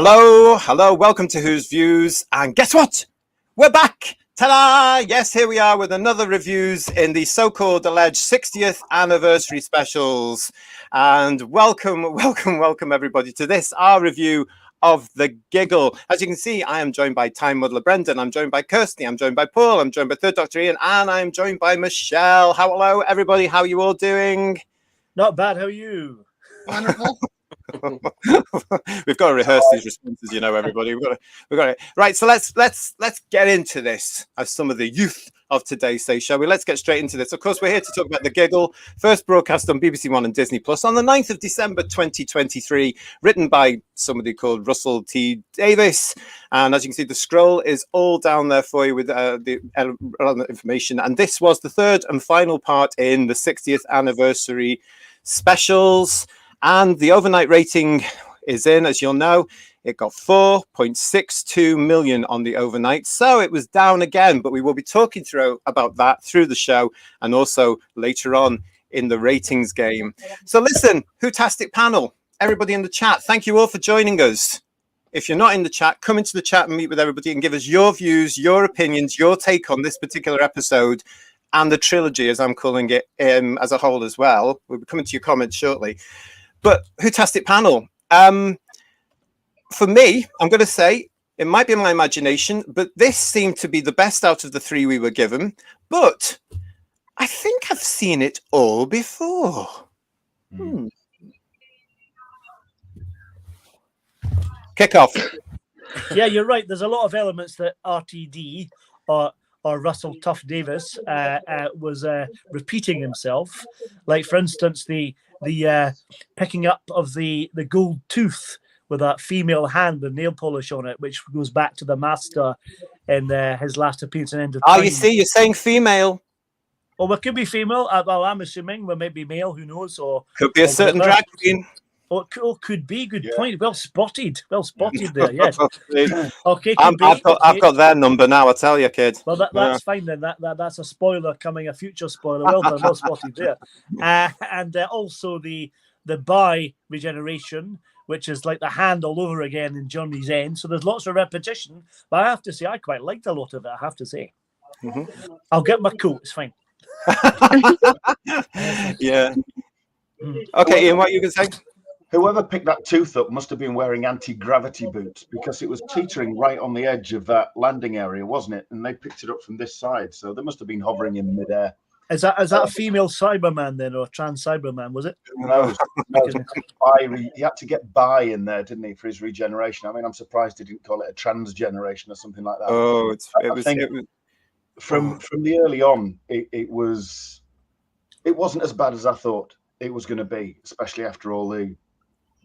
Hello, welcome to Who's Views, and guess what? We're back! Ta-da! Yes, here we are with another reviews in the so-called alleged 60th anniversary specials. And welcome everybody to this, our review of the Giggle. As you can see, I am joined by Time Muddler Brendan, I'm joined by Kirsty, I'm joined by Paul, I'm joined by Third Doctor Ian, and I'm joined by Michelle. Hello everybody, how are you all doing? Not bad, how are you? Wonderful. We've got to rehearse these responses, you know, everybody. We've got it. Right, so let's get into this, as some of the youth of today say, shall we? Let's get straight into this. Of course, we're here to talk about the Giggle, first broadcast on BBC One and Disney Plus on the 9th of December 2023, written by somebody called Russell T Davies. And as you can see, the scroll is all down there for you with the relevant information. And this was the third and final part in the 60th anniversary specials. And the overnight rating is in, as you'll know. It got 4.62 million on the overnight. So it was down again, but we will be talking about that through the show and also later on in the ratings game. So listen, WHOTASTIC panel, everybody in the chat, thank you all for joining us. If you're not in the chat, come into the chat and meet with everybody and give us your views, your opinions, your take on this particular episode and the trilogy, as I'm calling it, as a whole as well. We'll be coming to your comments shortly. But WHOTASTIC panel, for me, I'm going to say, it might be my imagination, but this seemed to be the best out of the three we were given. But I think I've seen it all before. Kick off. Yeah, you're right. There's a lot of elements that RTD or Russell Tough Davis was repeating himself. Like, for instance, the picking up of the gold tooth with that female hand with nail polish on it, which goes back to the Master in his last appearance in End of Time. Oh, you see, you're saying female. Well, it could be female. Well, I'm assuming. Well, maybe male. Who knows? Or could be a certain drag queen. Oh, could be. Good point. Well spotted. Well spotted there. Yes. Okay. I've got their number now. I tell you, kid. Well, that's fine then. That's a spoiler coming. A future spoiler. Well done. Well spotted there. And also the bi regeneration, which is like the hand all over again in Journey's End. So there's lots of repetition. But I have to say, I quite liked a lot of it. I have to say. I'll get my coat. It's fine. Yeah. Okay, Ian, what you can say? Whoever picked that tooth up must have been wearing anti-gravity boots, because it was teetering right on the edge of that landing area, wasn't it? And they picked it up from this side, so they must have been hovering in midair. Is that a female Cyberman then, or a trans Cyberman? Was it? No. He had to get bi in there, didn't he, for his regeneration? I mean, I'm surprised he didn't call it a transgeneration or something like that. Oh, from the early on, it wasn't as bad as I thought it was going to be, especially after all the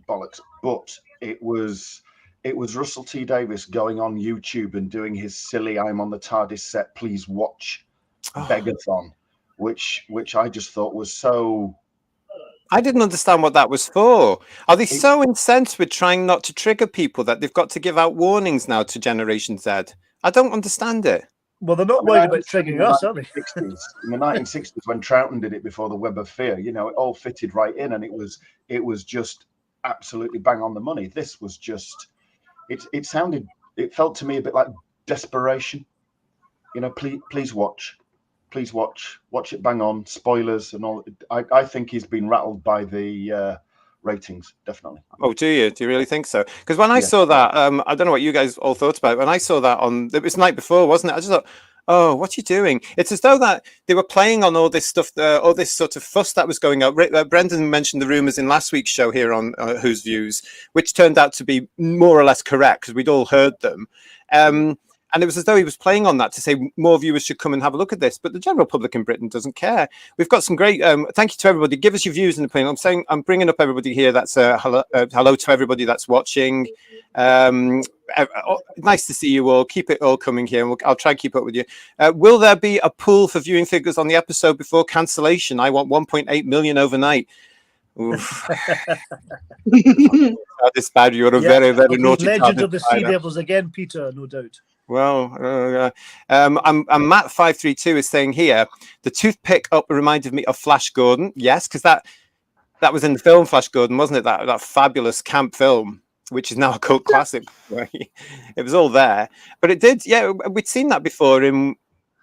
bollocks. But it was Russell T Davies going on YouTube and doing his silly "I'm on the TARDIS set, please watch" begathon, which I just thought was so. I didn't understand what that was for. Are they so incensed with trying not to trigger people that they've got to give out warnings now to Generation Z? I don't understand it. Well, they're not worried about triggering us, are they? In the 1960s, when Troughton did it before the Web of Fear, you know, it all fitted right in, and it was just absolutely bang on the money. This was just, it felt to me a bit like desperation. You know, please watch it bang on, spoilers and all. I think he's been rattled by the ratings, definitely. Oh, do you really think so? Because when I saw that, I don't know what you guys all thought about it. When I saw that it was the night before, wasn't it? I just thought, oh, what are you doing? It's as though that they were playing on all this stuff, all this sort of fuss that was going up. Brendan mentioned the rumours in last week's show here on Who's Views, which turned out to be more or less correct because we'd all heard them. And it was as though he was playing on that to say more viewers should come and have a look at this. But the general public in Britain doesn't care. We've got some great, thank you to everybody. Give us your views and opinions. I'm bringing up everybody here. That's hello to everybody that's watching. Nice to see you all. Keep it all coming here. And I'll try and keep up with you. Will there be a pool for viewing figures on the episode before cancellation? I want 1.8 million overnight. This bad. You're a very, very naughty. Legend of the Sea Devils again, Peter, no doubt. Well, I'm Matt 532 is saying here the toothpick up reminded me of Flash Gordon. Yes, because that was in the film Flash Gordon, wasn't it? That fabulous camp film. which is now a cult classic. It was all there, but it did. Yeah, we'd seen that before in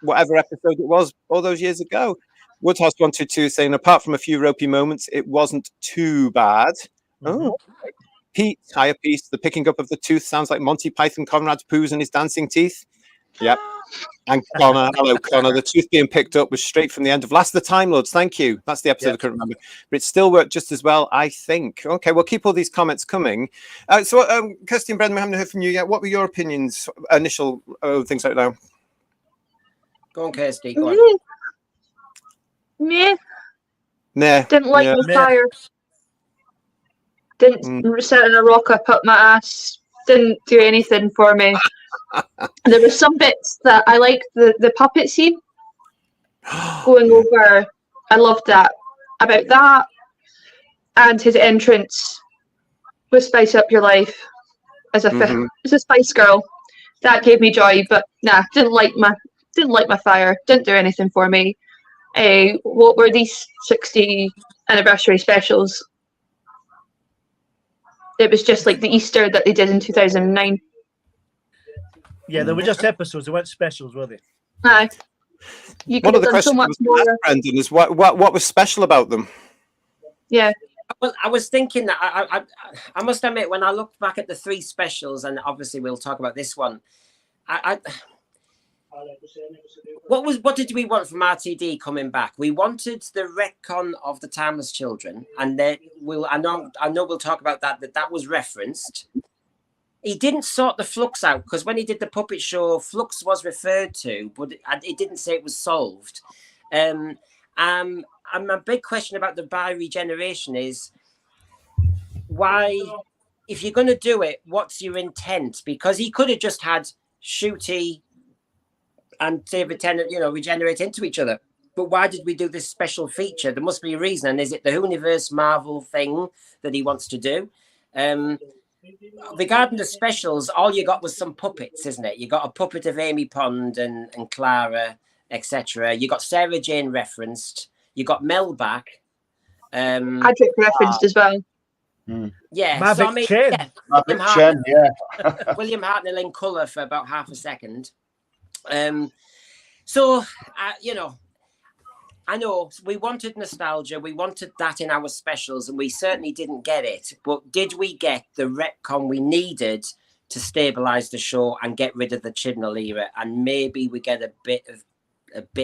whatever episode it was all those years ago. Woodhouse 122 saying, apart from a few ropey moments, it wasn't too bad. Mhm. Oh, Pete, higher piece. The picking up of the tooth sounds like Monty Python Conrad's poos and his dancing teeth. Yep. And Connor, hello Connor. The tooth being picked up was straight from the end of Last of the Time Lords. Thank you. That's the episode I couldn't remember, but it still worked just as well, I think. Okay, we'll keep all these comments coming. Kirsty and Brendan, we haven't heard from you yet. What were your opinions, initial things like that? Go on, Kirsty. Go on. Meh. Nah. Didn't like the fire. Didn't sit in a rock up my ass. Didn't do anything for me. There were some bits that I liked. The puppet scene going over. I loved that. About that and his entrance with Spice Up Your Life as a Spice Girl. That gave me joy. But nah, didn't like my fire. Didn't do anything for me. What were these 60 anniversary specials? It was just like the Easter that they did in 2009. Yeah, they were just episodes. They weren't specials, were they? Aye. You could One of have the done so questions much was more. asked, Brendan, is what was special about them? Yeah. Well, I was thinking that I must admit, when I looked back at the 3 specials, and obviously we'll talk about this one, what did we want from RTD coming back? We wanted the retcon of the Timeless Children, and then I know we'll talk about that was referenced. He didn't sort the Flux out, because when he did the puppet show, Flux was referred to, but it didn't say it was solved. And my big question about the bi-regeneration is, why, if you're going to do it, what's your intent? Because he could have just had Shooty and David Tennant, regenerate into each other. But why did we do this special feature? There must be a reason. And is it the Universe Marvel thing that he wants to do? Regarding the specials, all you got was some puppets, isn't it? You got a puppet of Amy Pond and Clara, etc. You got Sarah Jane referenced. You got Mel back. Patrick referenced as well. Yeah, Mavic Chen. Mavic Chen, yeah. William Hartnell in colour for about half a second. I know we wanted nostalgia. We wanted that in our specials, and we certainly didn't get it. But did we get the retcon we needed to stabilise the show and get rid of the Chibnall era? And maybe we get a bit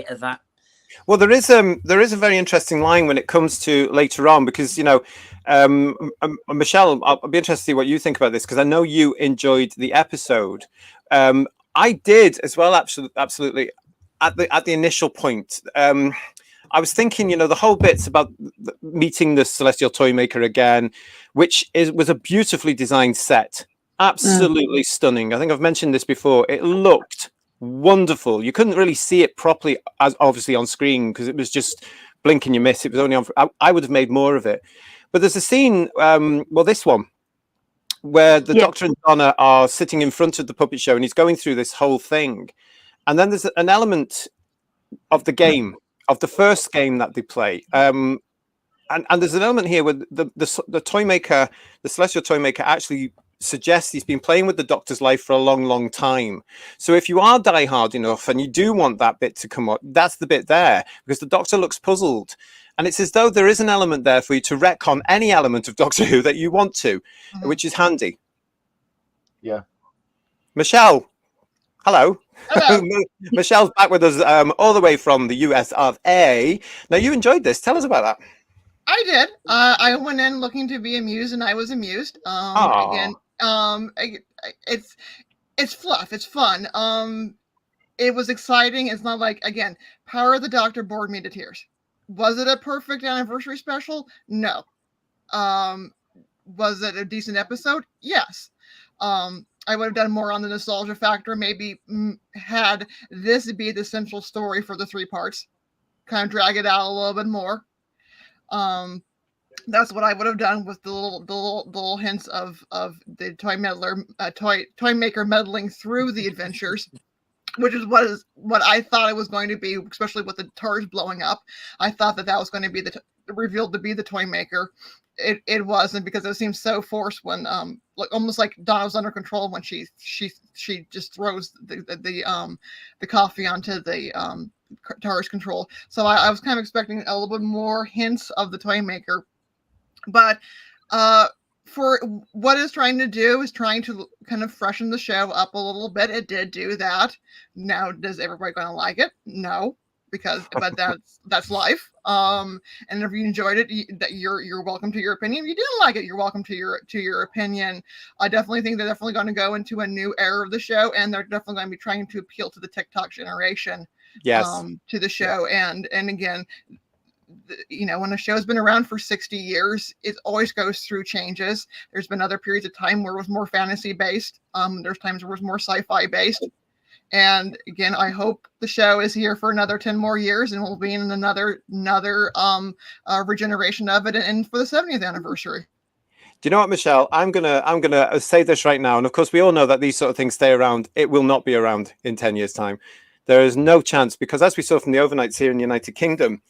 of that. Well, there is a very interesting line when it comes to later on, because Michelle, I'll be interested to see what you think about this, because I know you enjoyed the episode. I did as well, absolutely. At the initial point, I was thinking, the whole bits about meeting the Celestial Toymaker again, which was a beautifully designed set, absolutely stunning. I think I've mentioned this before. It looked wonderful. You couldn't really see it properly, as obviously on screen, because it was just blink and you miss. It was only on. I would have made more of it. But there's a scene, this one, where the Doctor and Donna are sitting in front of the puppet show, and he's going through this whole thing. And then there's an element of the game, of the first game that they play. And there's an element here where the Toymaker, the Celestial Toymaker, actually suggests he's been playing with the Doctor's life for a long, long time. So if you are diehard enough and you do want that bit to come up, that's the bit there, because the Doctor looks puzzled. And it's as though there is an element there for you to retcon any element of Doctor Who that you want to, which is handy. Yeah. Michelle, hello. Hello. Michelle's back with us all the way from the US of A. Now, you enjoyed this. Tell us about that. I did. I went in looking to be amused, and I was amused. Again, it's fluff. It's fun. It was exciting. It's not like, again, Power of the Doctor bored me to tears. Was it a perfect anniversary special? No. Was it a decent episode? Yes. I would have done more on the nostalgia factor, maybe had this be the central story for the 3 parts, kind of drag it out a little bit more. That's what I would have done with the little hints of the toy maker meddling through the adventures, which is what I thought it was going to be, especially with the TARDIS blowing up. I thought that was going to be revealed to be the toy maker. It wasn't, because it seemed so forced when like almost like Donna's under control when she just throws the coffee onto the TARDIS control. So I was kind of expecting a little bit more hints of the toy maker, but for what it's trying to do is trying to kind of freshen the show up a little bit. It did do that. Now, does everybody going to like it? No, but that's life. And if you enjoyed it, you're welcome to your opinion. If you didn't like it, you're welcome to your opinion. I definitely think they're definitely going to go into a new era of the show, and they're definitely going to be trying to appeal to the TikTok generation. Yes. To the show, and again, when a show's been around for 60 years, it always goes through changes. There's been other periods of time where it was more fantasy based. There's times where it was more sci-fi based. And again, I hope the show is here for another 10 more years, and we'll be in another regeneration of it, and for the 70th anniversary. Do you know what, Michelle? I'm gonna say this right now, and of course, we all know that these sort of things stay around. It will not be around in 10 years' time. There is no chance, because as we saw from the overnights here in the United Kingdom,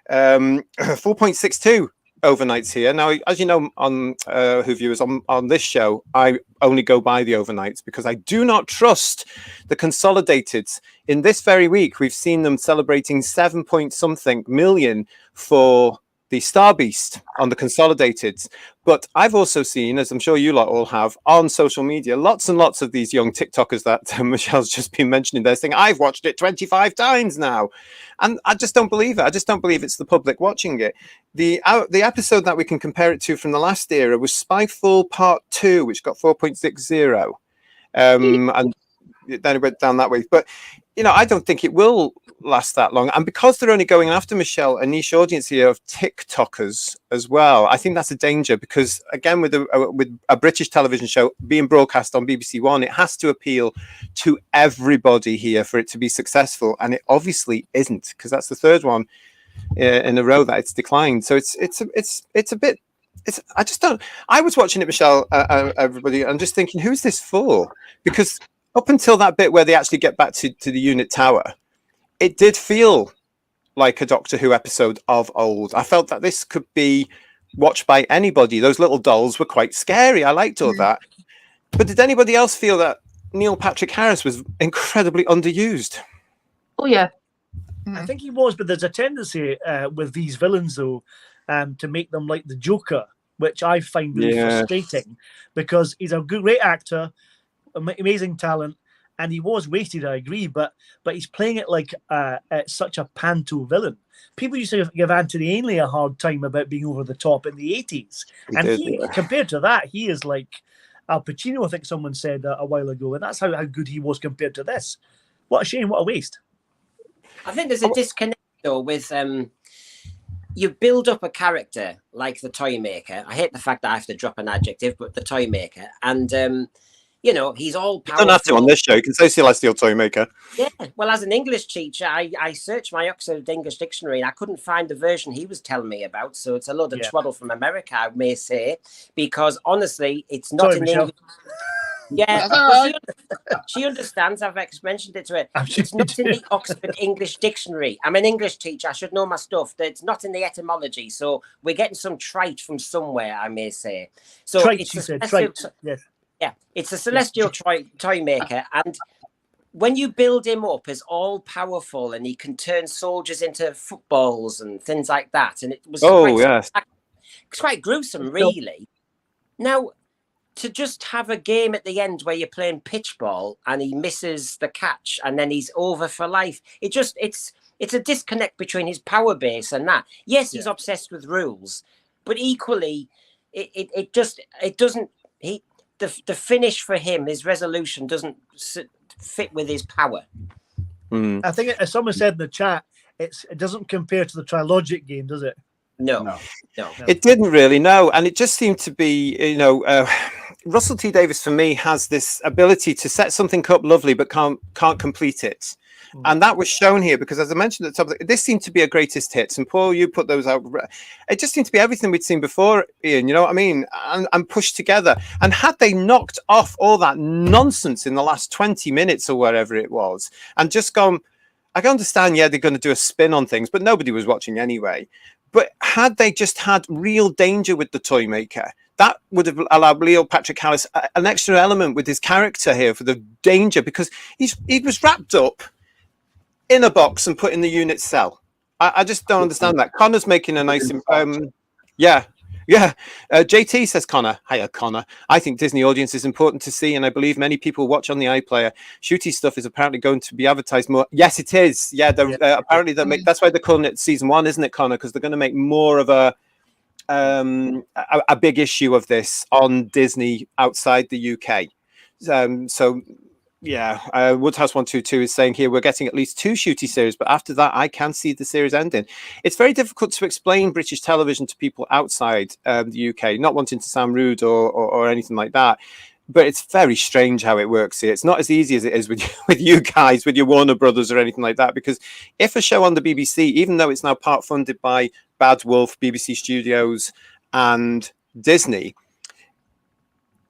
4.62 overnights here. Now, as you know, on who viewers on this show, I only go by the overnights because I do not trust the consolidated. In this very week, we've seen them celebrating 7 point something million for the Star Beast on the consolidated. But I've also seen, as I'm sure you lot all have, on social media, lots and lots of these young TikTokers that Michelle's just been mentioning there saying, I've watched it 25 times now. And I just don't believe it. I just don't believe it's the public watching it. The episode that we can compare it to from the last era was Spyfall Part 2, which got 4.60. And then it went down that way. But, I don't think it will last that long. And because they're only going after, Michelle, a niche audience here of TikTokers as well, I think that's a danger because, again, with a British television show being broadcast on BBC One, it has to appeal to everybody here for it to be successful. And it obviously isn't, because that's the third one in a row that it's declined. So it's a bit... I just don't... I was watching it, Michelle, everybody, and just thinking, who's this for? Because up until that bit where they actually get back to the unit tower, it did feel like a Doctor Who episode of old. I felt that this could be watched by anybody. Those little dolls were quite scary. I liked all that. But did anybody else feel that Neil Patrick Harris was incredibly underused? Oh, yeah. I think he was, but there's a tendency with these villains, though, to make them like the Joker, which I find really frustrating because he's a great actor, amazing talent, and he was wasted, I agree, but he's playing it like such a panto villain. People used to give Anthony Ainley a hard time about being over the top in the 80s. Compared to that, he is like Al Pacino, I think someone said a while ago, and that's how good he was compared to this. What a shame, what a waste. I think there's a disconnect, though, with... you build up a character like the toy maker. I hate the fact that I have to drop an adjective, but the toy maker. And... he's all powerful. You don't have to on this show. You can say Celestial Toy Maker. Yeah. Well, as an English teacher, I searched my Oxford English Dictionary and I couldn't find the version he was telling me about. So it's a load of twaddle from America, I may say, because honestly, it's not in English. Yeah, well, she understands. I've mentioned it to her. It's not in the Oxford English Dictionary. I'm an English teacher. I should know my stuff. It's not in the etymology. So we're getting some trite from somewhere, I may say. So trite, it's she said. Trite. Yes. Yeah, it's a celestial toy maker, and when you build him up as all powerful, and he can turn soldiers into footballs and things like that, and it was it's quite gruesome, really. Now, to just have a game at the end where you're playing pitch ball and he misses the catch and then he's over for life, it's a disconnect between his power base and that. Yes, he's obsessed with rules, but equally, it doesn't. The finish for him, his resolution doesn't fit with his power. I think, as someone said in the chat, it doesn't compare to the Trilogic game, does it? No. It didn't really, no. And it just seemed to be, Russell T Davies, for me, has this ability to set something up lovely, but can't complete it. And that was shown here because, as I mentioned at the top, this seemed to be a greatest hits. And Paul, you put those out. It just seemed to be everything we'd seen before, Ian. You know what I mean? And pushed together. And had they knocked off all that nonsense in the last 20 minutes or wherever it was, and just gone, I can understand, they're going to do a spin on things, but nobody was watching anyway. But had they just had real danger with the toy maker, that would have allowed Leo Patrick Harris an extra element with his character here for the danger, because he was wrapped up in a box and put in the unit cell. I just don't understand that. Connor's making a nice yeah. JT says, Connor, hiya Connor, I think Disney audience is important to see, and I believe many people watch on the iPlayer. Shooty stuff is apparently going to be advertised more. Yes, it is. Yeah, apparently that's why they're calling it season 1, isn't it, Connor? Because they're going to make more of a big issue of this on Disney outside the UK. So yeah, Woodhouse 122 is saying here we're getting at least 2 Shooty series, but after that I can see the series ending. It's very difficult to explain British television to people outside the UK, not wanting to sound rude or anything like that, but it's very strange how it works here. It's not as easy as it is with you guys, with your Warner Brothers or anything like that, because if a show on the BBC, even though it's now part funded by Bad Wolf, BBC Studios and Disney,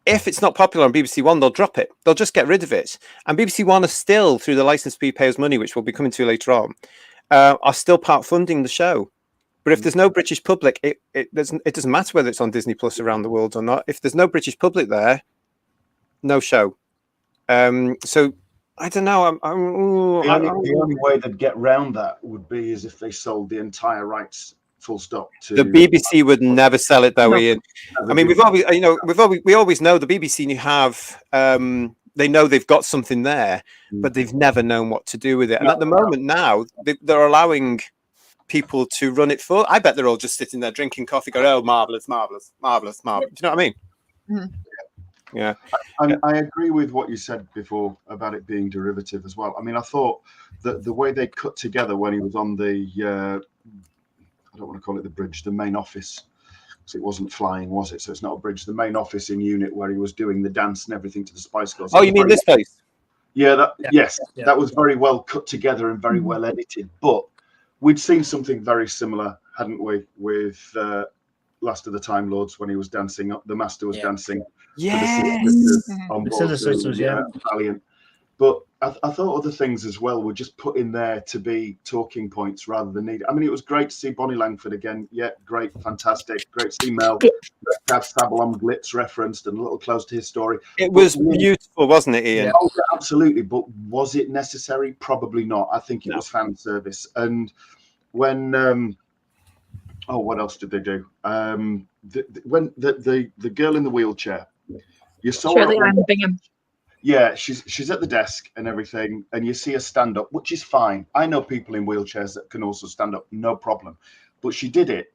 if it's not popular on BBC One, they'll drop it. They'll just get rid of it. And BBC One are still, through the license fee payers money, which we'll be coming to later on, are still part funding the show. But if there's no British public, it doesn't matter whether it's on Disney Plus around the world or not. If there's no British public there, no show. So I don't know. The only way they'd get round that would be as if they sold the entire rights, full stop. The BBC would never sell it though, Ian. I mean, we always know the BBC have they know they've got something there, but they've never known what to do with it. And at the moment now, they're allowing people to run it full. I bet they're all just sitting there drinking coffee, going, "Oh, marvelous, marvelous, marvelous, marvelous." Do you know what I mean? Mm-hmm. Yeah. I agree with what you said before about it being derivative as well. I mean, I thought that the way they cut together when he was on the I don't want to call it the bridge, the main office, because it wasn't flying, was it? So it's not a bridge. The main office in Unit, where he was doing the dance and everything to the Spice Girls. Oh, you mean this place? Yeah, yes, that was very well cut together and very well edited. But we'd seen something very similar, hadn't we, with Last of the Time Lords, when he was dancing, the Master was dancing. Yes. The Sisters, Valiant. But I thought other things as well were just put in there to be talking points rather than need. I mean, it was great to see Bonnie Langford again. Yeah, great, fantastic. Great to see Mel. To have Sabalom Glitz referenced and a little close to his story. It was beautiful, wasn't it, Ian? Yeah. Oh, absolutely. But was it necessary? Probably not. I think it was fan service. And when what else did they do? When the girl in the wheelchair, you saw her. Yeah, she's at the desk and everything, and you see her stand up, which is fine. I know people in wheelchairs that can also stand up, no problem. But she did it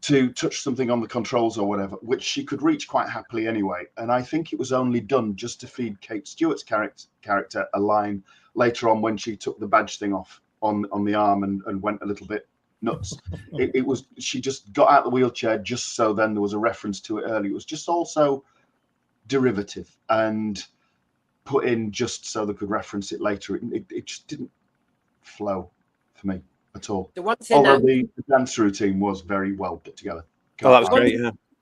to touch something on the controls or whatever, which she could reach quite happily anyway. And I think it was only done just to feed Kate Stewart's character a line later on when she took the badge thing off on the arm and went a little bit nuts. It was, she just got out the wheelchair just so then there was a reference to it early. It was just also derivative and put in just so they could reference it later. It just didn't flow for me at all. The one thing although the dance routine was very well put together. Oh, that was great.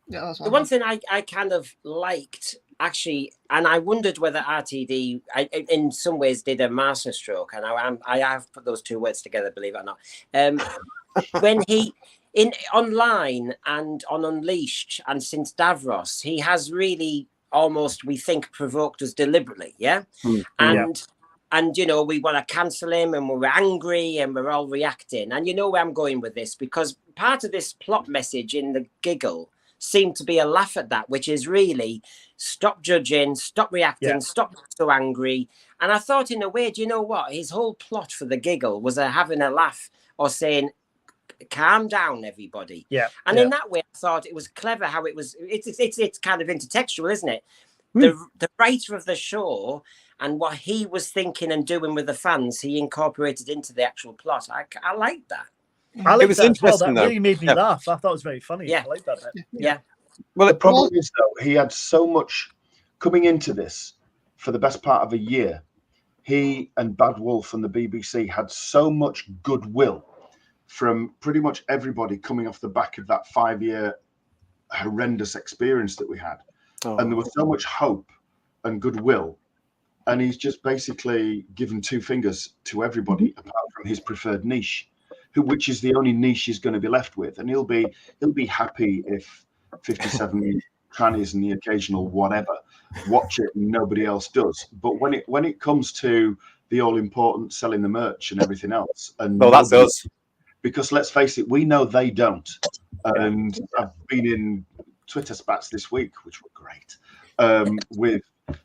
Yeah. The one thing I kind of liked actually, and I wondered whether RTD in some ways did a masterstroke, and I have put those two words together, believe it or not. When he online and on Unleashed and since Davros, he has really almost, we think, provoked us deliberately, and you know, we want to cancel him and we're angry and we're all reacting, and you know where I'm going with this, because part of this plot message in the Giggle seemed to be a laugh at that, which is really stop judging, stop reacting, stop being so angry. And I thought, in a way, do you know what, his whole plot for the Giggle was having a laugh or saying, calm down, everybody. And in that way, I thought it was clever how it was. It's kind of intertextual, isn't it? The writer of the show and what he was thinking and doing with the fans, he incorporated into the actual plot. I like that. It was interesting. That really made me laugh. I thought it was very funny. I like that bit. Well, the problem is though, he had so much coming into this for the best part of a year. He and Bad Wolf and the BBC had so much goodwill from pretty much everybody coming off the back of that 5-year horrendous experience that we had. And there was so much hope and goodwill. And he's just basically given 2 fingers to everybody apart from his preferred niche, which is the only niche he's going to be left with. And he'll be happy if 57 trannies and the occasional whatever watch it and nobody else does. But when it comes to the all important selling the merch and everything else, and Well, that's us. Because let's face it, we know they don't. And I've been in Twitter spats this week, which were great, with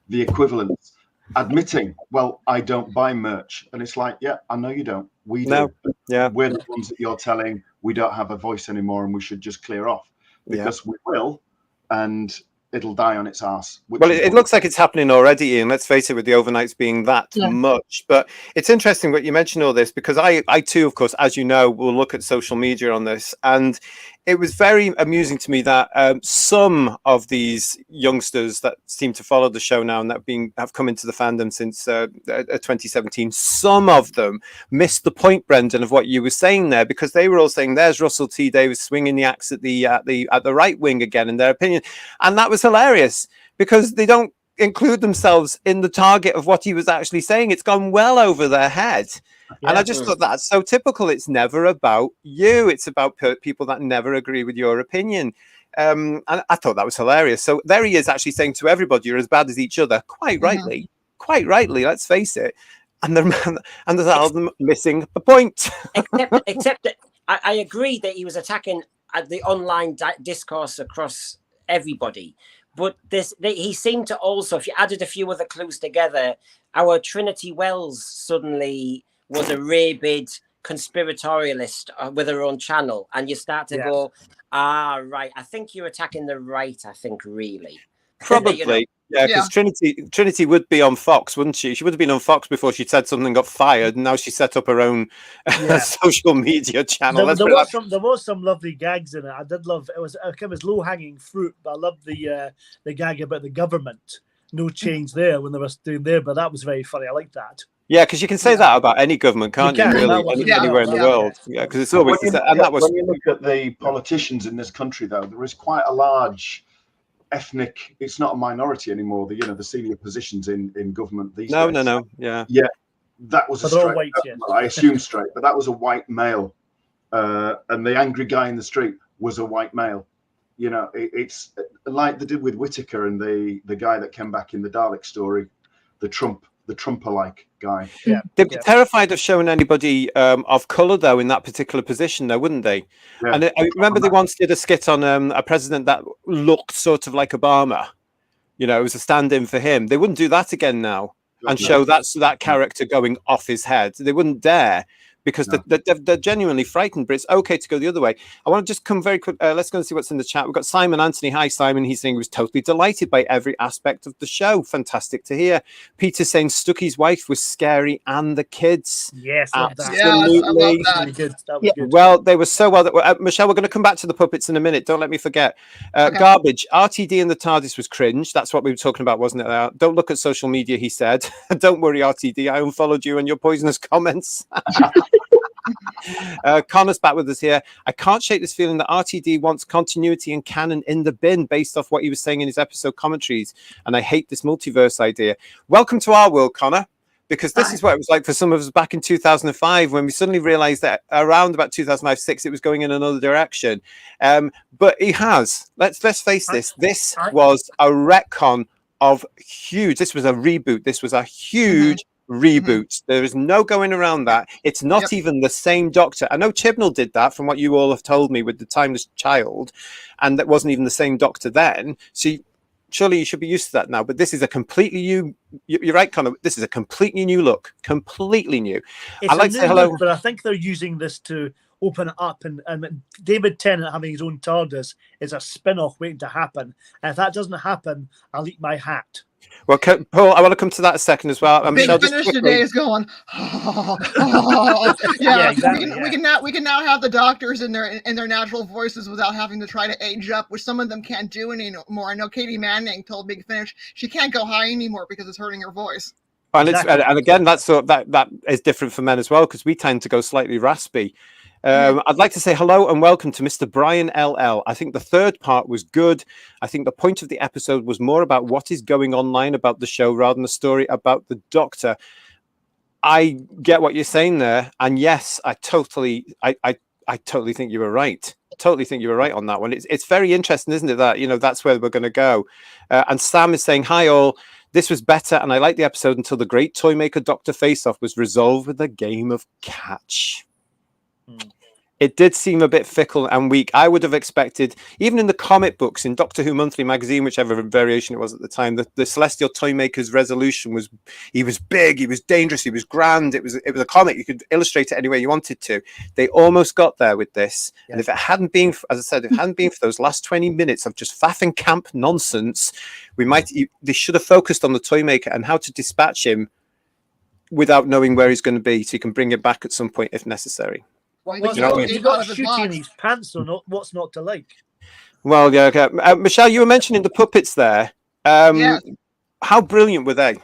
the equivalents admitting, well, I don't buy merch. And it's like, yeah, I know you don't. We do. No. Yeah. We're the ones that you're telling we don't have a voice anymore and we should just clear off, because we will, and it'll die on its ass. Well, it looks like it's happening already, Ian. Let's face it, with the overnights being that much. But it's interesting that you mentioned all this, because I too, of course, as you know, will look at social media on this. And it was very amusing to me that some of these youngsters that seem to follow the show now and that have come into the fandom since 2017, some of them missed the point, Brendan, of what you were saying there, because they were all saying, there's Russell T Davies swinging the axe at the right wing again, in their opinion. And that was hilarious, because they don't include themselves in the target of what he was actually saying. It's gone well over their head. And I just thought that's so typical. It's never about you. It's about people that never agree with your opinion. And I thought that was hilarious. So there he is, actually saying to everybody, you're as bad as each other. Quite rightly, let's face it. And there's Alden missing the point. except that I agree that he was attacking the online discourse across everybody. But he seemed to also, if you added a few other clues together, our Trinity Wells suddenly was a rabid conspiratorialist with her own channel, and you start to go, right, I think you're attacking the right, I think, really. Probably. You know? Yeah, because Trinity would be on Fox, wouldn't she? She would have been on Fox before she said something, got fired, and now she set up her own social media channel. There was some lovely gags in it. I did love it. Was low hanging fruit, but I loved the gag about the government. No change there when they were doing there, but that was very funny. I like that. Yeah, because you can say that about any government, can't you? Really, anywhere in the world. Yeah, because it's always when you look at the politicians in this country, though, there is quite a large ethnic. It's not a minority anymore. The senior positions in government these days. No. Yeah. That was a straight. White, I assume straight, but that was a white male, and the angry guy in the street was a white male. It's like they did with Whittaker and the guy that came back in the Dalek story, the Trumper-like guy. Yeah. They'd be terrified of showing anybody of colour, though, in that particular position, though, wouldn't they? Yeah. And I remember they once did a skit on a president that looked sort of like Obama. It was a stand-in for him. They wouldn't do that again now and show that character going off his head. They wouldn't dare, because they're genuinely frightened, but it's okay to go the other way. I want to just come very quick. Let's go and see what's in the chat. We've got Simon Anthony. Hi, Simon. He's saying he was totally delighted by every aspect of the show. Fantastic to hear. Peter saying Stucky's wife was scary and the kids. Yes, absolutely. Yes, I love that. Really good. That was good. Well, they were so well. Michelle, we're going to come back to the puppets in a minute. Don't let me forget. Okay. Garbage. RTD in the TARDIS was cringe. That's what we were talking about, wasn't it? Don't look at social media, he said. Don't worry, RTD. I unfollowed you and your poisonous comments. Connor's back with us here. I can't shake this feeling that RTD wants continuity and canon in the bin based off what he was saying in his episode commentaries, and I hate this multiverse idea. Welcome to our world, Connor, because this is what it was like for some of us back in 2005 when we suddenly realized that around about 2005-06 it was going in another direction. But he has, let's face this, was a retcon of huge. This was a reboot. This was a huge reboot. There is no going around that. It's not even the same Doctor. I know Chibnall did that, from what you all have told me, with the Timeless Child, and that wasn't even the same Doctor then. So surely you should be used to that now. But this is a completely new. You're right, Connor. This is a completely new look. Completely new. I'd like to say hello, but I think they're using this to open it up, and David Tennant having his own TARDIS is a spin-off waiting to happen. And if that doesn't happen, I'll eat my hat. Well, Paul, I want to come to that a second as well. Big Finish today is going. Exactly. We can now have the doctors in their natural voices without having to try to age up, which some of them can't do anymore. I know Katie Manning told Big Finish she can't go high anymore because it's hurting her voice. And and again, that is different for men as well, because we tend to go slightly raspy. I'd like to say hello and welcome to Mr. Brian LL. I think the third part was good. I think the point of the episode was more about what is going online about the show rather than the story about the Doctor. I get what you're saying there, and yes, I totally think you were right. totally think you were right on that one. It's very interesting, isn't it? That, you know, that's where we're going to go. And Sam is saying, hi all. This was better, and I liked the episode until the great Toymaker Doctor face-off was resolved with a game of catch. It did seem a bit fickle and weak. I would have expected, even in the comic books, in Doctor Who Monthly magazine, whichever variation it was at the time, the Celestial Toymaker's resolution was, he was big, he was dangerous, he was grand. It was a comic. You could illustrate it any way you wanted to. They almost got there with this. Yeah. And if it hadn't been, as I said, if it hadn't been for those last 20 minutes of just faff and camp nonsense, they should have focused on the Toymaker and how to dispatch him without knowing where he's going to be, so you can bring him back at some point if necessary. What's not shooting his pants or not? What's not to like? Well, yeah. Okay. Michelle, you were mentioning the puppets there. Yeah. How brilliant were they?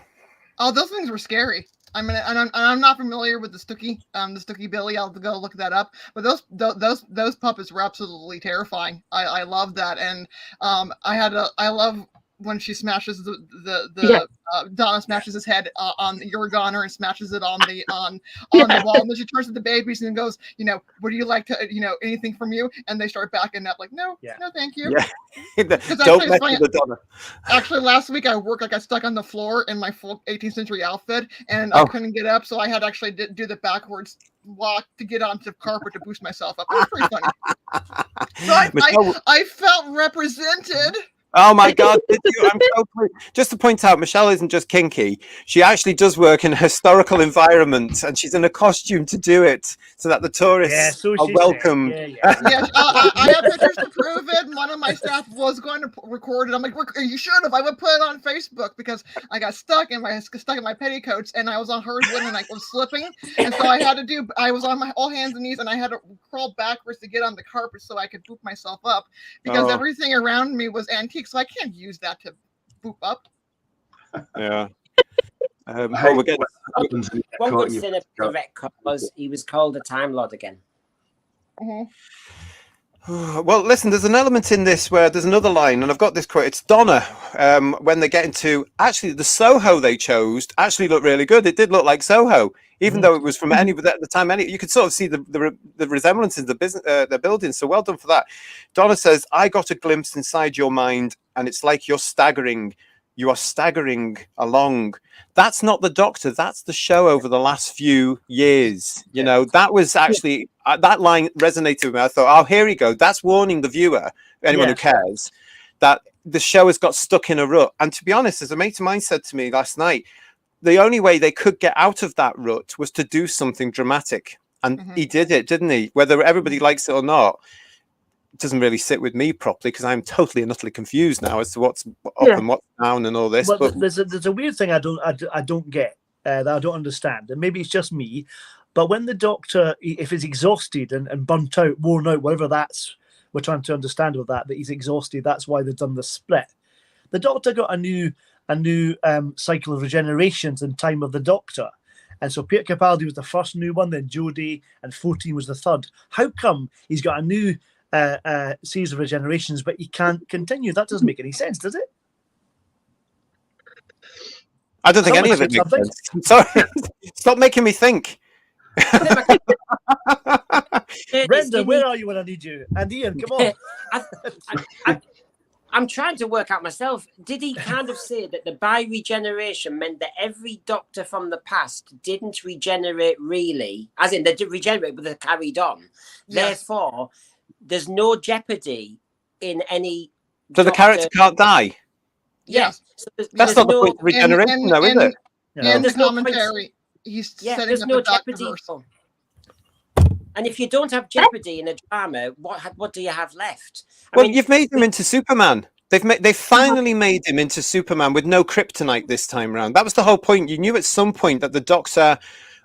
Oh, those things were scary. I mean, and I'm not familiar with the Stooky Billy. I'll have to go look that up. But those puppets were absolutely terrifying. I love that, and I love when she smashes Donna smashes his head on Uragoner and smashes it on the wall, and then she turns to the babies and goes, you know, would you like to, you know, anything from you? And they start backing up like, no, no, thank you. Yeah. Don't mess with the Donna. Actually, last week I got stuck on the floor in my full 18th century outfit, and I couldn't get up, so I had to actually do the backwards walk to get onto carpet to boost myself up. It was pretty funny. So I felt represented. Oh my God! Did you? I'm so pleased. Just to point out, Michelle isn't just kinky. She actually does work in a historical environment, and she's in a costume to do it, so that the tourists are welcome. I have pictures to prove it. One of my staff was going to record it. I'm like, you should have. I would put it on Facebook because I got stuck in my petticoats, and I was on hers and I was slipping, and so I was on my all hands and knees, and I had to crawl backwards to get on the carpet so I could boop myself up because everything around me was antique. So I can't use that to boop up. Yeah. One good thing about the retcon was he was called a Time Lord again. Well, listen, there's an element in this where there's another line, and I've got this quote. It's Donna when they get into actually the Soho they chose actually looked really good. It did look like Soho, even though it was from any. But at the time, you could sort of see the resemblance in the business, the building. So well done for that. Donna says, "I got a glimpse inside your mind, and it's like you're staggering. You are staggering along." That's not the Doctor. That's the show over the last few years. You know, that was actually that line resonated with me. I thought, oh, here we go. That's warning the viewer, anyone who cares, that the show has got stuck in a rut. And to be honest, as a mate of mine said to me last night, the only way they could get out of that rut was to do something dramatic. And he did it, didn't he? Whether everybody likes it or not, it doesn't really sit with me properly because I'm totally and utterly confused now as to what's up and what's down and all this. But there's a weird thing I don't get, that I don't understand. And maybe it's just me. But when the Doctor, if he's exhausted and burnt out, worn out, whatever we're trying to understand with that he's exhausted, that's why they've done the split. The Doctor got a new cycle of regenerations in Time of the Doctor. And so Peter Capaldi was the first new one, then Jodie, and 14 was the third. How come he's got a new series of regenerations, but he can't continue? That doesn't make any sense, does it? I don't think any of it makes sense. I'm sorry. Stop making me think. Brenda, where are you when I need you? And Ian, come on. I'm trying to work out myself. Did he kind of say that the bi-regeneration meant that every Doctor from the past didn't regenerate really? As in, they did regenerate, but they carried on. Yes. Therefore, there's no jeopardy in any... So the character can't die? Yes. So that's not the point of regeneration, though, is it? And the commentary... He's there's no jeopardy. And if you don't have jeopardy in a drama, what do you have left? I mean, you've made him into Superman. They finally made him into Superman with no kryptonite this time around. That was the whole point. You knew at some point that the Doctor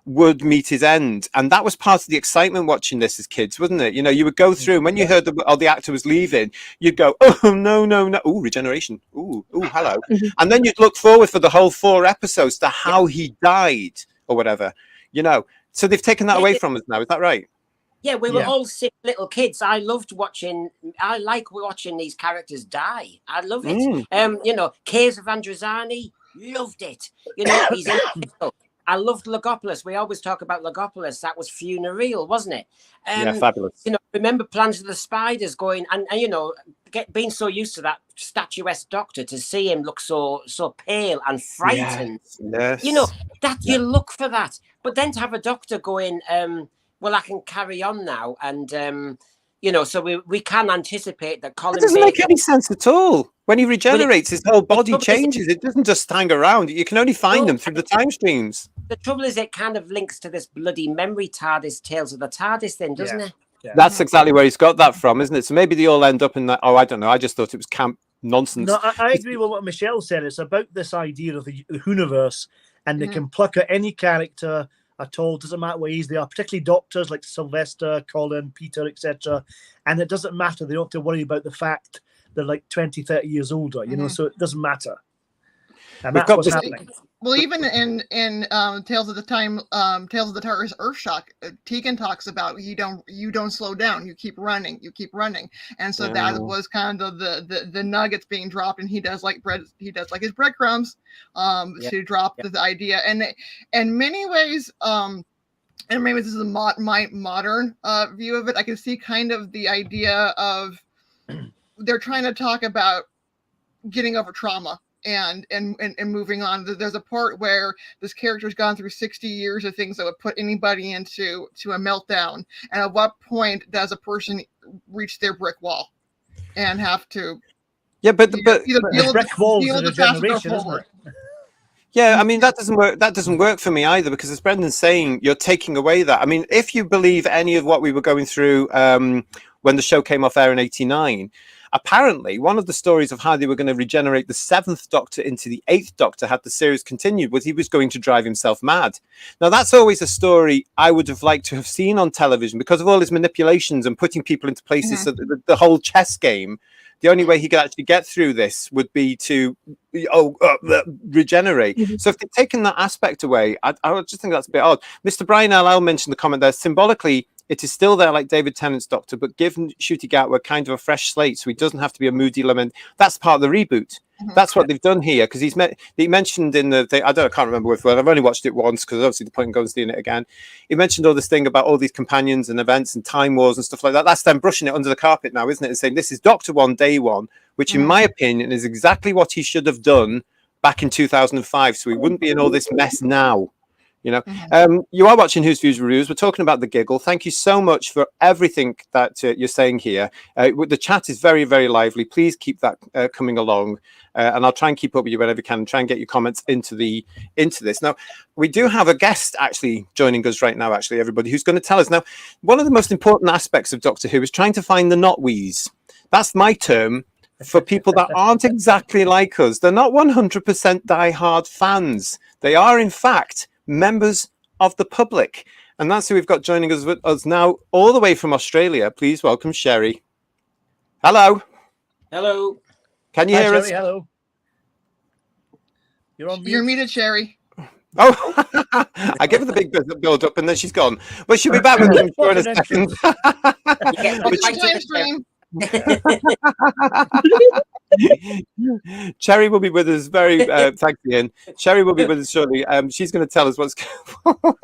would meet his end, and that was part of the excitement watching this as kids, wasn't it? You know, you would go through, and when you heard the actor was leaving, you'd go, oh no, oh, regeneration, ooh, hello, and then you'd look forward for the whole 4 episodes to how he died or whatever, you know. So they've taken that away from us now. Is that right? Yeah, we were all sick little kids. I like watching these characters die. I love it. You know, Caves of Androzani, loved it. You know, he's in I loved Logopolis. We always talk about Logopolis. That was funereal, wasn't it? Yeah, fabulous. You know, remember Plans of the Spiders going and you know, being so used to that statuesque Doctor, to see him look so pale and frightened. Yes. You know, that you look for that. But then to have a Doctor going, well, I can carry on now, and you know, so we can anticipate that Colin. It doesn't make any sense at all. When he regenerates, his whole body changes. It doesn't just hang around. You can only find them through the time streams. The trouble is, it kind of links to this bloody memory TARDIS, Tales of the TARDIS thing, doesn't it? Yeah. That's exactly where he's got that from, isn't it? So maybe they all end up in that. Oh, I don't know. I just thought it was camp nonsense. No, I agree with what Michelle said. It's about this idea of the Whoniverse, and they can pluck out any character at all. Doesn't matter what age they are, particularly Doctors like Sylvester, Colin, Peter, etc. And it doesn't matter. They don't have to worry about the fact they're like 20, 30 years older, you know, so it doesn't matter. And that's what's happening. Well, even in Tales of the TARDIS Earthshock, Tegan talks about you don't slow down, you keep running, and so that was kind of the nuggets being dropped, and he does like his breadcrumbs to drop the idea, and in many ways, and maybe this is my modern view of it. I can see kind of the idea of they're trying to talk about getting over trauma. And moving on. There's a part where this character's gone through 60 years of things that would put anybody into a meltdown. And at what point does a person reach their brick wall and have to? Yeah, but brick walls in a generation, isn't it? Yeah, I mean that doesn't work. That doesn't work for me either, because as Brendan's saying, you're taking away that. I mean, if you believe any of what we were going through when the show came off air in '89. Apparently, one of the stories of how they were going to regenerate the 7th Doctor into the 8th Doctor had the series continued was he was going to drive himself mad. Now, that's always a story I would have liked to have seen on television because of all his manipulations and putting people into places. So the whole chess game, the only way he could actually get through this would be to regenerate. So if they've taken that aspect away, I just think that's a bit odd. Mr. Brian L.L. mentioned the comment there. Symbolically, it is still there like David Tennant's Doctor, but given Ncuti Gatwa kind of a fresh slate, so he doesn't have to be a moody lament. That's part of the reboot. That's what they've done here, because he mentioned in the thing, I can't remember which one. I've only watched it once because obviously the point in going and seeing it again. He mentioned all this thing about all these companions and events and time wars and stuff like that. That's them brushing it under the carpet now, isn't it? And saying this is Doctor 1, Day 1, which in my opinion is exactly what he should have done back in 2005. So he wouldn't be in all this mess now. You know, you are watching Whose Views Reviews. We're talking about the Giggle. Thank you so much for everything that you're saying here. The chat is very, very lively. Please keep that coming along, and I'll try and keep up with you whenever you can and try and get your comments into this. Now, we do have a guest actually joining us right now, actually, everybody, who's going to tell us. Now, one of the most important aspects of Doctor Who is trying to find the not-wees. That's my term for people that aren't exactly like us. They're not 100% die-hard fans. They are, in fact, members of the public, and that's who we've got joining us with us now, all the way from Australia. Please welcome Sherry. Hello. Can you hear us? Hello. You're on mute. You're muted, Sherry. Oh, I give her the big build up, and then she's gone. Well, she'll be back with him in a second. Cherry will be with us very thank you, Ian. Cherry will be with us shortly. She's going to tell us what's going on.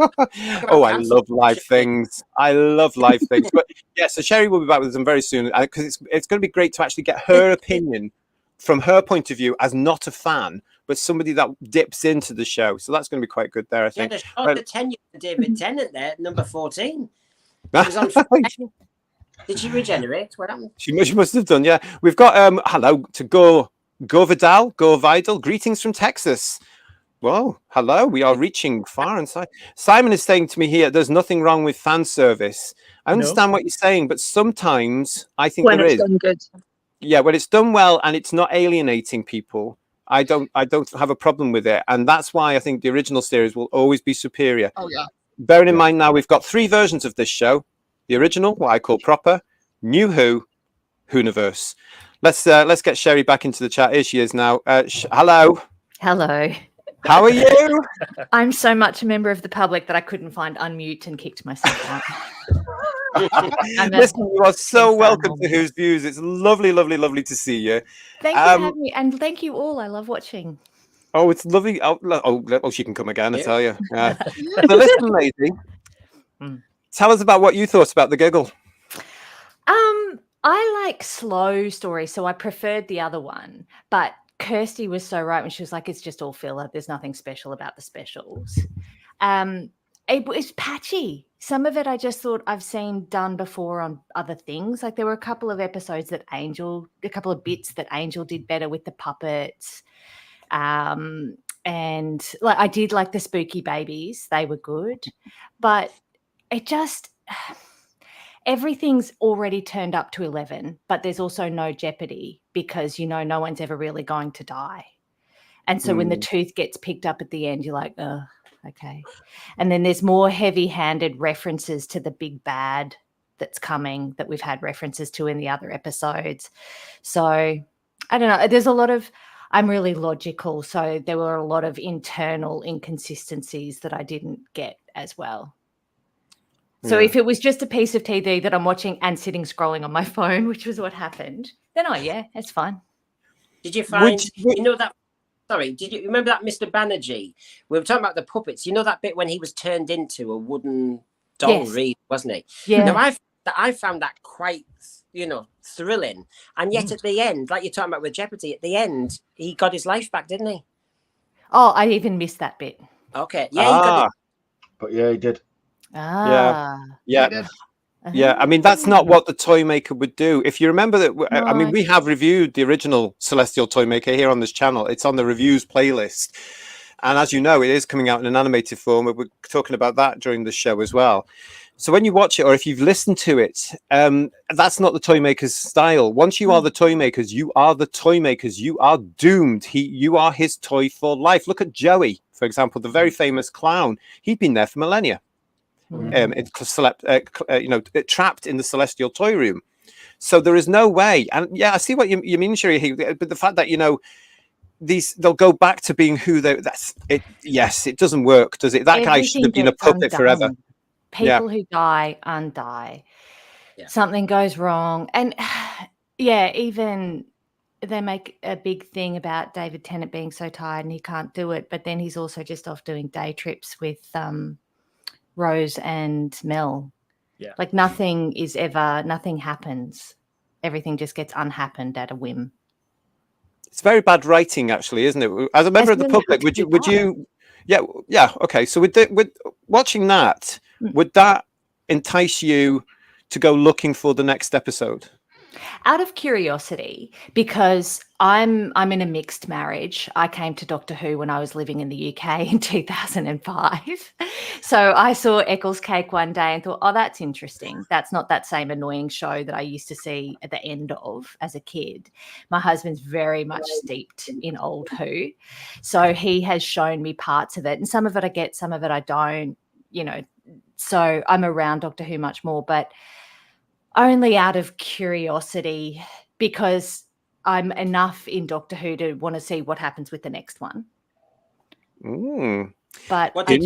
Oh, I love live things. But yeah, so Cherry will be back with us very soon, because it's going to be great to actually get her opinion from her point of view as not a fan, but somebody that dips into the show. So that's going to be quite good there, I think. Yeah, the tenure of David Tennant there, number 14. Did she regenerate? What happened? She must have done, yeah. We've got hello to Go Vidal. Greetings from Texas. Whoa, hello. We are reaching far inside. Simon is saying to me here, there's nothing wrong with fan service. I understand what you're saying, but sometimes I think when there it's is. done good. Yeah, when it's done well and it's not alienating people, I don't have a problem with it. And that's why I think the original series will always be superior. Oh, yeah. Bearing in mind now we've got 3 versions of this show. The original, what I call proper, New Who, Whoniverse. Let's get Sherry back into the chat. Here she is now. Hello. Hello. How are you? I'm so much a member of the public that I couldn't find unmute and kicked myself out. Listen, you are so welcome to Whose Views. It's lovely, lovely, lovely to see you. Thank you for having me, and thank you all. I love watching. Oh, it's lovely. Oh, she can come again, I Yeah. tell you. Yeah. So listen, lady, tell us about what you thought about the Giggle. I like slow stories, so I preferred the other one. But Kirsty was so right when she was like, it's just all filler. There's nothing special about the specials. It was patchy. Some of it I just thought I've seen done before on other things. Like there were a couple of episodes that a couple of bits that Angel did better with the puppets. And like I did like the spooky babies. They were good. But it just... everything's already turned up to 11, but there's also no jeopardy because, no one's ever really going to die. And so when the tooth gets picked up at the end, you're like, oh, okay. And then there's more heavy-handed references to the big bad that's coming that we've had references to in the other episodes. So I don't know. There's a lot of... I'm really logical, so there were a lot of internal inconsistencies that I didn't get as well. So if it was just a piece of TV that I'm watching and sitting scrolling on my phone, which was what happened, then it's fine. Did you find, that, sorry, did you remember that Mr. Banerjee? We were talking about the puppets. You know that bit when he was turned into a wooden doll, really, wasn't he? Yeah. Now, I found that quite, thrilling. And yet at the end, like you're talking about with Jeopardy, at the end, he got his life back, didn't he? Oh, I even missed that bit. Okay. Yeah, he got it. But yeah, he did. Yeah. I mean, that's not what the toy maker would do. If you remember that, I mean, we have reviewed the original Celestial Toy Maker here on this channel. It's on the reviews playlist, and as you know, it is coming out in an animated form. We're talking about that during the show as well. So when you watch it, or if you've listened to it, that's not the toy maker's style. Once you are the toy makers, you are the toy makers. You are doomed. You are his toy for life. Look at Joey, for example, the very famous clown. He'd been there for millennia. Trapped in the Celestial Toy Room. So there is no way. And I see what you mean, Sherry, but the fact that they'll go back to being who they. That's it. Yes, it doesn't work, does it? That guy should have been a puppet forever. People who die undie. Yeah. Something goes wrong, and even they make a big thing about David Tennant being so tired and he can't do it, but then he's also just off doing day trips with Rose and Mel. Yeah. Like nothing happens. Everything just gets unhappened at a whim. It's very bad writing, actually, isn't it? As a member of the public, would you okay. So with watching that, would that entice you to go looking for the next episode? Out of curiosity, because I'm in a mixed marriage. I came to Doctor Who when I was living in the UK in 2005. So I saw Eccles Cake one day and thought, oh, that's interesting. That's not that same annoying show that I used to see at the end of as a kid. My husband's very much steeped in old Who. So he has shown me parts of it. And some of it I get, some of it I don't, So I'm around Doctor Who much more, but only out of curiosity, because I'm enough in Doctor Who to want to see what happens with the next one. But what did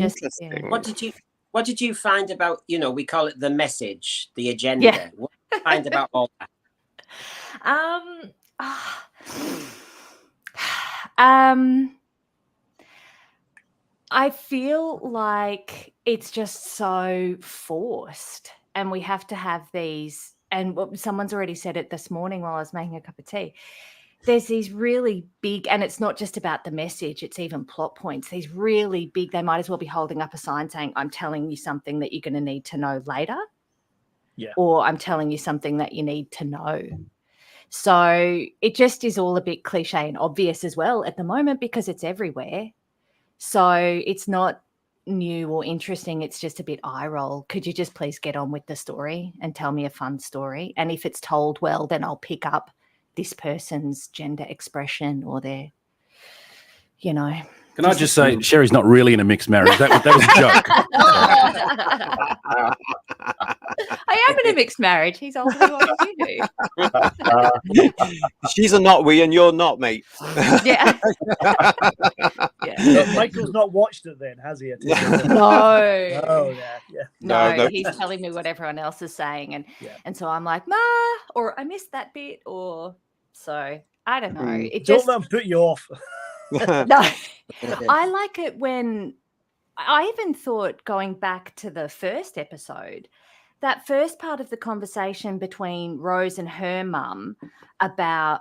you find about, we call it the message, the agenda? Yeah. What did you find about all that? I feel like it's just so forced. And we have to have these, and someone's already said it this morning while I was making a cup of tea. There's these really big, and it's not just about the message, it's even plot points. These really big, they might as well be holding up a sign saying, I'm telling you something that you're going to need to know later. Yeah. Or I'm telling you something that you need to know. So it just is all a bit cliche and obvious as well at the moment because it's everywhere. So it's not new or interesting, it's just a bit eye roll. Could you just please get on with the story and tell me a fun story? And if it's told well, then I'll pick up this person's gender expression or their, Can I just say, Sherry's not really in a mixed marriage. That was a joke. I am in a mixed marriage. He's older than you. She's a not we and you're not, mate. Yeah. Yeah. Michael's not watched it then, has he? No, he's telling me what everyone else is saying. And so I'm like, Ma, or I missed that bit, or so I don't know. It don't let him put you off. No, I like it when I even thought going back to the first episode, that first part of the conversation between Rose and her mum about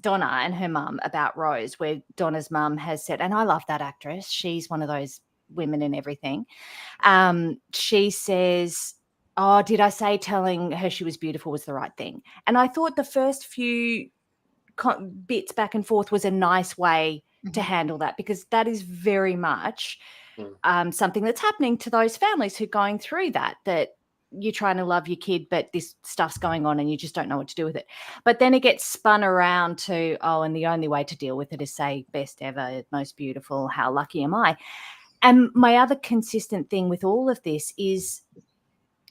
Donna and her mum about Rose, where Donna's mum has said, and I love that actress. She's one of those women in everything. She says, "Oh, did I say telling her she was beautiful was the right thing?" And I thought the first few bits back and forth was a nice way to handle that, because that is very much something that's happening to those families who are going through that you're trying to love your kid, but this stuff's going on and you just don't know what to do with it. But then it gets spun around to, and the only way to deal with it is say, best ever, most beautiful, how lucky am I? And my other consistent thing with all of this is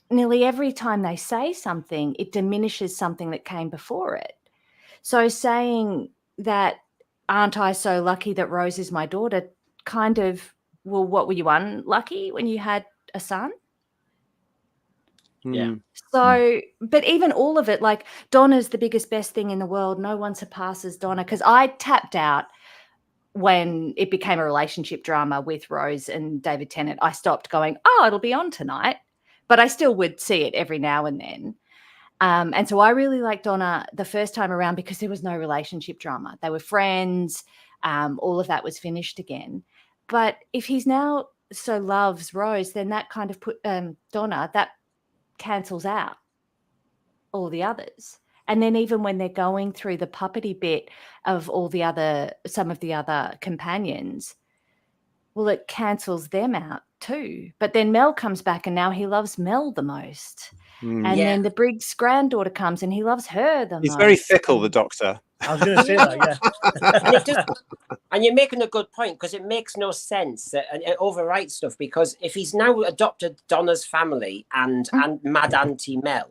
nearly every time they say something, it diminishes something that came before it. So saying that, aren't I so lucky that Rose is my daughter, kind of, well, what were you, unlucky when you had a son? Yeah. So, but even all of it, like Donna's the biggest, best thing in the world. No one surpasses Donna. Because I tapped out when it became a relationship drama with Rose and David Tennant. I stopped going, it'll be on tonight. But I still would see it every now and then. And so I really liked Donna the first time around because there was no relationship drama. They were friends. All of that was finished again. But if he's now so loves Rose, then that kind of put Donna, that cancels out all the others. And then even when they're going through the puppety bit of some of the other companions, well, it cancels them out too. But then Mel comes back and now he loves Mel the most. And then the Briggs granddaughter comes and he loves her the most. He's very fickle, the Doctor. I was going to say that, yeah. And you're making a good point, because it makes no sense and it overwrites stuff, because if he's now adopted Donna's family and Mad Auntie Mel,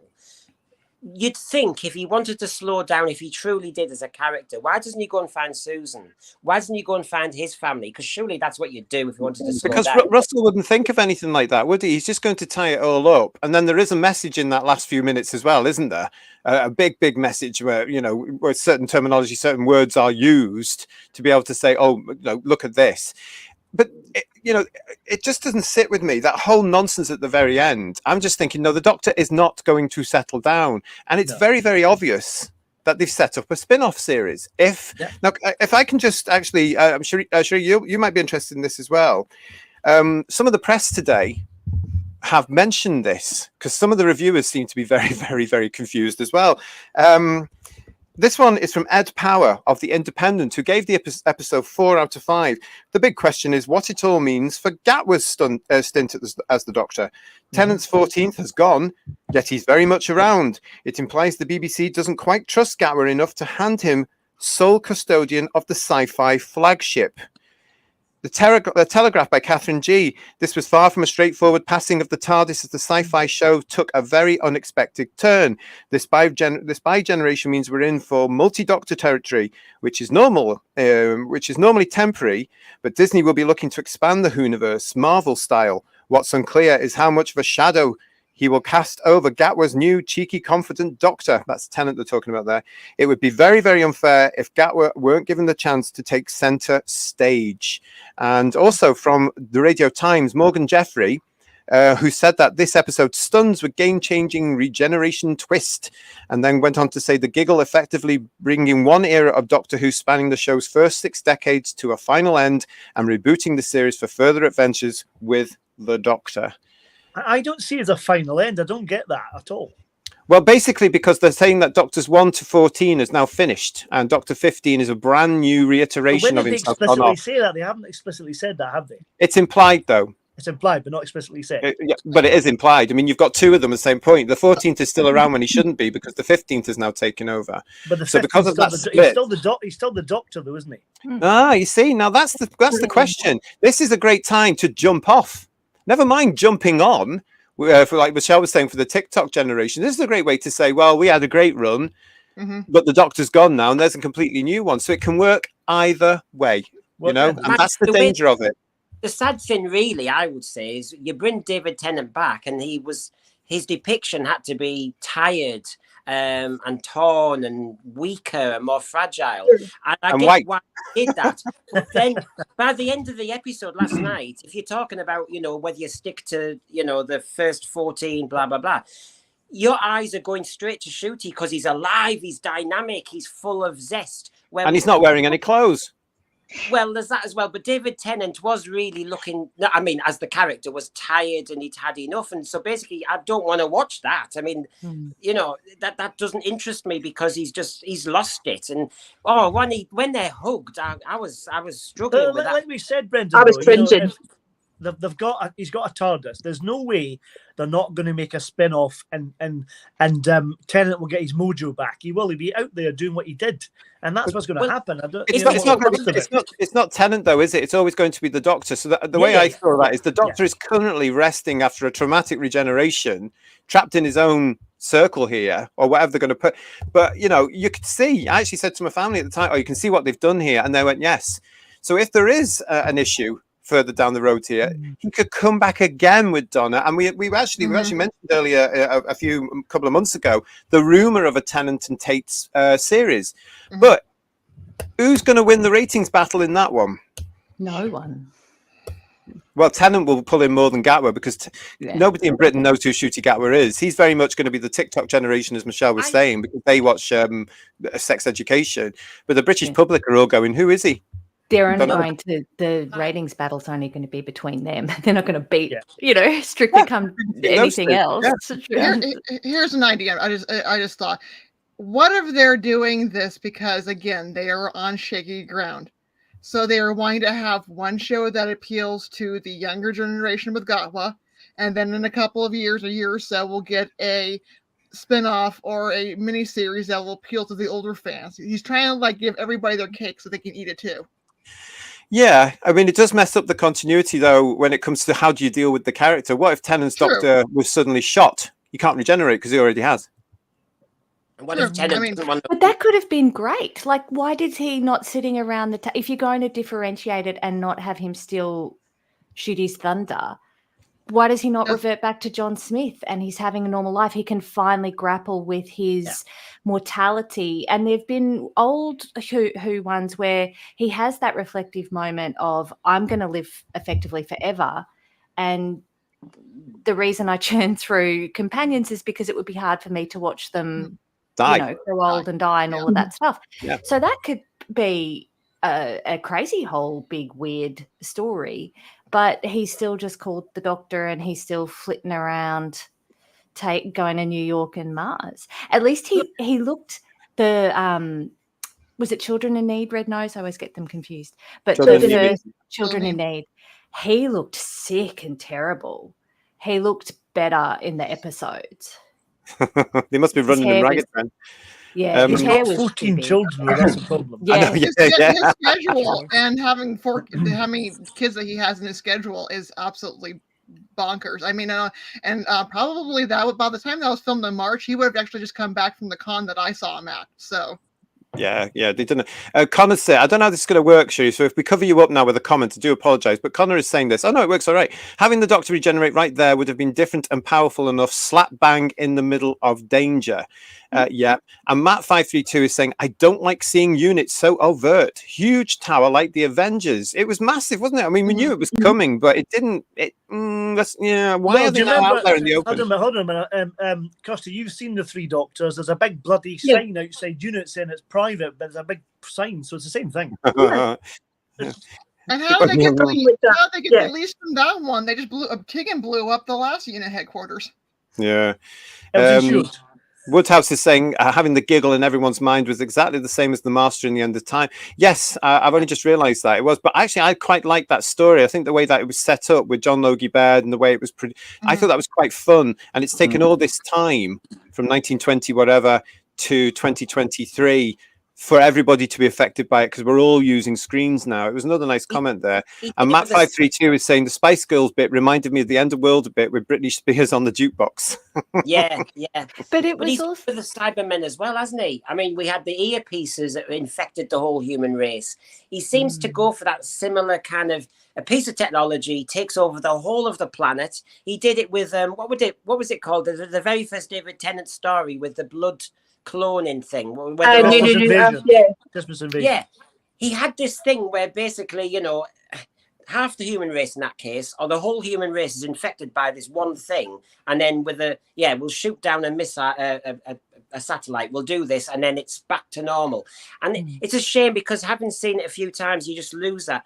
you'd think if he wanted to slow down, if he truly did as a character, why doesn't he go and find Susan? Why doesn't he go and find his family? Because surely that's what you'd do if you wanted to slow down. Because Russell wouldn't think of anything like that, would he? He's just going to tie it all up. And then there is a message in that last few minutes as well, isn't there? A big message where, where certain terminology, certain words are used to be able to say, look at this. But, it just doesn't sit with me, that whole nonsense at the very end. I'm just thinking, no, the Doctor is not going to settle down. And it's very, very obvious that they've set up a spin-off series. If I can just actually, I'm sure you might be interested in this as well. Some of the press today have mentioned this, because some of the reviewers seem to be very, very, very confused as well. This one is from Ed Power of The Independent, who gave the episode 4 out of 5. The big question is what it all means for Gatwa's stint as the Doctor. Tennant's 14th has gone, yet he's very much around. It implies the BBC doesn't quite trust Gatwa enough to hand him sole custodian of the sci-fi flagship. The Telegraph by Catherine G. This was far from a straightforward passing of the TARDIS, as the sci-fi show took a very unexpected turn. This bi-generation means we're in for multi-Doctor territory, which is normally temporary, but Disney will be looking to expand the Whoniverse, Marvel style. What's unclear is how much of a shadow he will cast over Gatwa's new cheeky, confident Doctor. That's Tennant they're talking about there. It would be very, very unfair if Gatwa weren't given the chance to take centre stage. And also from the Radio Times, Morgan Jeffrey, who said that this episode stuns with game-changing regeneration twist, and then went on to say the Giggle effectively bringing one era of Doctor Who spanning the show's first 6 decades to a final end and rebooting the series for further adventures with the Doctor. I don't see it as a final end. I don't get that at all. Well, basically, because they're saying that Doctors 1 to 14 is now finished, and Doctor 15 is a brand new reiteration of himself. When did they explicitly say that? They haven't explicitly said that, have they? It's implied, though. It's implied, but not explicitly said. Yeah, but it is implied. I mean, you've got two of them at the same point. The 14th is still around when he shouldn't be, because the 15th is now taken over. But the so because of that he's still the Doctor, though, isn't he? You see, now that's the question. This is a great time to jump off. Never mind jumping on. For like Michelle was saying, for the TikTok generation, this is a great way to say, well, we had a great run, but the Doctor's gone now, and there's a completely new one. So it can work either way, and that's the danger of it. The sad thing, really, I would say, is you bring David Tennant back, and he was his depiction had to be tired and torn and weaker and more fragile. And I get white. why he did that. But then by the end of the episode last night, if you're talking about, whether you stick to, the first 14, blah, blah, blah, your eyes are going straight to Shooty because he's alive, he's dynamic, he's full of zest. And he's not wearing any clothes. Well, there's that as well. But David Tennant was really looking, I mean, as the character, was tired and he'd had enough. And so basically, I don't want to watch that. I mean, that doesn't interest me because he's lost it. And when they're hugged, I was struggling with that. Like we said, Brendan, I was cringing. He's got a TARDIS. There's no way they're not going to make a spin-off and Tennant will get his mojo back. He'll be out there doing what he did, and that's what's going to happen. It's not Tennant though, is it? It's always going to be the Doctor. So the way I saw that is the Doctor is currently resting after a traumatic regeneration, trapped in his own circle here, or whatever they're going to put. But you could see. I actually said to my family at the time, "Oh, you can see what they've done here," and they went, "Yes." So if there is an issue further down the road here, he could come back again with Donna. And we actually mentioned earlier a couple of months ago the rumor of a Tennant and Tate's series. But who's going to win the ratings battle in that one? No one. Well, Tennant will pull in more than Gatwa because nobody in Britain knows who Shooty Gatwa is. He's very much going to be the TikTok generation, as Michelle was saying, because they watch Sex Education. But the British public are all going, who is he? They're only going to, the ratings battle's only going to be between them. They're not going to beat, Strictly Come anything else. Yeah. Here's an idea. I just thought, what if they're doing this because, again, they are on shaky ground. So they are wanting to have one show that appeals to the younger generation with Gatwa, and then in a couple of years, a year or so, we'll get a spin-off or a mini-series that will appeal to the older fans. He's trying to give everybody their cake so they can eat it too. Yeah, I mean, it does mess up the continuity, though, when it comes to how do you deal with the character. What if Tennant's Doctor was suddenly shot? He can't regenerate because he already has. And what if Tennant doesn't want to... But that could have been great. Why did he not sitting around if you're going to differentiate it and not have him still shoot his thunder, why does he not revert back to John Smith and he's having a normal life? He can finally grapple with his mortality. And there've been old Who ones where he has that reflective moment of, I'm going to live effectively forever. And the reason I churn through Companions is because it would be hard for me to watch them grow old and die and all of that stuff. Yeah. So that could be a crazy whole big weird story. But he's still just called the Doctor and he's still flitting around going to New York and Mars. At least he looked was it Children in Need, Red Nose? I always get them confused. But the first Children in Need, he looked sick and terrible. He looked better in the episodes. They must be running him ragged then. Yeah, his hair was 14 children. That's a problem. Yeah, his schedule and having how many kids that he has in his schedule is absolutely bonkers. I mean, and probably by the time that was filmed in March, he would have actually just come back from the con that I saw him at. So. Yeah, they didn't. Connor said, I don't know how this is going to work, Sherry. So if we cover you up now with a comment, I do apologize. But Connor is saying this. Oh, no, it works all right. Having the Doctor regenerate right there would have been different and powerful enough, slap bang in the middle of danger. Yeah. And Matt532 is saying, I don't like seeing units so overt. Huge tower like the Avengers. It was massive, wasn't it? I mean, we knew it was coming, but it didn't. Why are they now out there in the open? Hold on a minute. Costa, you've seen the Three Doctors. There's a big bloody sign outside units saying it's private, but there's a big sign, so it's the same thing. And how did they get released from that one? They just Tegan blew up the last unit headquarters. Yeah. Woodhouse is saying having the giggle in everyone's mind was exactly the same as the Master in the End of Time. Yes, I've only just realised that it was, but actually I quite like that story. I think the way that it was set up with John Logie Baird and the way it was, I thought that was quite fun. And it's taken all this time from 1920 whatever to 2023 for everybody to be affected by it because we're all using screens now. It was another nice comment there. And Matt 532 is saying the Spice Girls bit reminded me of the End of World a bit with Britney Spears on the jukebox. Yeah. But it was he's also with the Cybermen as well, hasn't he? I mean, we had the earpieces that infected the whole human race. He seems to go for that similar kind of a piece of technology takes over the whole of the planet. He did it with what was it called? The very first David Tennant story with the blood cloning thing. Christmas Invasion. Yeah, he had this thing where basically, you know, half the human race in that case, or the whole human race, is infected by this one thing, and then we'll shoot down a missile, a satellite. We'll do this, and then it's back to normal. And it's a shame because having seen it a few times, you just lose that.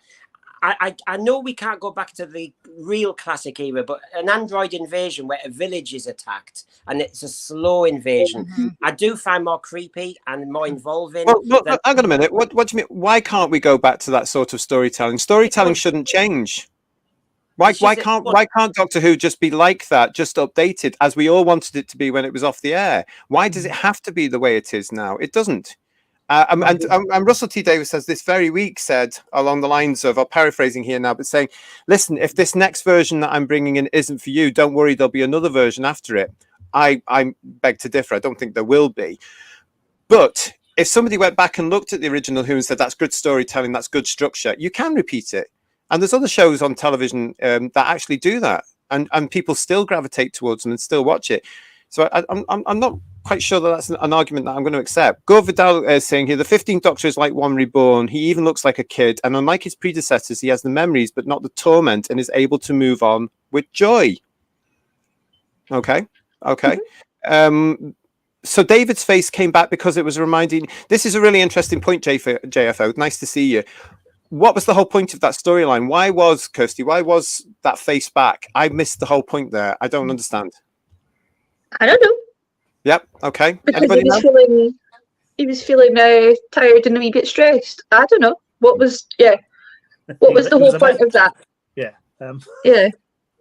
I know we can't go back to the real classic era, but an android invasion where a village is attacked and it's a slow invasion, I do find more creepy and more involving. Well, hang on a minute. What do you mean? Why can't we go back to that sort of storytelling? Storytelling shouldn't change. Why can't Doctor Who just be like that, just updated, as we all wanted it to be when it was off the air? Why does it have to be the way it is now? It doesn't. And Russell T. Davis has this very week said along the lines of, I'm paraphrasing here now, but saying, listen, if this next version that I'm bringing in isn't for you, don't worry, there'll be another version after it. I beg to differ. I don't think there will be. But if somebody went back and looked at the original Who and said, that's good storytelling, that's good structure, you can repeat it. And there's other shows on television that actually do that. And people still gravitate towards them and still watch it. So I'm not quite sure that that's an argument that I'm going to accept. Go Vidal is saying here, the 15th Doctor is like one reborn. He even looks like a kid. And unlike his predecessors, he has the memories, but not the torment, and is able to move on with joy. Okay. So David's face came back because it was reminding... This is a really interesting point, JFO. Nice to see you. What was the whole point of that storyline? Why was that face back? I missed the whole point there. I don't understand. I don't know. Yep. Okay. Because Anybody he was feeling tired and a wee bit stressed. I don't know. What was the whole point of that? Yeah. Yeah.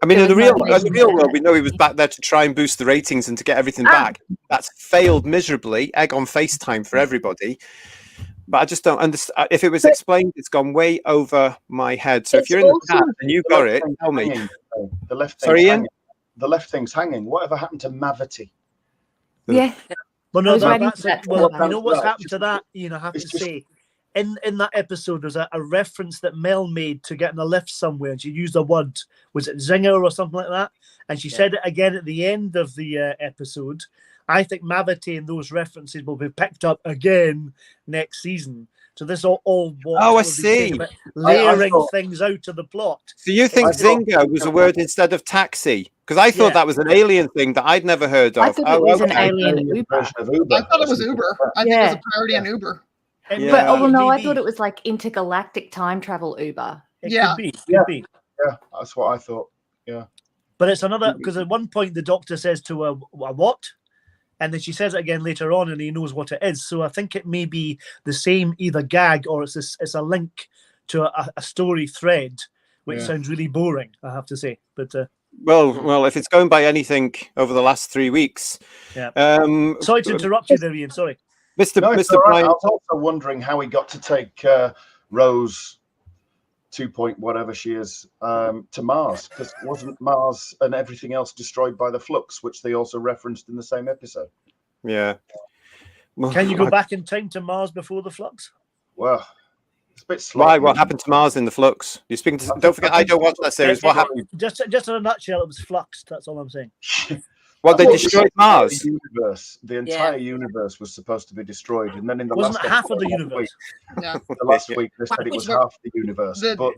I mean, in the real world, we know he was back there to try and boost the ratings and to get everything back. That's failed miserably. Egg on FaceTime for everybody. But I just don't understand. If it was explained, it's gone way over my head. So if you're in the chat and you got it, tell me. The left thing's Sorry, Ian? hanging. The left thing's hanging. Whatever happened to Mavity? Yeah. Well, no, you know what's happened to that, Ian, I have to say. In that episode, there's a reference that Mel made to getting a lift somewhere, and she used a word. Was it zinger or something like that? And she said it again at the end of the episode. I think Mavity and those references will be picked up again next season. So this all I see. Layering things out to the plot. So you think zinger was a word instead of taxi? Because I thought that was an alien thing that I'd never heard of. I thought it was an alien Uber. I thought it was Uber. I think it was a parody on Uber. But no, I thought it was like intergalactic time travel Uber. It could be. Yeah, that's what I thought. Yeah. But it's another, because at one point the Doctor says to her, a what? And then she says it again later on, and he knows what it is. So I think it may be the same either gag or it's a link to a story thread, which sounds really boring, I have to say. But well, if it's going by anything over the last 3 weeks, sorry to interrupt you there, Ian. Sorry, Mr. Right. Brian. I was also wondering how he got to take Rose 2 point whatever she is to Mars, because wasn't Mars and everything else destroyed by the flux, which they also referenced in the same episode? Yeah. Well, can you go back in time to Mars before the flux? Well, it's a bit slow. Why? What happened to Mars in the flux? You're speaking to. Don't forget, I don't watch that series. What happened? Just in a nutshell, it was fluxed. That's all I'm saying. What, they destroyed Mars? The entire universe was supposed to be destroyed, and then in the wasn't last half of the universe. The last week they said it was half the universe, but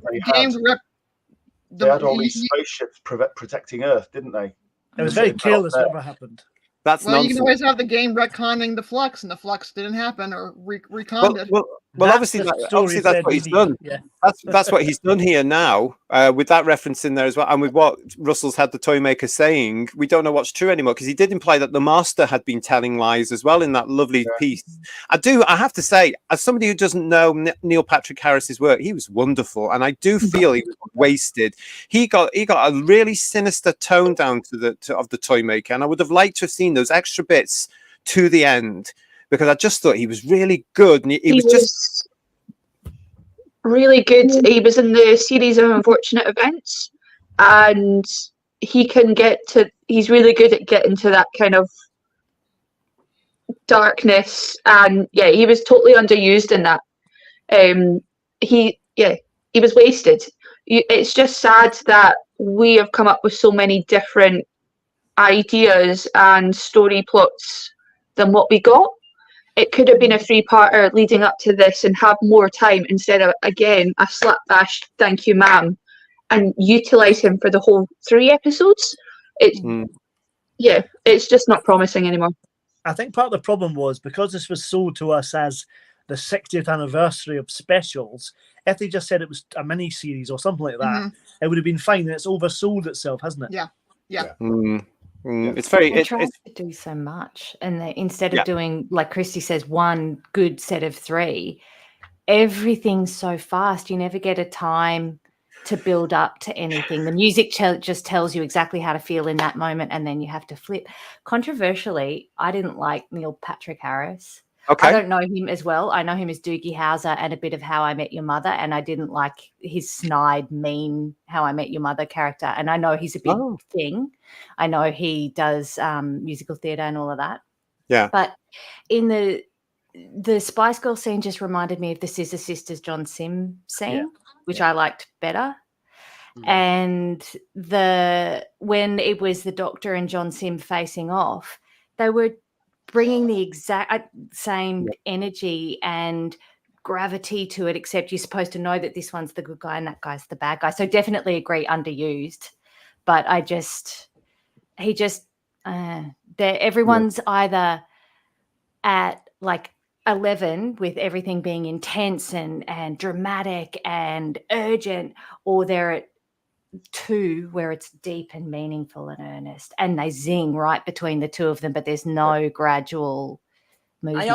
they had all these spaceships protecting Earth, didn't they? It was very careless. Never happened. That's well, nonsense. you can always have the game retconning the flux, and the flux didn't happen or reconned it. Well, obviously that's what he's done. Yeah. That's what he's done here now, with that reference in there as well, and with what Russell's had the toy maker saying, we don't know what's true anymore, because he did imply that the Master had been telling lies as well in that lovely piece. I have to say, as somebody who doesn't know Neil Patrick Harris's work, he was wonderful, and I do feel he was wasted. He got a really sinister tone down of the toy maker, and I would have liked to have seen those extra bits to the end, because I just thought he was really good, and he was just really good. He was in the series of unfortunate events, and he's really good at getting to that kind of darkness, and yeah, he was totally underused in that. He was wasted. It's just sad that we have come up with so many different ideas and story plots than what we got. It could have been a 3-parter leading up to this and have more time instead of, again, a slapdash thank you ma'am, and utilize him for the whole 3 episodes. It's just not promising anymore. I think part of the problem was because this was sold to us as the 60th anniversary of specials. If they just said it was a mini series or something like that, it would have been fine. And it's oversold itself, hasn't it? Yeah. It's very. It tries to do so much, and instead of doing, like Christy says, one good set of 3, everything's so fast. You never get a time to build up to anything. The music just tells you exactly how to feel in that moment, and then you have to flip. Controversially, I didn't like Neil Patrick Harris. Okay. I don't know him as well. I know him as Doogie Howser and a bit of How I Met Your Mother, and I didn't like his snide, mean How I Met Your Mother character. And I know he's a big thing. I know he does musical theatre and all of that. Yeah. But in the Spice Girl scene just reminded me of the Scissor Sisters John Sim scene, which I liked better. And when it was the Doctor and John Sim facing off, they were bringing the exact same energy and gravity to it, except you're supposed to know that this one's the good guy and that guy's the bad guy. So definitely agree, underused. But everyone's either at like 11 with everything being intense and dramatic and urgent, or they're at 2 where it's deep and meaningful and earnest, and they zing right between the 2 of them, but there's no gradual movement.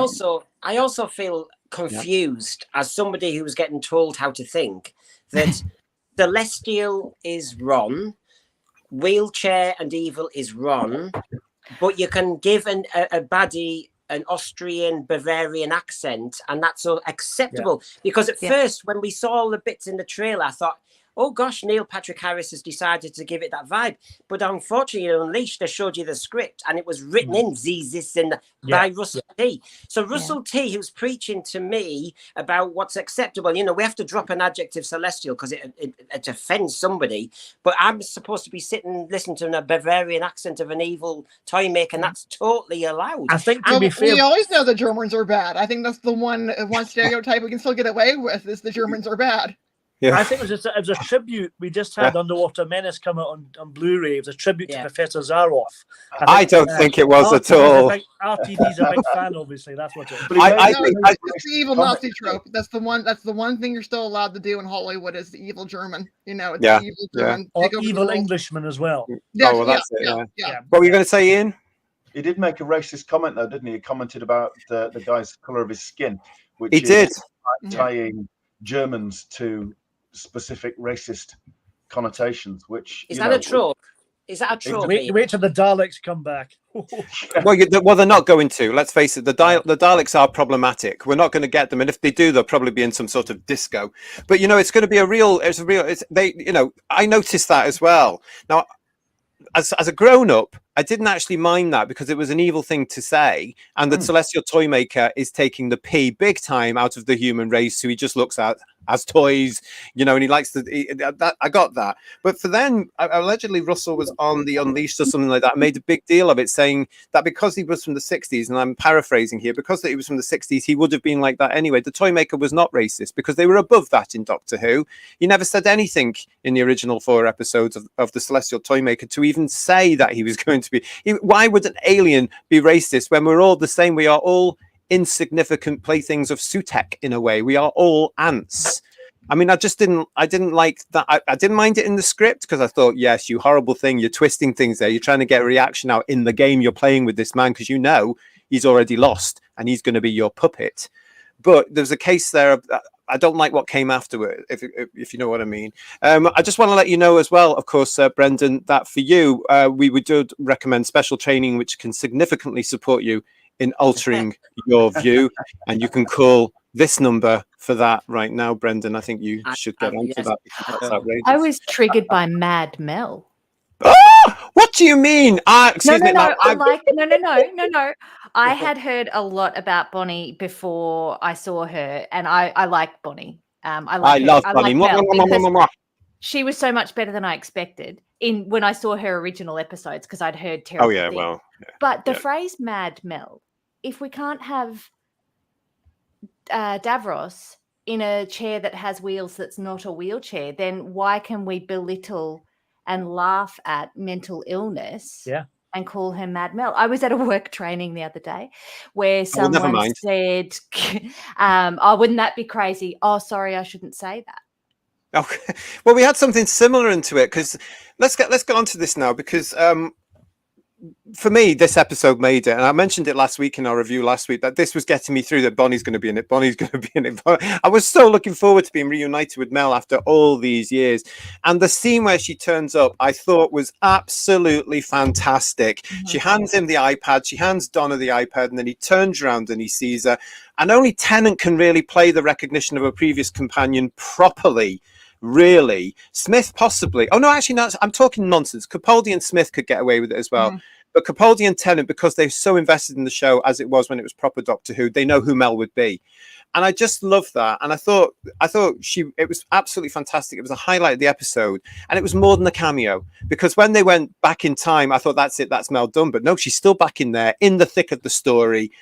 I also feel confused as somebody who was getting told how to think that Celestial is Ron, Wheelchair and Evil is Ron, but you can give a baddie an Austrian Bavarian accent and that's so acceptable. Because at first when we saw all the bits in the trailer, I thought, oh gosh, Neil Patrick Harris has decided to give it that vibe. But unfortunately, Unleashed, they showed you the script and it was written in Zizis by Russell T. So Russell T, who's preaching to me about what's acceptable, we have to drop an adjective celestial because it offends somebody. But I'm supposed to be sitting listening to a Bavarian accent of an evil toy maker, and that's totally allowed. I think to be fair, we always know the Germans are bad. I think that's the one stereotype we can still get away with is the Germans are bad. Yeah. I think it was a tribute. We just had Underwater Menace come out on Blu-ray. It was a tribute to Professor Zaroff. I don't think it was at all. RTD's a big fan, obviously. That's what it is. I think it's the evil Nazi trope. That's the one thing you're still allowed to do in Hollywood is the evil German. It's the evil German. Or evil Englishman as well. Yeah, well, that's it. What were you going to say, Ian? He did make a racist comment, though, didn't he? He commented about the guy's colour of his skin, which he did tying Germans to specific racist connotations, which is that a trope? Is that a trope? Wait till the Daleks come back. Well, they're not going to. Let's face it. The Daleks are problematic. We're not going to get them, and if they do, they'll probably be in some sort of disco. But it's going to be I noticed that as well. Now, as a grown-up, I didn't actually mind that because it was an evil thing to say, and the Celestial Toymaker is taking the P big time out of the human race, who he just looks at as toys, and he likes I got that. But for then, allegedly Russell was on the Unleashed or something like that, made a big deal of it, saying that because he was from the 60s, and I'm paraphrasing here, because he was from the 60s, he would have been like that anyway. The Toymaker was not racist because they were above that in Doctor Who. He never said anything in the original 4 episodes of the Celestial Toymaker to even say that he was going to be. Why would an alien be racist when we're all the same? We are all insignificant playthings of Sutek in a way. We are all ants. I mean, I didn't like that. I didn't mind it in the script because I thought, yes, you horrible thing, you're twisting things there. You're trying to get a reaction out in the game you're playing with this man because he's already lost and he's going to be your puppet. But there's a case there of, I don't like what came afterward, if you know what I mean. I just want to let you know as well, of course, Brendan, that for you, we would recommend special training which can significantly support you in altering your view. And you can call this number for that right now, Brendan. I think you should get onto yes, that. Because that's outrageous. I was triggered by Mad Mel. Oh, what do you mean? Excuse me. No. Now, No. I had heard a lot about Bonnie before I saw her, and I like Bonnie. I love Bonnie. Mel because she was so much better than I expected when I saw her original episodes, because I'd heard terrible things. well. But the phrase Mad Mel, if we can't have Davros in a chair that has wheels that's not a wheelchair, then why can we belittle and laugh at mental illness and call her Mad Mel? I was at a work training the other day where someone said, oh, wouldn't that be crazy? Oh, sorry, I shouldn't say that. Okay. Well, we had something similar into it, because let's get onto this now, because for me, this episode made it, and I mentioned it last week in our review last week, that this was getting me through, that Bonnie's going to be in it. Bonnie's going to be in it. I was so looking forward to being reunited with Mel after all these years. And the scene where she turns up, I thought was absolutely fantastic. Mm-hmm. She hands him the iPad, she hands Donna the iPad, and then he turns around and he sees her. And only Tennant can really play the recognition of a previous companion properly. Really, Smith possibly. Oh no, actually, no. I'm talking nonsense. Capaldi and Smith could get away with it as well, but Capaldi and Tennant, because they're so invested in the show as it was when it was proper Doctor Who, they know who Mel would be, and I just love that. And I thought it was absolutely fantastic. It was a highlight of the episode, and it was more than a cameo, because when they went back in time, I thought that's it, that's Mel done. But no, she's still back in there, in the thick of the story.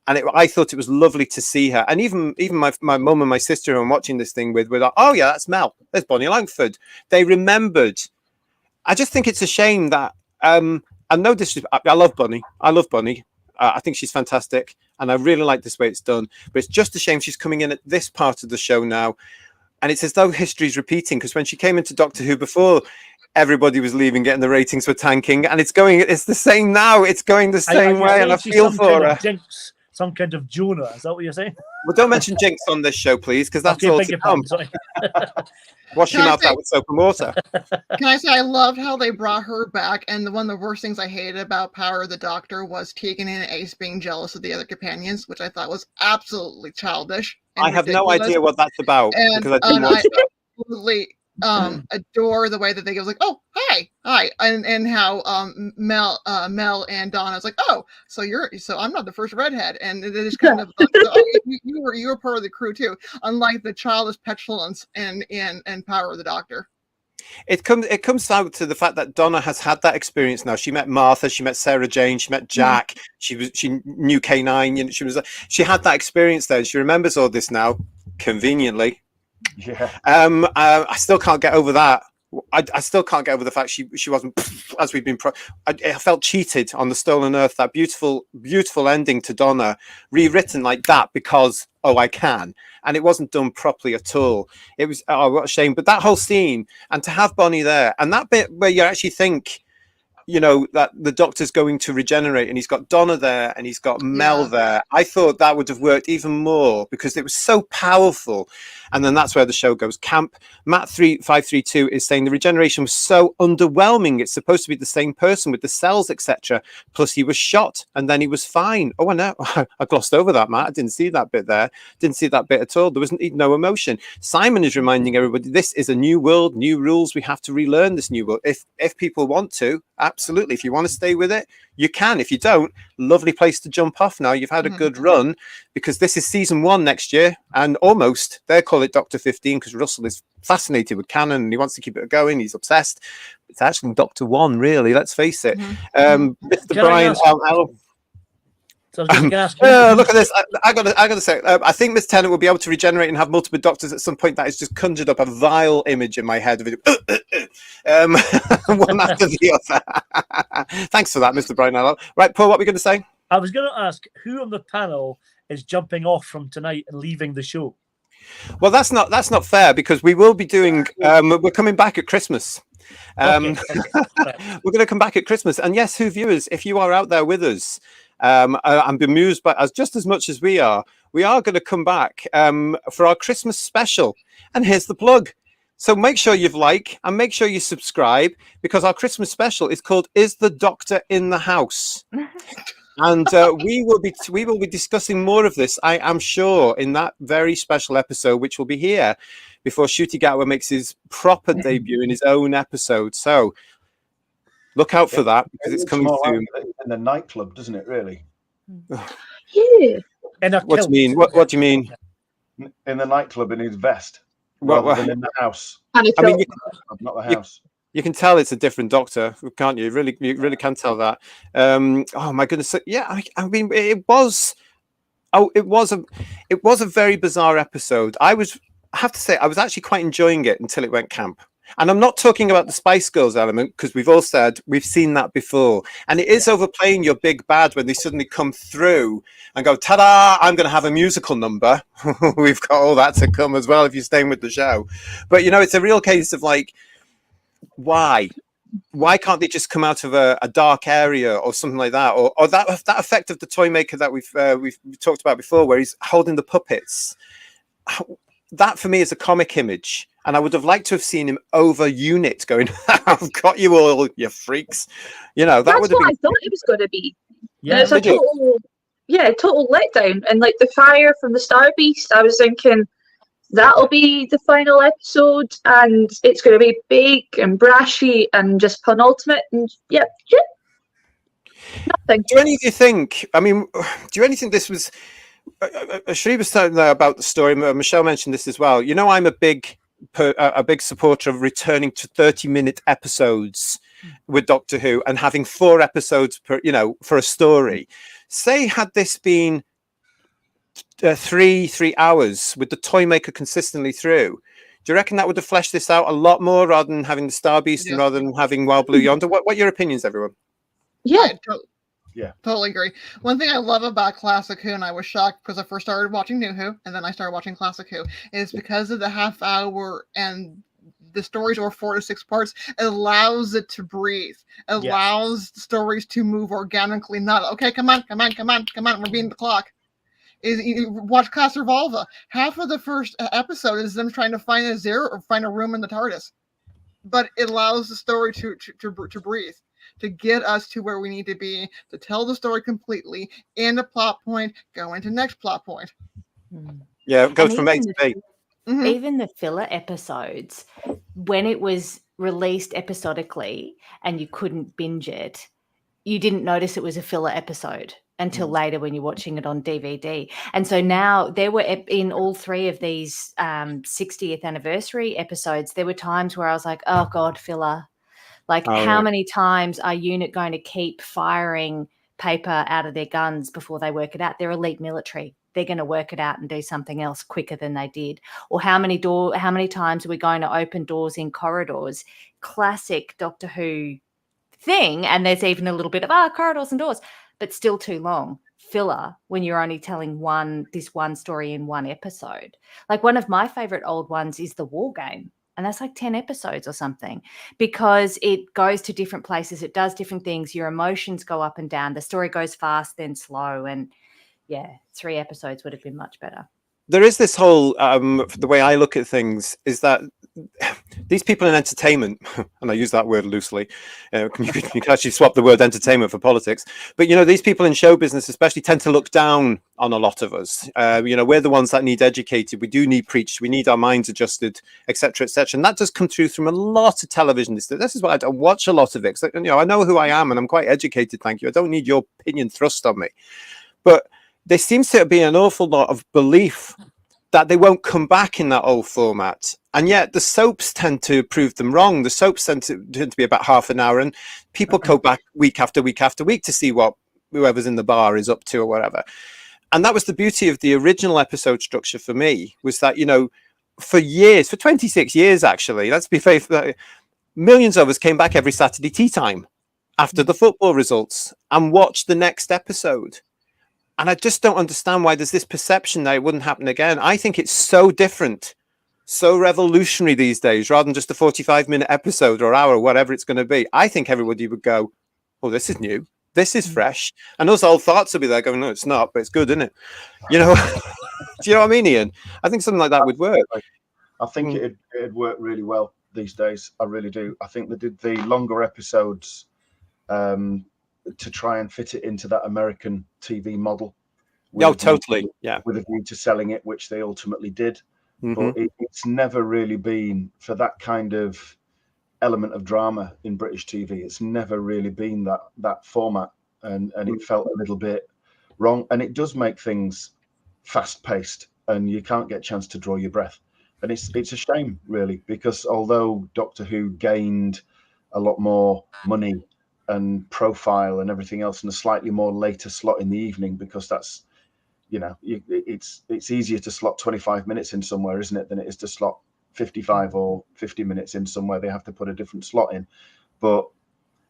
And I thought it was lovely to see her. And even my mum and my sister who I'm watching this thing with were like, oh, yeah, that's Mel. There's Bonnie Langford. They remembered. I just think it's a shame that, and no disrespect, I love Bonnie. I think she's fantastic. And I really like this way it's done. But it's just a shame she's coming in at this part of the show now. And it's as though history's repeating, because when she came into Doctor Who before, everybody was leaving, getting the ratings were tanking. And it's the same now. It's going the same way. And I feel for her. Some kind of Jonah, is that what you're saying? Well, don't mention Jinx on this show, please, because that's all to come. Wash your mouth out with soap and water. Can I say I loved how they brought her back, and one of the worst things I hated about Power of the Doctor was Tegan and Ace being jealous of the other companions, which I thought was absolutely childish. I have no idea what that's about, because I didn't watch that. Absolutely adore the way that they go like, oh, hi, and how Mel and Donna's like, oh, so I'm not the first redhead, and it is kind of like, you were part of the crew too, unlike the childish petulance in Power of the Doctor. It comes out to the fact that Donna has had that experience now. She met Martha, she met Sarah Jane, she met Jack, she knew K9, she had that experience there, and she remembers all this now, conveniently. Yeah. I still can't get over that. I still can't get over the fact she wasn't, as we've been. I felt cheated on the Stolen Earth. That beautiful ending to Donna, rewritten like that because I can, and it wasn't done properly at all. It was what a shame. But that whole scene, and to have Bonnie there, and that bit where you actually think, that the Doctor's going to regenerate, and he's got Donna there and he's got Mel there. I thought that would have worked even more because it was so powerful. And then that's where the show goes camp. Matt 3532 is saying the regeneration was so underwhelming. It's supposed to be the same person with the cells, etc. Plus he was shot and then he was fine. Oh, I know. I glossed over that, Matt. I didn't see that bit there. Didn't see that bit at all. There was no emotion. Simon is reminding everybody this is a new world, new rules. We have to relearn this new world. If people want to, absolutely. If you want to stay with it, you can. If you don't, lovely place to jump off now. You've had a good run, because this is season 1 next year, and almost they call it Doctor 15 because Russell is fascinated with canon and he wants to keep it going. He's obsessed. It's actually Doctor 1, really. Let's face it. Mr. Brian, look at this. I gotta say, I think Miss Tennant will be able to regenerate and have multiple doctors at some point. That has just conjured up a vile image in my head of it. One after the other. Thanks for that, Mr. Brian. Right, Paul, what are we going to say? I was going to ask who on the panel is jumping off from tonight and leaving the show. Well, that's not fair, because we will be doing. We're coming back at Christmas. We're going to come back at Christmas, and yes, Who viewers, if you are out there with us, I'm bemused by just as much as we are going to come back for our Christmas special. And here's the plug. So make sure you've liked and make sure you subscribe, because our Christmas special is called Is the Doctor in the House? And we will be discussing more of this, I am sure, in that very special episode, which will be here before Shooty Gatwa makes his proper debut in his own episode. So look out for that, because it's coming soon. In the nightclub, doesn't it? Really? Yeah. What do you mean? What do you mean? In the nightclub in his vest, What- rather than in the house. And I mean, Not the house. you can tell it's a different Doctor, can't you? You really can tell that. Oh my goodness! Yeah, I mean, it was a very bizarre episode. I have to say, I was actually quite enjoying it until it went camp. And I'm not talking about the Spice Girls element, because we've all said we've seen that before. And it is overplaying your big bad when they suddenly come through and go, ta-da, I'm going to have a musical number. We've got all that to come as well if you're staying with the show. But, you know, it's a real case of like, why can't they just come out of a dark area or something like that, or that effect of the toy maker that we've talked about before, where he's holding the puppets? That for me is a comic image, and I would have liked to have seen him over unit going, I've got you all, you freaks. You know, that would have been. I thought it was going to be. Yeah, And it's a total letdown. And like the fire from the Star Beast, I was thinking that'll be the final episode, and it's going to be big and brashy and just penultimate, and nothing. Do any of you think? I mean, do any think this was? Shree was talking there about the story. Michelle mentioned this as well. You know, I'm a big supporter of returning to 30-minute episodes with Doctor Who and having 4 episodes per, for a story. Say, had this been 3 hours with the toy maker consistently through, do you reckon that would have fleshed this out a lot more, rather than having the Star Beast and rather than having Wild Blue Yonder? What are your opinions, everyone? Yeah. Yeah, totally agree. One thing I love about Classic Who, and I was shocked because I first started watching New Who, and then I started watching Classic Who, is because of the half hour and the stories are 4 to 6 parts, it allows it to breathe. It allows the stories to move organically, not, okay, come on, we're beating the clock. You watch Castrovalva. Half of the first episode is them trying to find a zero or find a room in the TARDIS. But it allows the story to breathe, to get us to where we need to be, to tell the story completely, end a plot point, go into next plot point. Yeah, it goes from A to B. Even the filler episodes, when it was released episodically and you couldn't binge it, you didn't notice it was a filler episode until later when you're watching it on DVD. And so now there were, in all 3 of these 60th anniversary episodes, there were times where I was like, oh God, filler. Like, how many times are UNIT going to keep firing paper out of their guns before they work it out? They're elite military. They're going to work it out and do something else quicker than they did. Or how many times are we going to open doors in corridors? Classic Doctor Who thing. And there's even a little bit of corridors and doors, but still too long. Filler when you're only telling this one story in 1 episode. Like, one of my favorite old ones is The War Game. And that's like 10 episodes or something, because it goes to different places. It does different things. Your emotions go up and down. The story goes fast, then slow. And 3 episodes would have been much better. There is this whole, the way I look at things is that these people in entertainment, and I use that word loosely, you can actually swap the word entertainment for politics, but, these people in show business especially tend to look down on a lot of us. We're the ones that need educated. We do need preached. We need our minds adjusted, etc., etc. And that does come through from a lot of television. This is why I watch a lot of it. I know who I am and I'm quite educated, thank you. I don't need your opinion thrust on me. But there seems to be an awful lot of belief that they won't come back in that old format. And yet the soaps tend to prove them wrong. The soaps tend to be about half an hour, and people go back week after week after week to see what whoever's in the bar is up to or whatever. And that was the beauty of the original episode structure for me, was that, for years, for 26 years, actually, let's be faithful, millions of us came back every Saturday tea time after the football results and watched the next episode. And I just don't understand why there's this perception that it wouldn't happen again. I think it's so different, so revolutionary these days, rather than just a 45-minute episode or hour, or whatever it's going to be. I think everybody would go, oh, this is new. This is fresh. And those old thoughts will be there going, no, it's not, but it's good, isn't it? Do you know what I mean, Ian? I think something like that would work. I think it'd work really well these days. I really do. I think they did the longer episodes to try and fit it into that American TV model. Oh, totally. Yeah. With a view to selling it, which they ultimately did. Mm-hmm. But it's never really been for that kind of element of drama in British TV. It's never really been that format, and it felt a little bit wrong. And it does make things fast paced, and you can't get a chance to draw your breath. And it's a shame, really, because although Doctor Who gained a lot more money and profile and everything else in a slightly more later slot in the evening, because that's, you know, it's easier to slot 25 minutes in somewhere, isn't it, than it is to slot 55 or 50 minutes in somewhere. They have to put a different slot in. But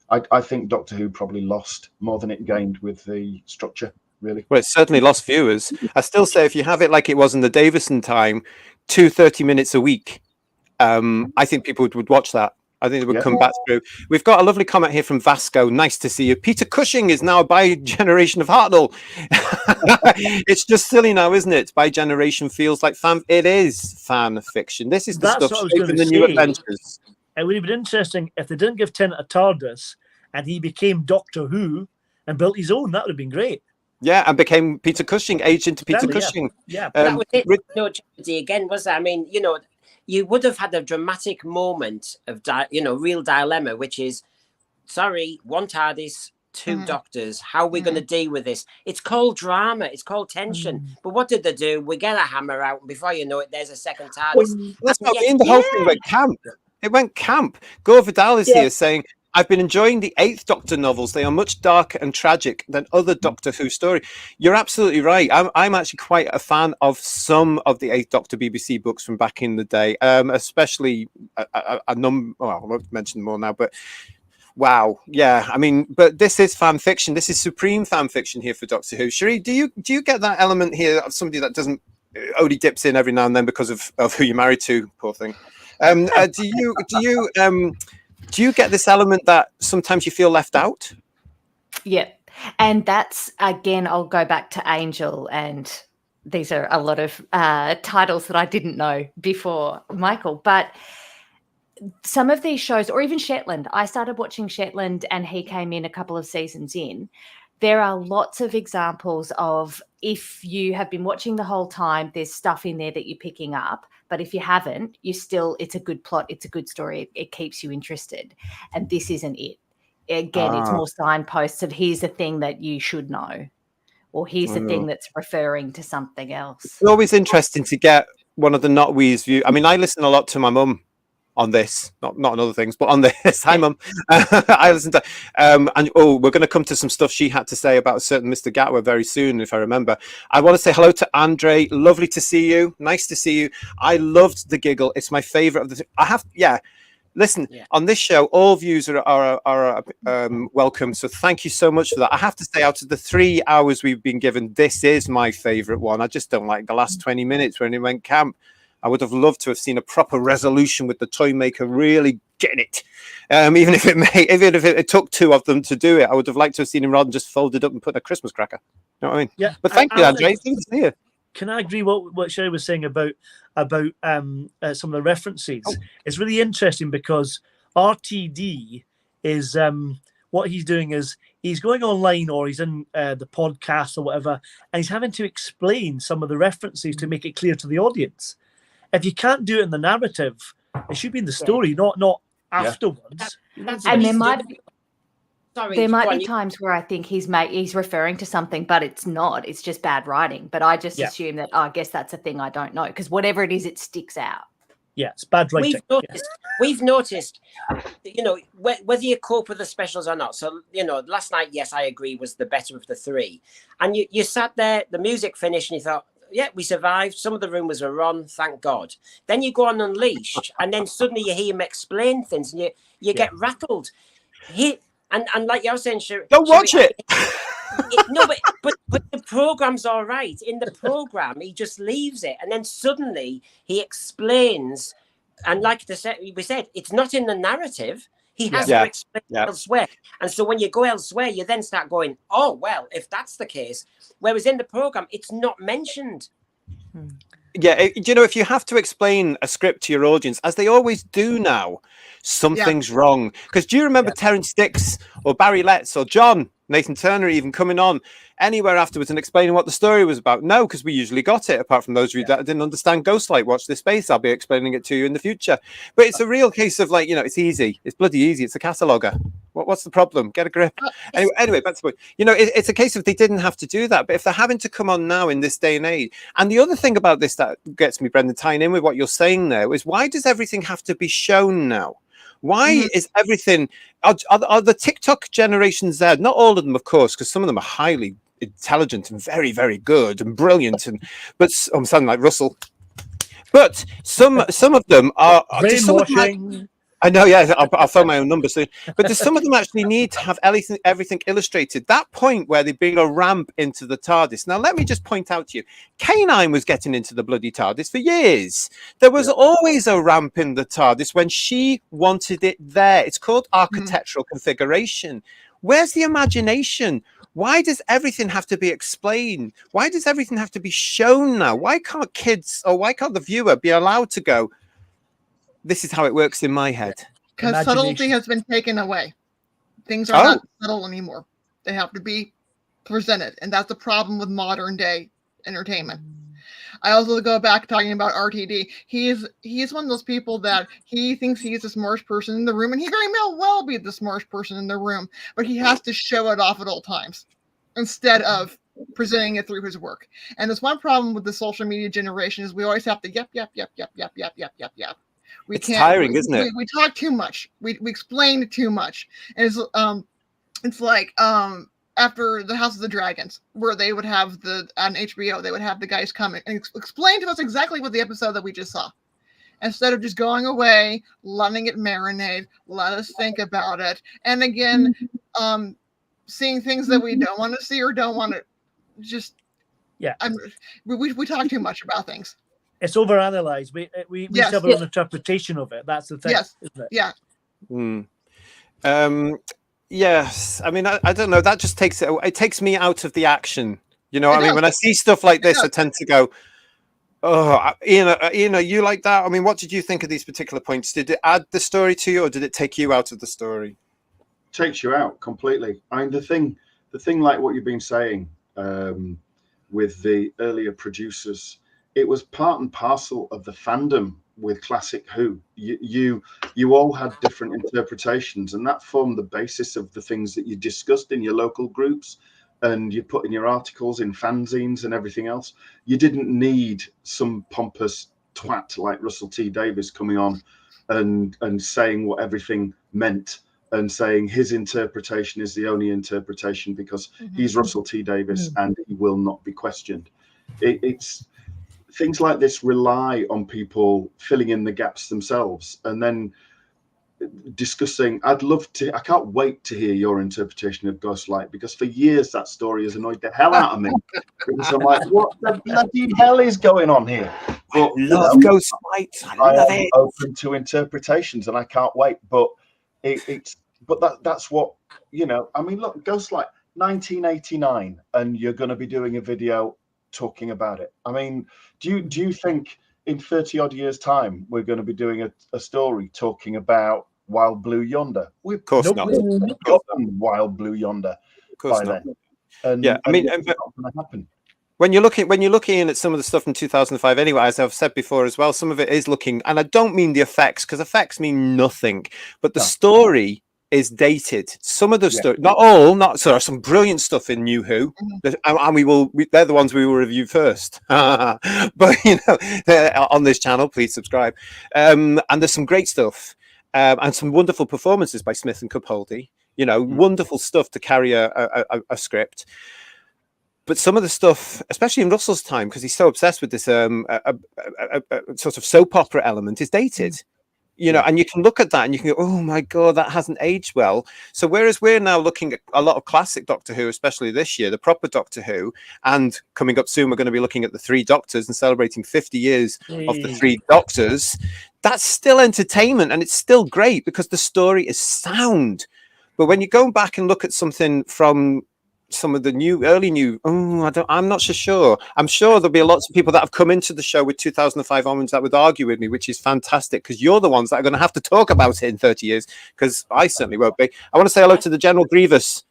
I think Doctor Who probably lost more than it gained with the structure, really. Well, it certainly lost viewers. I still say if you have it like it was in the Davison time, 30 minutes a week, I think people would watch that. I think it would come back through. We've got a lovely comment here from Vasco. Nice to see you. Peter Cushing is now a bi-generation of Hartnell. It's just silly now, isn't it? Bi-generation feels like fan. It is fan fiction. This is the That's stuff what I was going shaping to the new say. adventures. It would have been interesting if they didn't give Tennant a TARDIS and he became Doctor Who and built his own. That would have been great. Yeah, and became Peter Cushing, aged into Peter Cushing. Yeah. That was it. No tragedy again, was that? I mean, you know, you would have had a dramatic moment of, real dilemma, which is, sorry, one TARDIS, two Doctors. How are we going to deal with this? It's called drama. It's called tension. But what did they do? We get a hammer out, and before you know it, there's a second TARDIS. Well, that's not mean. The whole thing went camp. It went camp. Gore Vidal is here saying, I've been enjoying the 8th Doctor novels. They are much darker and tragic than other Doctor Who stories. You're absolutely right. I'm actually quite a fan of some of the 8th Doctor BBC books from back in the day, especially a number. Well, I won't mention them all now, but wow, yeah. I mean, but this is fan fiction. This is supreme fan fiction here for Doctor Who. Cherie, do you get that element here of somebody that doesn't only dips in every now and then because of who you're married to? Poor thing. Do you get this element that sometimes you feel left out? Yeah. And that's, again, I'll go back to Angel, and these are a lot of titles that I didn't know before Michael. But some of these shows, or even Shetland, I started watching Shetland and he came in a couple of seasons in. There are lots of examples of, if you have been watching the whole time, there's stuff in there that you're picking up. But if you haven't, it's a good plot. It's a good story. It keeps you interested. And this isn't it. Again, it's more signposts of here's a thing that you should know, or here's a thing that's referring to something else. It's always interesting to get one of the not we's view. I mean, I listen a lot to my mum on this, not on other things, but on this. Hi, Mum. I listen to, and we're going to come to some stuff she had to say about a certain Mr. Gatwa very soon, if I remember. I want to say hello to Andre. Lovely to see you. Nice to see you. I loved the Giggle. It's my favorite of the. Listen, on this show, all views are welcome. So thank you so much for that. I have to say, out of the 3 hours we've been given, this is my favorite one. I just don't like the last 20 minutes when it went camp. I would have loved to have seen a proper resolution with the toy maker really getting it. Even if it took 2 of them to do it, I would have liked to have seen him rather than just folded up and put a Christmas cracker. You know what I mean? Yeah. But thank you, Andre. Good to see you. Can I agree what Cherie was saying about some of the references? It's really interesting because RTD is what he's doing is he's going online, or he's in the podcast or whatever, and he's having to explain some of the references to make it clear to the audience. If you can't do it in the narrative, it should be in the story, not afterwards. And there might be times where I think he's referring to something, but it's not. It's just bad writing. But I just assume that, I guess that's a thing I don't know, because whatever it is, it sticks out. Yeah, it's bad writing. We've noticed, whether you cope with the specials or not. So, last night, yes, I agree, was the better of the 3. And you sat there, the music finished, and you thought, yeah, we survived. Some of the rumours are on, thank God. Then you go on Unleashed, and then suddenly you hear him explain things, and you get rattled. And like you're saying, don't watch it. No, but the programme's all right. In the programme, he just leaves it, and then suddenly he explains. And like we said, it's not in the narrative. He has to explain elsewhere. And so when you go elsewhere, you then start going, oh, well, if that's the case. Whereas in the programme, it's not mentioned. Yeah, if you have to explain a script to your audience, as they always do now, something's wrong. Because do you remember Terence Dix or Barry Letts or John Nathan Turner even coming on anywhere afterwards and explaining what the story was about. No, because we usually got it, apart from those of you that didn't understand Ghostlight. Watch this space. I'll be explaining it to you in the future. But it's a real case of like, it's easy. It's bloody easy. It's a cataloger. What's the problem? Get a grip. Anyway, that's the point. It's a case of they didn't have to do that. But if they're having to come on now in this day and age, and the other thing about this that gets me, Brendan, tying in with what you're saying there, is why does everything have to be shown now? Why is everything? Are the TikTok generation Z? Not all of them, of course, because some of them are highly intelligent and very, very good and brilliant. But I'm sounding like Russell. But some of them are brainwashing. I know, yeah, I'll throw my own number soon. But does some of them actually need to have everything illustrated? That point where they bring a ramp into the TARDIS. Now, let me just point out to you, K9 was getting into the bloody TARDIS for years. There was always a ramp in the TARDIS when she wanted it there. It's called architectural configuration. Where's the imagination? Why does everything have to be explained? Why does everything have to be shown now? Why can't kids, or why can't the viewer be allowed to go, this is how it works in my head? Because subtlety has been taken away. Things are not subtle anymore. They have to be presented. And that's the problem with modern day entertainment. I also go back talking about RTD. He is one of those people that he thinks he's the smartest person in the room, and he very well be the smartest person in the room, but he has to show it off at all times instead of presenting it through his work. And there's one problem with the social media generation is we always have to yep. It's tiring, isn't it? We talk too much. We explain too much. And it's like after the House of the Dragons, where they would have on HBO, they would have the guys come and explain to us exactly what the episode that we just saw. Instead of just going away, letting it marinate, let us think about it. And again, seeing things that we don't want to see or don't want to just, we talk too much about things. It's overanalyzed. We have our own interpretation of it. That's the thing, isn't it? Yeah. Yes. I mean, I don't know. That just takes it takes me out of the action. You know what I mean? When I see stuff like this, I tend to go, oh, you like that? I mean, what did you think of these particular points? Did it add the story to you, or did it take you out of the story? Takes you out completely. I mean, the thing like what you've been saying with the earlier producers, it was part and parcel of the fandom with Classic Who. You all had different interpretations, and that formed the basis of the things that you discussed in your local groups and you put in your articles in fanzines and everything else. You didn't need some pompous twat like Russell T Davies coming on and saying what everything meant and saying his interpretation is the only interpretation because he's Russell T Davies and he will not be questioned. It's things like this rely on people filling in the gaps themselves and then discussing. I can't wait to hear your interpretation of Ghostlight, because for years that story has annoyed the hell out of me. Because I'm like, what the bloody hell is going on here? But love Ghostlight. I love it. Open to interpretations, and I can't wait. But that's what, I mean, look, Ghostlight 1989, and you're going to be doing a video talking about it. I mean, do you think in 30 odd years time we're going to be doing a story talking about Wild Blue Yonder? Of course not. Wild Blue Yonder. Of course not. And, yeah, I mean, it's not going to happen. When you're looking at some of the stuff from 2005, anyway, as I've said before as well, some of it is looking, and I don't mean the effects, because effects mean nothing, but the story is dated. Some of the stuff, not all, so there's some brilliant stuff in New Who, and they're the ones we will review first. But on this channel, please subscribe. And there's some great stuff, and some wonderful performances by Smith and Capaldi. Wonderful stuff to carry a script. But some of the stuff, especially in Russell's time, because he's so obsessed with this sort of soap opera element, is dated. And you can look at that and you can go, oh my God, that hasn't aged well. So whereas we're now looking at a lot of classic Doctor Who, especially this year, the proper Doctor Who, and coming up soon, we're going to be looking at the Three Doctors and celebrating 50 years of the Three Doctors. That's still entertainment, and it's still great because the story is sound. But when you go back and look at something from some of the I'm not so sure. I'm sure there'll be lots of people that have come into the show with 2005 onwards that would argue with me, which is fantastic, because you're the ones that are going to have to talk about it in 30 years, because I certainly won't be. I want to say hello to the General Grievous.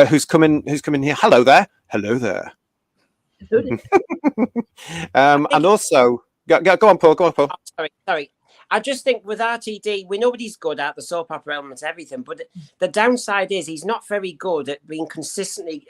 who's coming here. Hello there. And also, go on, Paul. Oh, sorry. I just think with RTD, we know what he's good at, the soap opera elements, everything. But the downside is he's not very good at being consistently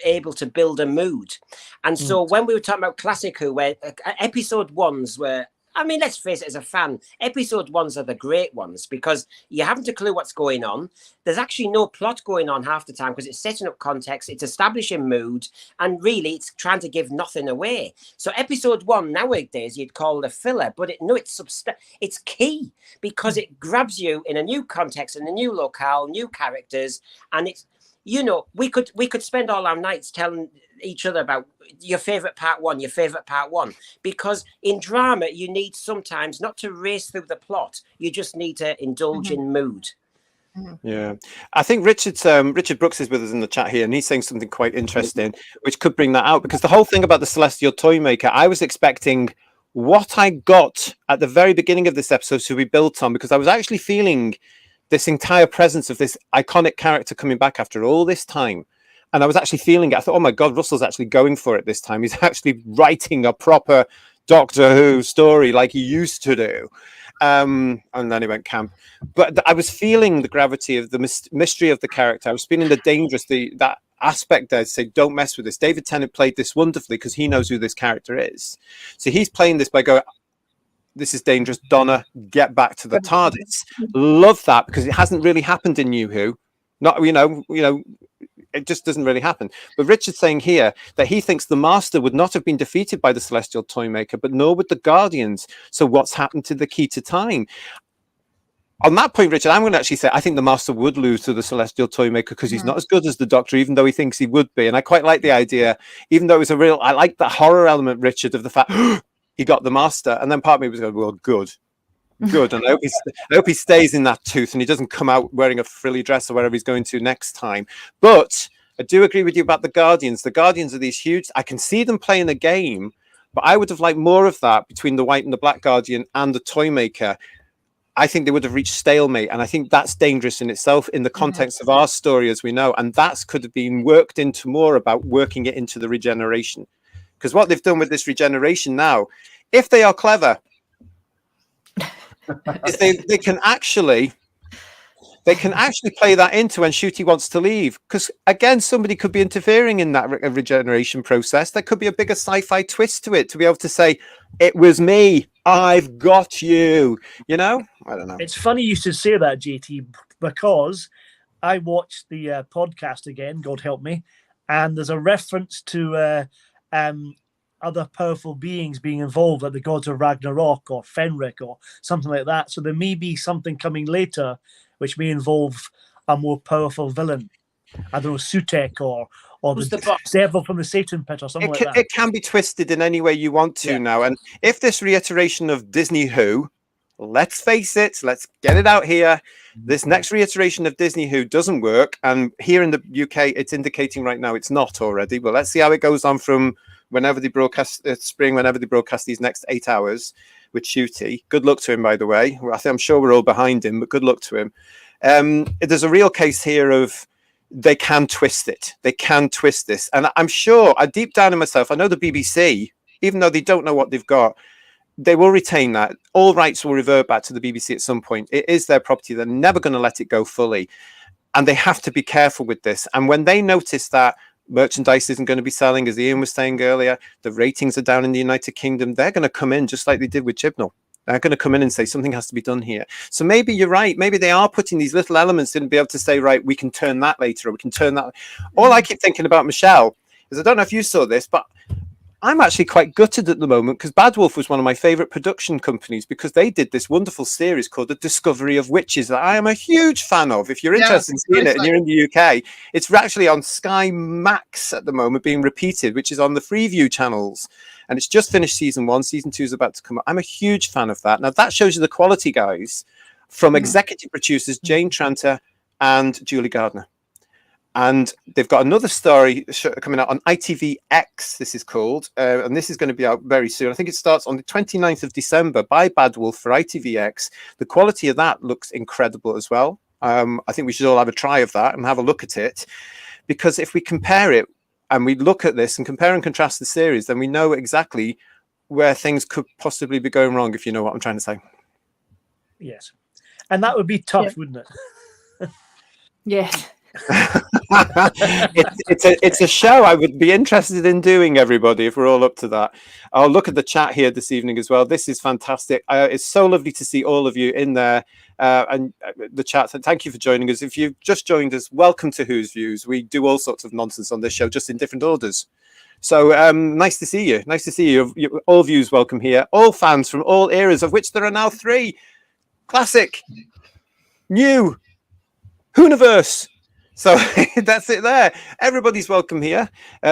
able to build a mood. And so when we were talking about Classic Who, where episode ones were, I mean, let's face it, as a fan, episode ones are the great ones because you haven't a clue what's going on. There's actually no plot going on half the time because it's setting up context, it's establishing mood, and really it's trying to give nothing away. So episode one nowadays you'd call a filler, but it's key because it grabs you in a new context, in a new locale, new characters, and it's, you know, we could spend all our nights telling each other about your favorite part one, because in drama you need sometimes not to race through the plot, you just need to indulge in mood. Yeah, I think Richard Brooks is with us in the chat here, and he's saying something quite interesting which could bring that out, because the whole thing about the Celestial Toymaker, I was expecting what I got at the very beginning of this episode to be built on, because I was actually feeling this entire presence of this iconic character coming back after all this time. And I was actually feeling it. I thought, oh my God, Russell's actually going for it this time. He's actually writing a proper Doctor Who story like he used to do. And then he went camp. But I was feeling the gravity of the mystery of the character. I was feeling the dangerous, that aspect there to say, don't mess with this. David Tennant played this wonderfully because he knows who this character is. So he's playing this by going, this is dangerous. Donna, get back to the TARDIS. Love that, because it hasn't really happened in New Who. Not, you know, it just doesn't really happen. But Richard's saying here that he thinks the Master would not have been defeated by the Celestial Toymaker, but nor would the Guardians. So what's happened to the key to time? On that point, Richard, I'm going to actually say I think the Master would lose to the Celestial Toymaker because he's not as good as the Doctor, even though he thinks he would be. And I quite like the idea, even though it was I like the horror element, Richard, of the fact he got the Master. And then part of me was going, well, good. And I hope he stays in that tooth and he doesn't come out wearing a frilly dress or wherever he's going to next time. But I do agree with you about the Guardians. The Guardians are these huge, I can see them playing a game, but I would have liked more of that between the White and the Black Guardian and the Toymaker. I think they would have reached stalemate, and I think that's dangerous in itself in the context of our story as we know, and that could have been worked into more about working it into the regeneration. Because what they've done with this regeneration now, if they are clever, is they can actually play that into when Ncuti wants to leave, because again somebody could be interfering in that regeneration process. There could be a bigger sci-fi twist to it, to be able to say it was me, I've got you, you know. I don't know, it's funny you should say that, JT, because I watched the podcast again, God help me, and there's a reference to other powerful beings being involved, like the gods of Ragnarok or Fenric or something like that. So there may be something coming later which may involve a more powerful villain. I don't know, Sutek or the devil from the Satan pit or something like that. It can be twisted in any way you want to now. And if this reiteration of Disney Who, let's face it, let's get it out here, this next reiteration of Disney Who doesn't work, and here in the UK it's indicating right now it's not already, but let's see how it goes on from whenever they broadcast whenever they broadcast these next 8 hours with Ncuti. Good luck to him, by the way. I'm sure we're all behind him, but good luck to him. There's a real case here of they can twist it. They can twist this. And I'm sure, deep down in myself, I know the BBC, even though they don't know what they've got, they will retain that. All rights will revert back to the BBC at some point. It is their property. They're never going to let it go fully. And they have to be careful with this. And when they notice that merchandise isn't going to be selling, as Ian was saying earlier, the ratings are down in the United Kingdom, they're going to come in just like they did with Chibnall. They're going to come in and say something has to be done here. So maybe you're right. Maybe they are putting these little elements in and be able to say, right, we can turn that later, or we can turn that. All I keep thinking about, Michelle, is I don't know if you saw this, but I'm actually quite gutted at the moment, because Bad Wolf was one of my favorite production companies, because they did this wonderful series called The Discovery of Witches that I am a huge fan of. If you're interested in seeing it and you're in the UK, it's actually on Sky Max at the moment being repeated, which is on the Freeview channels. And it's just finished season 1. Season 2 is about to come up. I'm a huge fan of that. Now, that shows you the quality, guys, from executive producers Jane Tranter and Julie Gardner. And they've got another story coming out on ITVX, this is called, and this is going to be out very soon. I think it starts on the 29th of December by Bad Wolf for ITVX. The quality of that looks incredible as well. I think we should all have a try of that and have a look at it. because if we compare it and we look at this and compare and contrast the series, then we know exactly where things could possibly be going wrong, if you know what I'm trying to say. Yes. And that would be tough, wouldn't it? Yes. It's a show I would be interested in doing, everybody, if we're all up to that. I'll look at the chat here this evening as well. This is fantastic. It's so lovely to see all of you in there and the chat. Thank you for joining us. If you've just joined us, welcome to Who's Views. We do all sorts of nonsense on this show, just in different orders. So nice to see you. Nice to see you. All views welcome here. All fans from all eras, of which there are now 3. Classic, new, Whoniverse. So that's it there. Everybody's welcome here.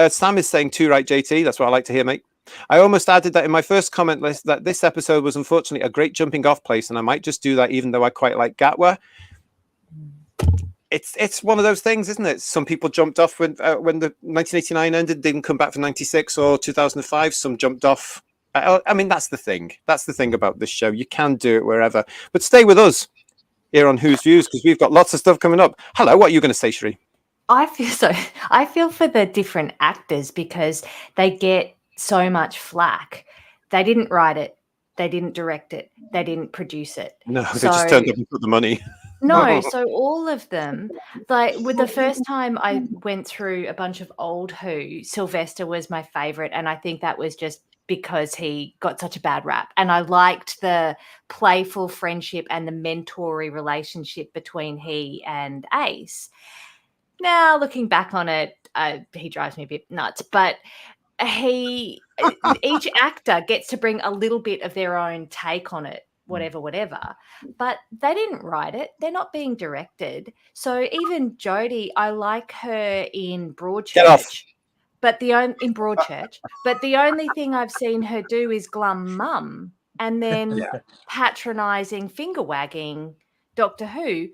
Sam is saying too right, JT. That's what I like to hear, mate. I almost added that in my first comment list that this episode was unfortunately a great jumping off place, and I might just do that even though I quite like Gatwa. It's one of those things, isn't it? Some people jumped off when the 1989 ended, didn't come back for 96 or 2005. Some jumped off. I mean, that's the thing. That's the thing about this show. You can do it wherever. But stay with us here on Who's Views, because we've got lots of stuff coming up. Hello, what are you going to say, Sheree? I feel for the different actors because they get so much flack. They didn't write it. They didn't direct it. They didn't produce it. No, they just turned up and put the money. No, so all of them, like with the first time I went through a bunch of old Who, Sylvester was my favorite. And I think that was just because he got such a bad rap. And I liked the playful friendship and the mentory relationship between he and Ace. Now, looking back on it, he drives me a bit nuts, but each actor gets to bring a little bit of their own take on it, whatever. But they didn't write it. They're not being directed. So even Jodie, I like her in Broadchurch. But the only thing I've seen her do is glum mum and then patronising finger wagging Doctor Who.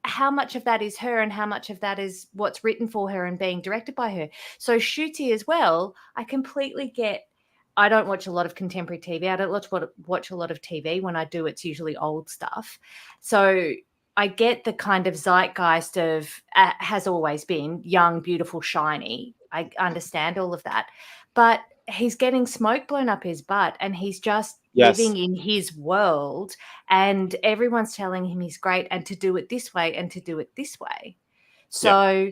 How much of that is her and how much of that is what's written for her and being directed by her? So Shooty as well, I completely get. I don't watch a lot of contemporary TV. I don't watch a lot of TV. When I do, it's usually old stuff. So I get the kind of zeitgeist of has always been young, beautiful, shiny. I understand all of that. But he's getting smoke blown up his butt and he's just living in his world and everyone's telling him he's great and to do it this way and to do it this way. So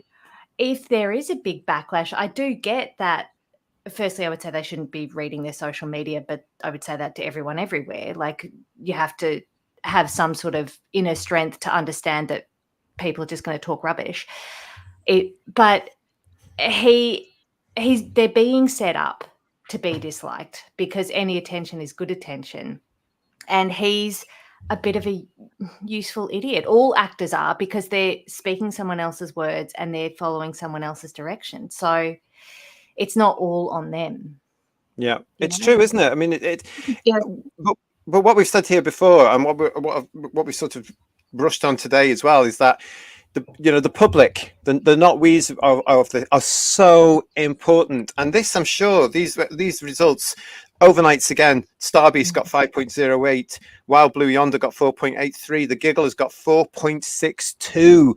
if there is a big backlash, I do get that. Firstly, I would say they shouldn't be reading their social media, but I would say that to everyone everywhere. Like you have to have some sort of inner strength to understand that people are just going to talk rubbish. But they're being set up to be disliked because any attention is good attention. And he's a bit of a useful idiot. All actors are because they're speaking someone else's words and they're following someone else's direction. So it's not all on them. Yeah, it's true, isn't it? I mean, but what we've said here before and what we sort of brushed on today as well is that the public, the not we's are so important. And this, I'm sure, these results, overnights again, Starbeast got 5.08, Wild Blue Yonder got 4.83, the Giggle has got 4.62.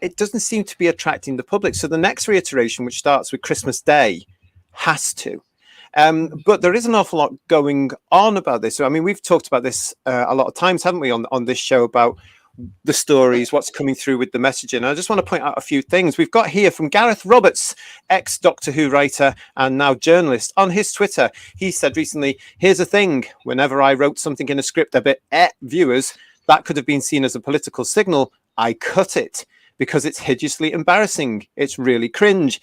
It doesn't seem to be attracting the public. So the next reiteration, which starts with Christmas Day, has to. But there is an awful lot going on about this. So, I mean, we've talked about this a lot of times, haven't we, on this show about the stories, what's coming through with the messaging. I just want to point out a few things. We've got here from Gareth Roberts, ex-Doctor Who writer and now journalist, on his Twitter. He said recently, here's the thing, whenever I wrote something in a script a bit viewers, that could have been seen as a political signal, I cut it because it's hideously embarrassing. It's really cringe.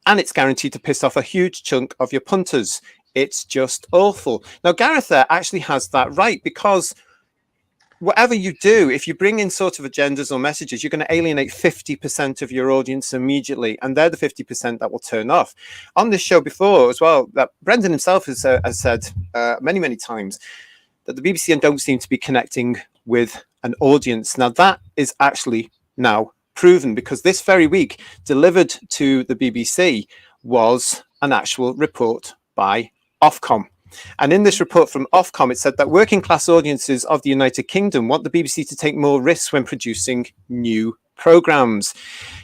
And it's guaranteed to piss off a huge chunk of your punters. It's just awful. Now, Gareth there actually has that right, because whatever you do, if you bring in sort of agendas or messages, you're going to alienate 50% of your audience immediately. And they're the 50% that will turn off. On this show before as well, that Brendan himself has said many, many times that the BBC don't seem to be connecting with an audience. Now, that is actually now proven, because this very week delivered to the BBC was an actual report by Ofcom. And in this report from Ofcom, it said that working class audiences of the United Kingdom want the BBC to take more risks when producing new programs.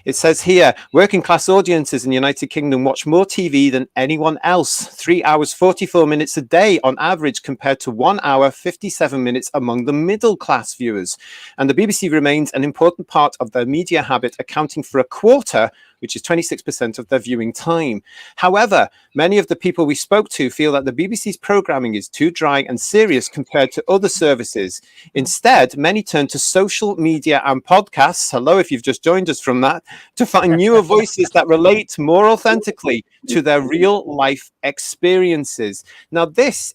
It says here, working class audiences in the United Kingdom watch more TV than anyone else, 3 hours 44 minutes a day on average, compared to 1 hour 57 minutes among the middle class viewers. And the BBC remains an important part of their media habit, accounting for a quarter, which is 26% of their viewing time. However, many of the people we spoke to feel that the BBC's programming is too dry and serious compared to other services. Instead, many turn to social media and podcasts, hello if you've just joined us from that, to find newer voices that relate more authentically to their real life experiences. Now, this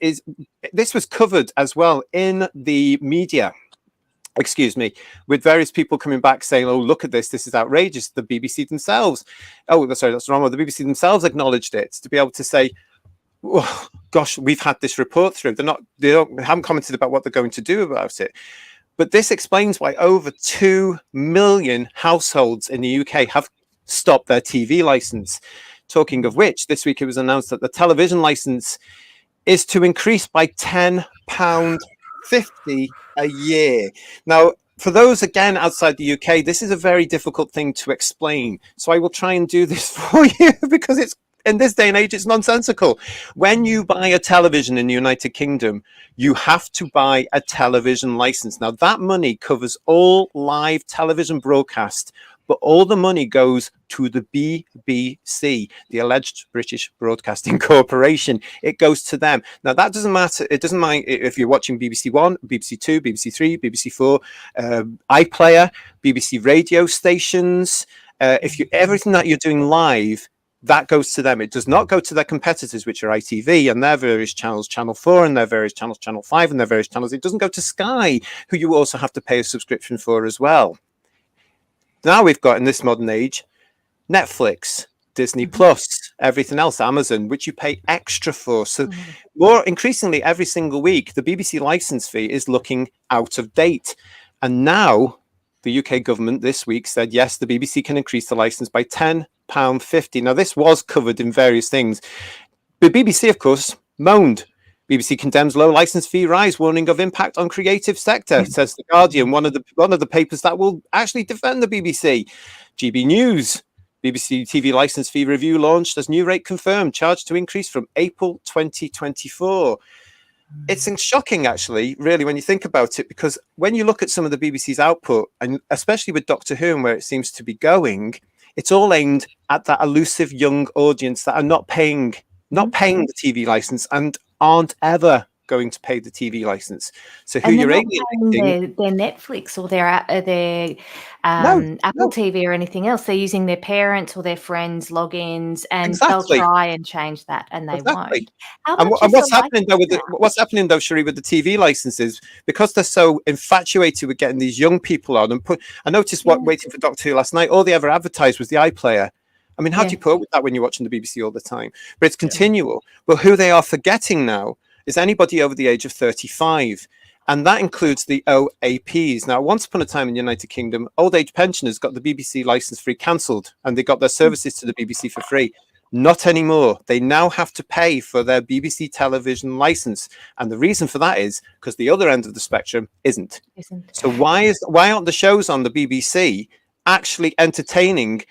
was covered as well in the media. Excuse me, with various people coming back saying, oh, look at this is outrageous. The BBC themselves, oh, sorry, that's wrong. The BBC themselves acknowledged it, to be able to say, oh, gosh, we've had this report through. They haven't commented about what they're going to do about it. But this explains why over 2 million households in the UK have stopped their TV license. Talking of which, this week it was announced that the television license is to increase by £10.50 a year. Now, for those again outside the UK, this is a very difficult thing to explain. So I will try and do this for you, because it's in this day and age, it's nonsensical. When you buy a television in the United Kingdom, you have to buy a television license. Now, that money covers all live television broadcast, but all the money goes to the BBC, the alleged British Broadcasting Corporation. It goes to them. Now, that doesn't matter. It doesn't mind if you're watching BBC One, BBC Two, BBC Three, BBC Four, iPlayer, BBC radio stations. Everything that you're doing live, that goes to them. It does not go to their competitors, which are ITV and their various channels, Channel 4 and their various channels, Channel 5 and their various channels. It doesn't go to Sky, who you also have to pay a subscription for as well. Now we've got, in this modern age, Netflix, Disney Plus, everything else, Amazon, which you pay extra for. So more increasingly every single week, the BBC license fee is looking out of date. And now the UK government this week said, yes, the BBC can increase the license by £10.50. Now, this was covered in various things. The BBC, of course, moaned. BBC condemns low license fee rise, warning of impact on creative sector, says The Guardian, one of the papers that will actually defend the BBC. GB News, BBC TV license fee review launched as new rate confirmed, charge to increase from April 2024. It's shocking, actually, really, when you think about it, because when you look at some of the BBC's output, and especially with Doctor Who and where it seems to be going, it's all aimed at that elusive young audience that are not paying the TV license and aren't ever going to pay the TV license. So who you're alienating, their Netflix or their Apple TV or anything else. They're using their parents or their friends' logins, and they'll try and change that, and they won't. And what's happening though, Cherie, with the TV licenses, because they're so infatuated with getting these young people on. And I noticed waiting for Doctor Who last night, all they ever advertised was the iPlayer. I mean, how do you put up with that when you're watching the BBC all the time? But it's continual. But who they are forgetting now is anybody over the age of 35. And that includes the OAPs. Now, once upon a time in the United Kingdom, old age pensioners got the BBC license fee cancelled, and they got their services to the BBC for free. Not anymore. They now have to pay for their BBC television license. And the reason for that is because the other end of the spectrum isn't. So why aren't the shows on the BBC actually entertaining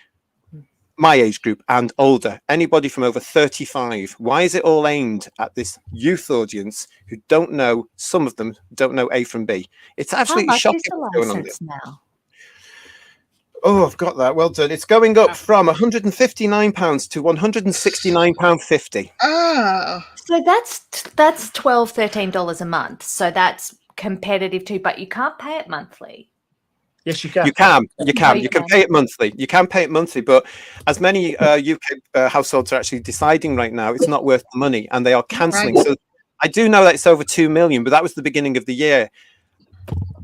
my age group and older, anybody from over 35? Why is it all aimed at this youth audience who don't know, some of them don't know A from B? It's absolutely shocking what's going on there. Oh, I've got that. Well done. It's going up from £159 to £169.50. Oh. So that's $12, $13 a month. So that's competitive too, but you can't pay it monthly. Yes, you can. You can pay it monthly. You can pay it monthly, but as many UK households are actually deciding right now, it's not worth the money, and they are cancelling. Right. So I do know that it's over 2 million, but that was the beginning of the year.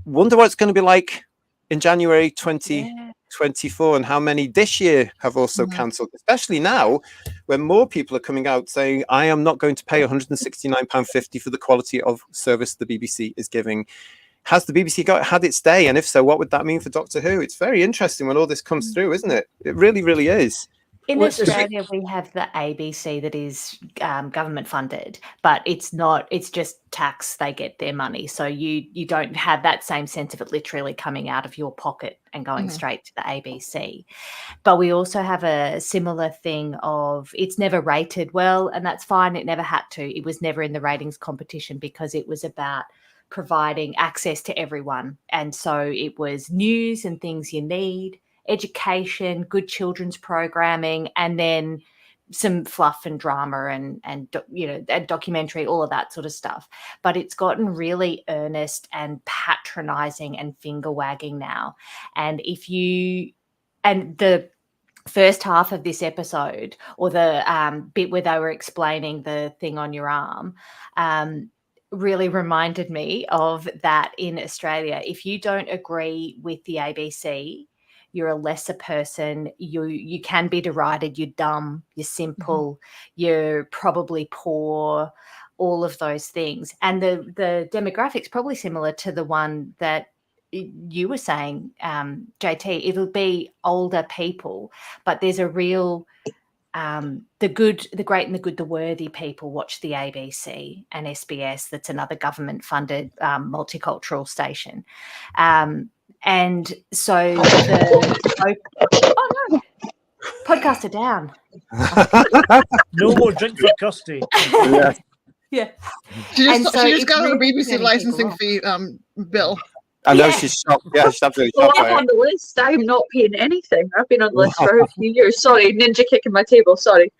Wonder what it's going to be like in January 2024, and how many this year have also cancelled, especially now when more people are coming out saying, I am not going to pay £169.50 for the quality of service the BBC is giving. Has the BBC had its day? And if so, what would that mean for Doctor Who? It's very interesting when all this comes through, isn't it? It really, really is. In Well, is it- Australia, we have the ABC that is government funded, but it's not. It's just tax. They get their money, so you don't have that same sense of it literally coming out of your pocket and going straight to the ABC. But we also have a similar thing of it's never rated well, and that's fine. It never had to. It was never in the ratings competition because it was about providing access to everyone, and so it was news and things you need, education, good children's programming, and then some fluff and drama and documentary, all of that sort of stuff. But it's gotten really earnest and patronizing and finger wagging now. And the first half of this episode, or the bit where they were explaining the thing on your arm, really reminded me of that in Australia. If you don't agree with the ABC, you're a lesser person. You can be derided. You're dumb. You're simple. You're probably poor. All of those things. And the demographics probably similar to the one that you were saying, JT. It'll be older people, but there's a real the good, the great, and the good, the worthy people watch the ABC and SBS. That's another government-funded multicultural station. And so podcasts are down. No more drink for Kirsty. Yeah. She just got her really BBC licensing fee bill. I know she's shocked. Yeah, she's absolutely Well, shocked I'm by on it. the list. I'm not paying anything. I've been on the list for a few years. Sorry, ninja kicking my table. Sorry.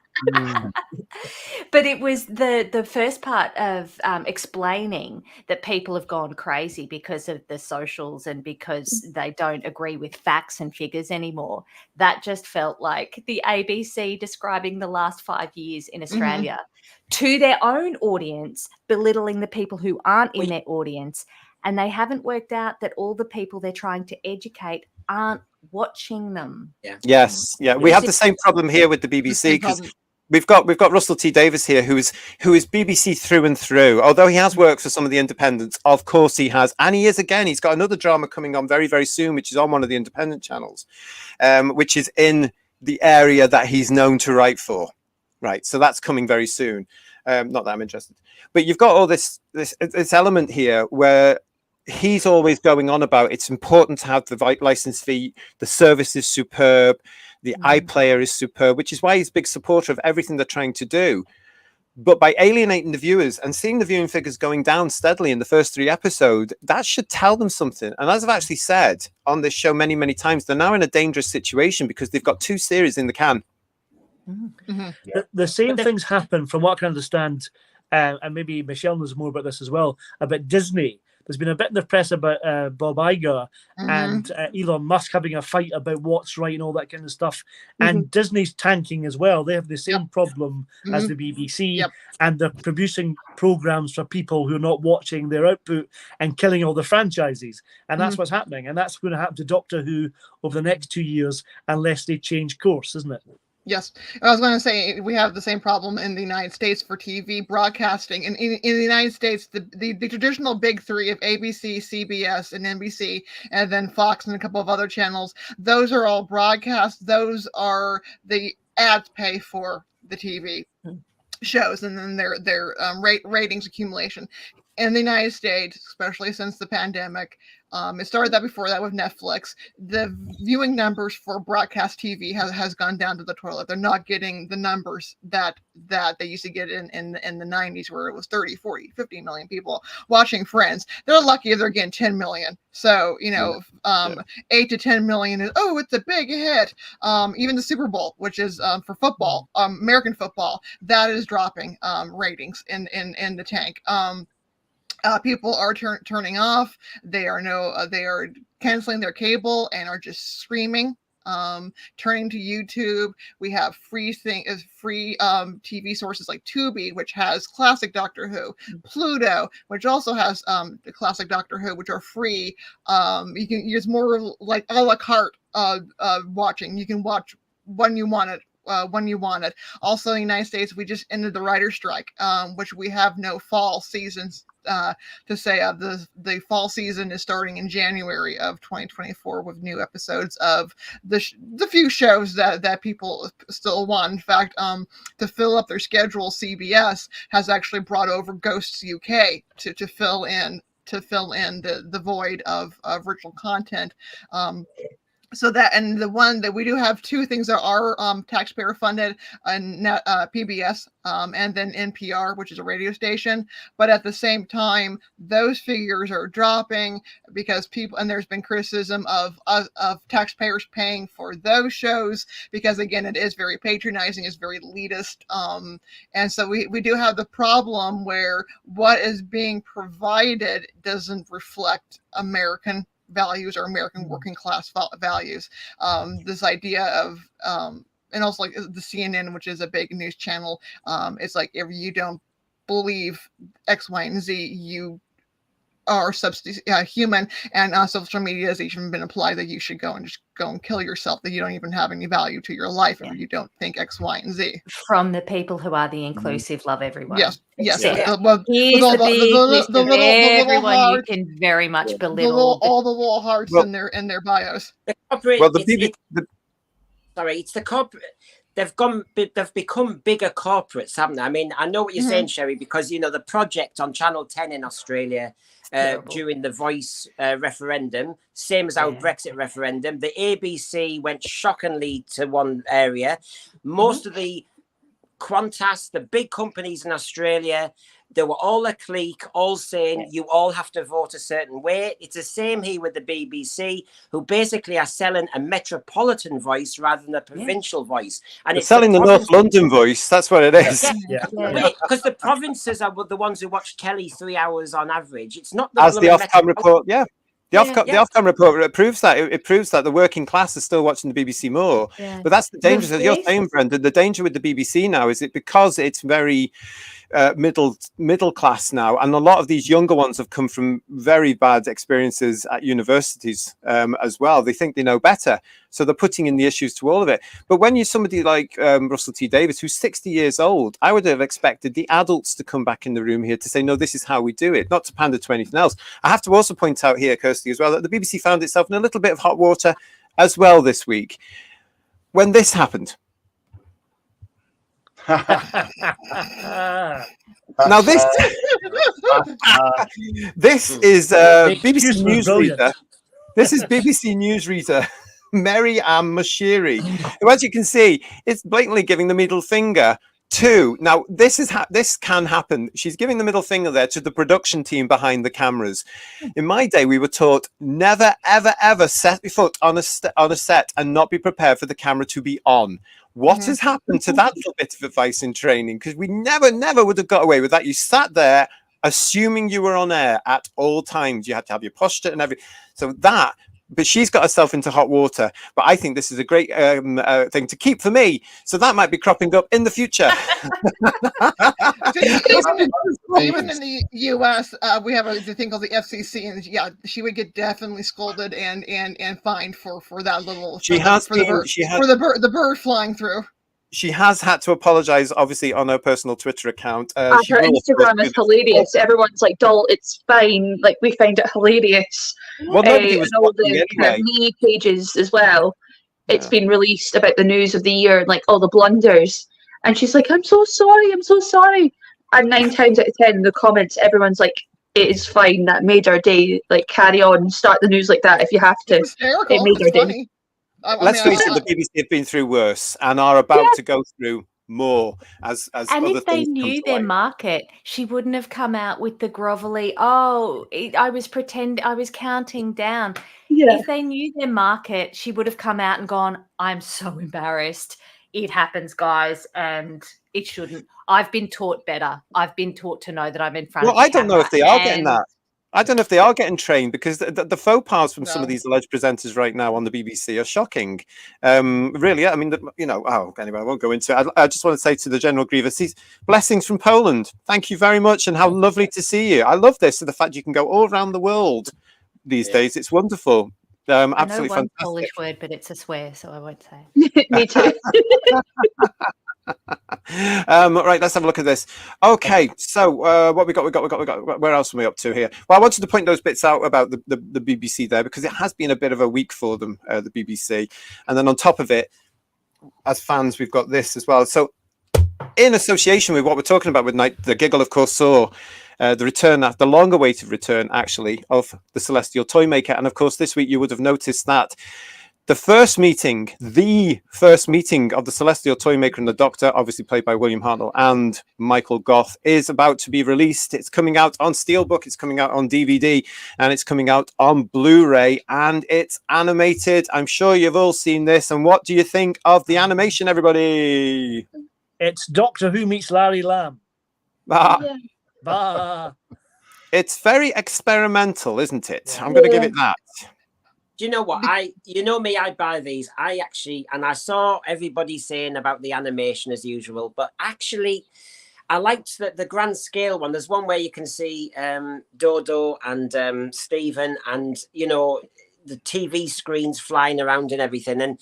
But it was the first part of explaining that people have gone crazy because of the socials and because they don't agree with facts and figures anymore. That just felt like the ABC describing the last 5 years in Australia to their own audience, belittling the people who aren't in their audience. And they haven't worked out that all the people they're trying to educate aren't watching them. Yes, yeah, we have the same problem here with the BBC because we've got Russell T Davies here, who is BBC through and through. Although he has worked for some of the independents, of course he has, and he is again. He's got another drama coming on very, very soon, which is on one of the independent channels, which is in the area that he's known to write for. Right, so that's coming very soon. Not that I'm interested, but you've got all this element here where he's always going on about it's important to have the license fee. The service is superb. The iPlayer is superb, which is why he's a big supporter of everything they're trying to do. But by alienating the viewers and seeing the viewing figures going down steadily in the first 3 episodes, that should tell them something. And as I've actually said on this show many, many times, they're now in a dangerous situation because they've got 2 series in the can. The same things happen, from what I can understand, and maybe Michelle knows more about this as well, about Disney. There's been a bit in the press about Bob Iger and Elon Musk having a fight about what's right and all that kind of stuff. And Disney's tanking as well. They have the same problem as the BBC, and they're producing programs for people who are not watching their output and killing all the franchises. And that's what's happening. And that's going to happen to Doctor Who over the next 2 years unless they change course, isn't it? Yes, I was going to say we have the same problem in the United States for TV broadcasting. And in the United States, the traditional big 3 of ABC, CBS, and NBC, and then Fox and a couple of other channels, those are all broadcast. Those are the ads pay for the TV shows, and then their ratings accumulation. In the United States, especially since the pandemic, it started that before that with Netflix. The viewing numbers for broadcast TV has gone down to the toilet. They're not getting the numbers that they used to get in the 90s, where it was 30, 40, 50 million people watching Friends. They're lucky if they're getting 10 million. So, 8 to 10 million is, it's a big hit. Even the Super Bowl, which is for football, American football, that is dropping ratings in the tank. People are turning off. They are canceling their cable and are just streaming, turning to YouTube. We have free TV sources like Tubi, which has classic Doctor Who, Pluto, which also has the classic Doctor Who, which are free. You can use more like a la carte watching. You can watch when you want it. Also, in the United States, we just ended the writer's strike, which we have no fall seasons to say the fall season is starting in January of 2024 with new episodes of the few shows that people still want. In fact, to fill up their schedule, CBS has actually brought over Ghosts UK to fill in the void of original content. So that, and the one that we do have two things that are taxpayer funded, and PBS and then NPR, which is a radio station. But at the same time, those figures are dropping because people, and there's been criticism of taxpayers paying for those shows because, again, it is very patronizing, it's very elitist, and so we do have the problem where what is being provided doesn't reflect American values or American working class values. This idea of and also like the CNN, which is a big news channel, it's like if you don't believe X, Y, and Z, you are human, and social media has even been applied that you should go and kill yourself, that you don't even have any value to your life if you don't think X, Y, and Z. From the people who are the inclusive, love everyone. Yes. Here's the big list of everyone you can very much belittle. All the little hearts in their bios. It's the corporate. They've become bigger corporates, haven't they? I mean, I know what you're saying, Sherry, because the project on Channel 10 in Australia during the Voice referendum, same as our Brexit referendum, the ABC went shockingly to one area. Most of the Qantas, the big companies in Australia, they were all a clique, all saying you all have to vote a certain way. It's the same here with the BBC, who basically are selling a metropolitan voice rather than a provincial voice. And it's selling the North London voice. That's what it is. Because the provinces are the ones who watch telly 3 hours on average. It's not as the Ofcom report. The Ofcom report proves that. It proves that the working class is still watching the BBC more. Yeah. But that's the danger that you're saying, Brendan. The danger with the BBC now is because it's very middle class now, and a lot of these younger ones have come from very bad experiences at universities as well. They think they know better, so they're putting in the issues to all of it. But when you're somebody like Russell T Davies, who's 60 years old, I would have expected the adults to come back in the room here to say, no, this is how we do it, not to pander to anything else. I have to also point out here, Kirsty, as well, that the BBC found itself in a little bit of hot water as well this week when this happened. Now this is BBC newsreader. This is BBC newsreader Mary Ann Mashiri, who, as you can see, is blatantly giving the middle finger to. Now this can happen. She's giving the middle finger there to the production team behind the cameras. In my day, we were taught never, ever, ever set foot on a set and not be prepared for the camera to be on. What has happened to that little bit of advice in training? Because we never would have got away with that. You sat there assuming you were on air at all times. You had to have your posture and everything. So that, but she's got herself into hot water. But I think this is a great thing to keep for me. So that might be cropping up in the future. Even in the US, we have a thing called the FCC, and she would get definitely scolded and fined for that little. The bird flying through. She has had to apologize, obviously, on her personal Twitter account. Her Instagram is hilarious. Everyone's like, "Doll, it's fine." Like, we find it hilarious. Well, nobody was all the anyway. meme pages as well. It's been released about the news of the year and like all the blunders. And she's like, "I'm so sorry. I'm so sorry." And 9 times out of 10, in the comments, everyone's like, "It is fine. That made our day. Like, carry on. Start the news like that if you have to." It made our day. Let's face it, the BBC have been through worse and are about to go through more as and other if they things knew their market, she wouldn't have come out with the grovelly, I was counting down. If they knew their market, she would have come out and gone, "I'm so embarrassed. It happens, guys, and it shouldn't. I've been taught better. I've been taught to know that I'm in front of the I don't know if they are camera." getting that. I don't know if they are getting trained, because the faux pas from some of these alleged presenters right now on the BBC are shocking. Really, I mean, anyway, I won't go into it. I just want to say to the General Grievous, blessings from Poland. Thank you very much, and how lovely to see you. I love this, the fact you can go all around the world these days. It's wonderful. Absolutely I know one fantastic. Polish word, but it's a swear, so I won't say it. Me too. Right, let's have a look at this. Okay, so what we got. Where else are we up to here? Well, I wanted to point those bits out about the BBC there because it has been a bit of a week for them, the BBC. And then on top of it, as fans, we've got this as well. So in association with what we're talking about with Night, the Giggle, of course, saw the return, the long-awaited return, actually, of the Celestial Toymaker. And of course, this week you would have noticed that the first meeting of the Celestial Toymaker and the Doctor, obviously played by William Hartnell and Michael Gough, is about to be released. It's coming out on Steelbook, it's coming out on DVD, and it's coming out on Blu-ray, and it's animated. I'm sure you've all seen this. And what do you think of the animation, everybody? It's Doctor Who meets Larry Lamb. Yeah. Bah. It's very experimental, isn't it? I'm going to give it that. Do you know what? You know me, I buy these. I saw everybody saying about the animation as usual, but actually, I liked the grand scale one. There's one where you can see Dodo and Stephen, and the TV screens flying around and everything. And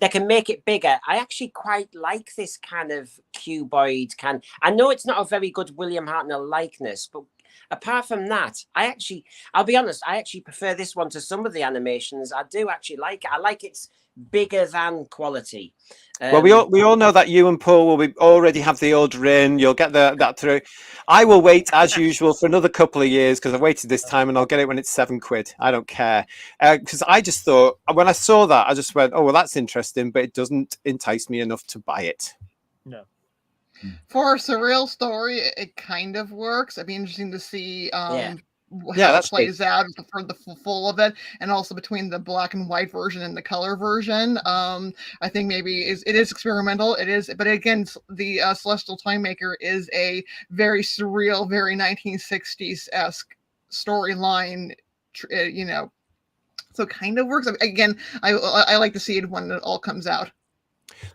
they can make it bigger. I actually quite like this kind of cuboid I know it's not a very good William Hartnell likeness, but apart from that, I'll be honest, I actually prefer this one to some of the animations. I do actually like it. I like its bigger than quality. Well, we all know that you and Paul will already have the order in. You'll get that through. I will wait as usual for another couple of years because I've waited this time, and I'll get it when it's £7. I don't care, because I just thought when I saw that, I just went, "Oh well, that's interesting," but it doesn't entice me enough to buy it. No. For a surreal story, it kind of works. It'd be interesting to see how that plays out for the full of it, and also between the black and white version and the color version. I think maybe it is experimental. It is, but again, the Celestial Toymaker is a very surreal, very 1960s-esque storyline. So it kind of works. Again, I like to see it when it all comes out.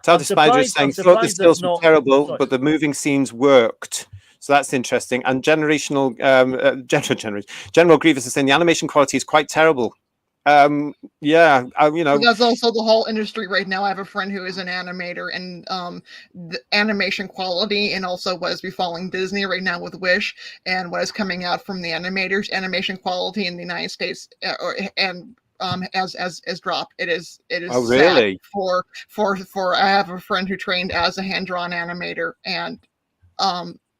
TARDIS Spider is saying, thought the stills were terrible, but the moving scenes worked. So that's interesting. And General Grievous is saying the animation quality is quite terrible. That's also the whole industry right now. I have a friend who is an animator, and the animation quality, and also what is befalling Disney right now with Wish, and what is coming out from the animators, animation quality in the United States, has dropped. It is oh really sad for I have a friend who trained as a hand-drawn animator, and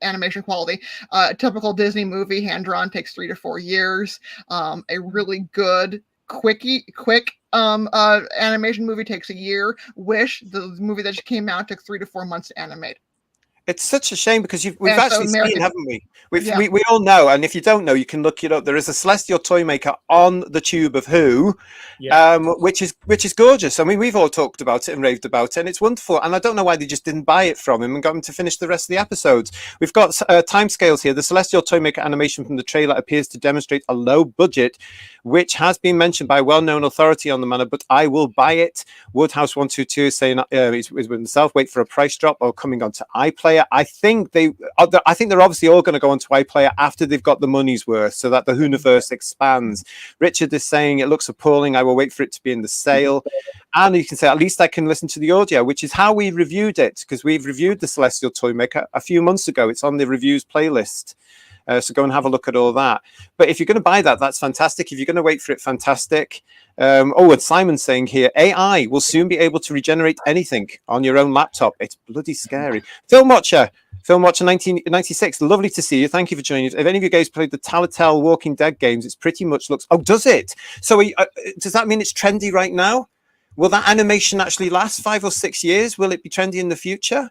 animation quality, a typical Disney movie hand-drawn takes 3 to 4 years. A really good quick animation movie takes a year. Wish, the movie that just came out, took 3 to 4 months to animate. It's such a shame because we've actually seen, haven't we? We all know, and if you don't know, you can look it up. There is a Celestial Toymaker on the tube of Who, which is gorgeous. I mean, we've all talked about it and raved about it, and it's wonderful. And I don't know why they just didn't buy it from him and got him to finish the rest of the episodes. We've got timescales here. The Celestial Toymaker animation from the trailer appears to demonstrate a low budget, which has been mentioned by a well-known authority on the matter, but I will buy it. Woodhouse122 is saying he's with himself, wait for a price drop or coming onto iPlayer. I think they're obviously all going to go onto iPlayer after they've got the money's worth, so that the Whoniverse expands. Richard is saying it looks appalling. I will wait for it to be in the sale. And you can say, at least I can listen to the audio, which is how we reviewed it, because we've reviewed the Celestial Toymaker a few months ago. It's on the reviews playlist. So go and have a look at all that. But if you're going to buy that, that's fantastic. If you're going to wait for it, fantastic. And Simon's saying here, AI will soon be able to regenerate anything on your own laptop. It's bloody scary. Film Watcher 1996. Lovely to see you. Thank you for joining us. If any of you guys played the Telltale Walking Dead games, it's pretty much looks. Oh, does it? So does that mean it's trendy right now? Will that animation actually last 5 or 6 years? Will it be trendy in the future?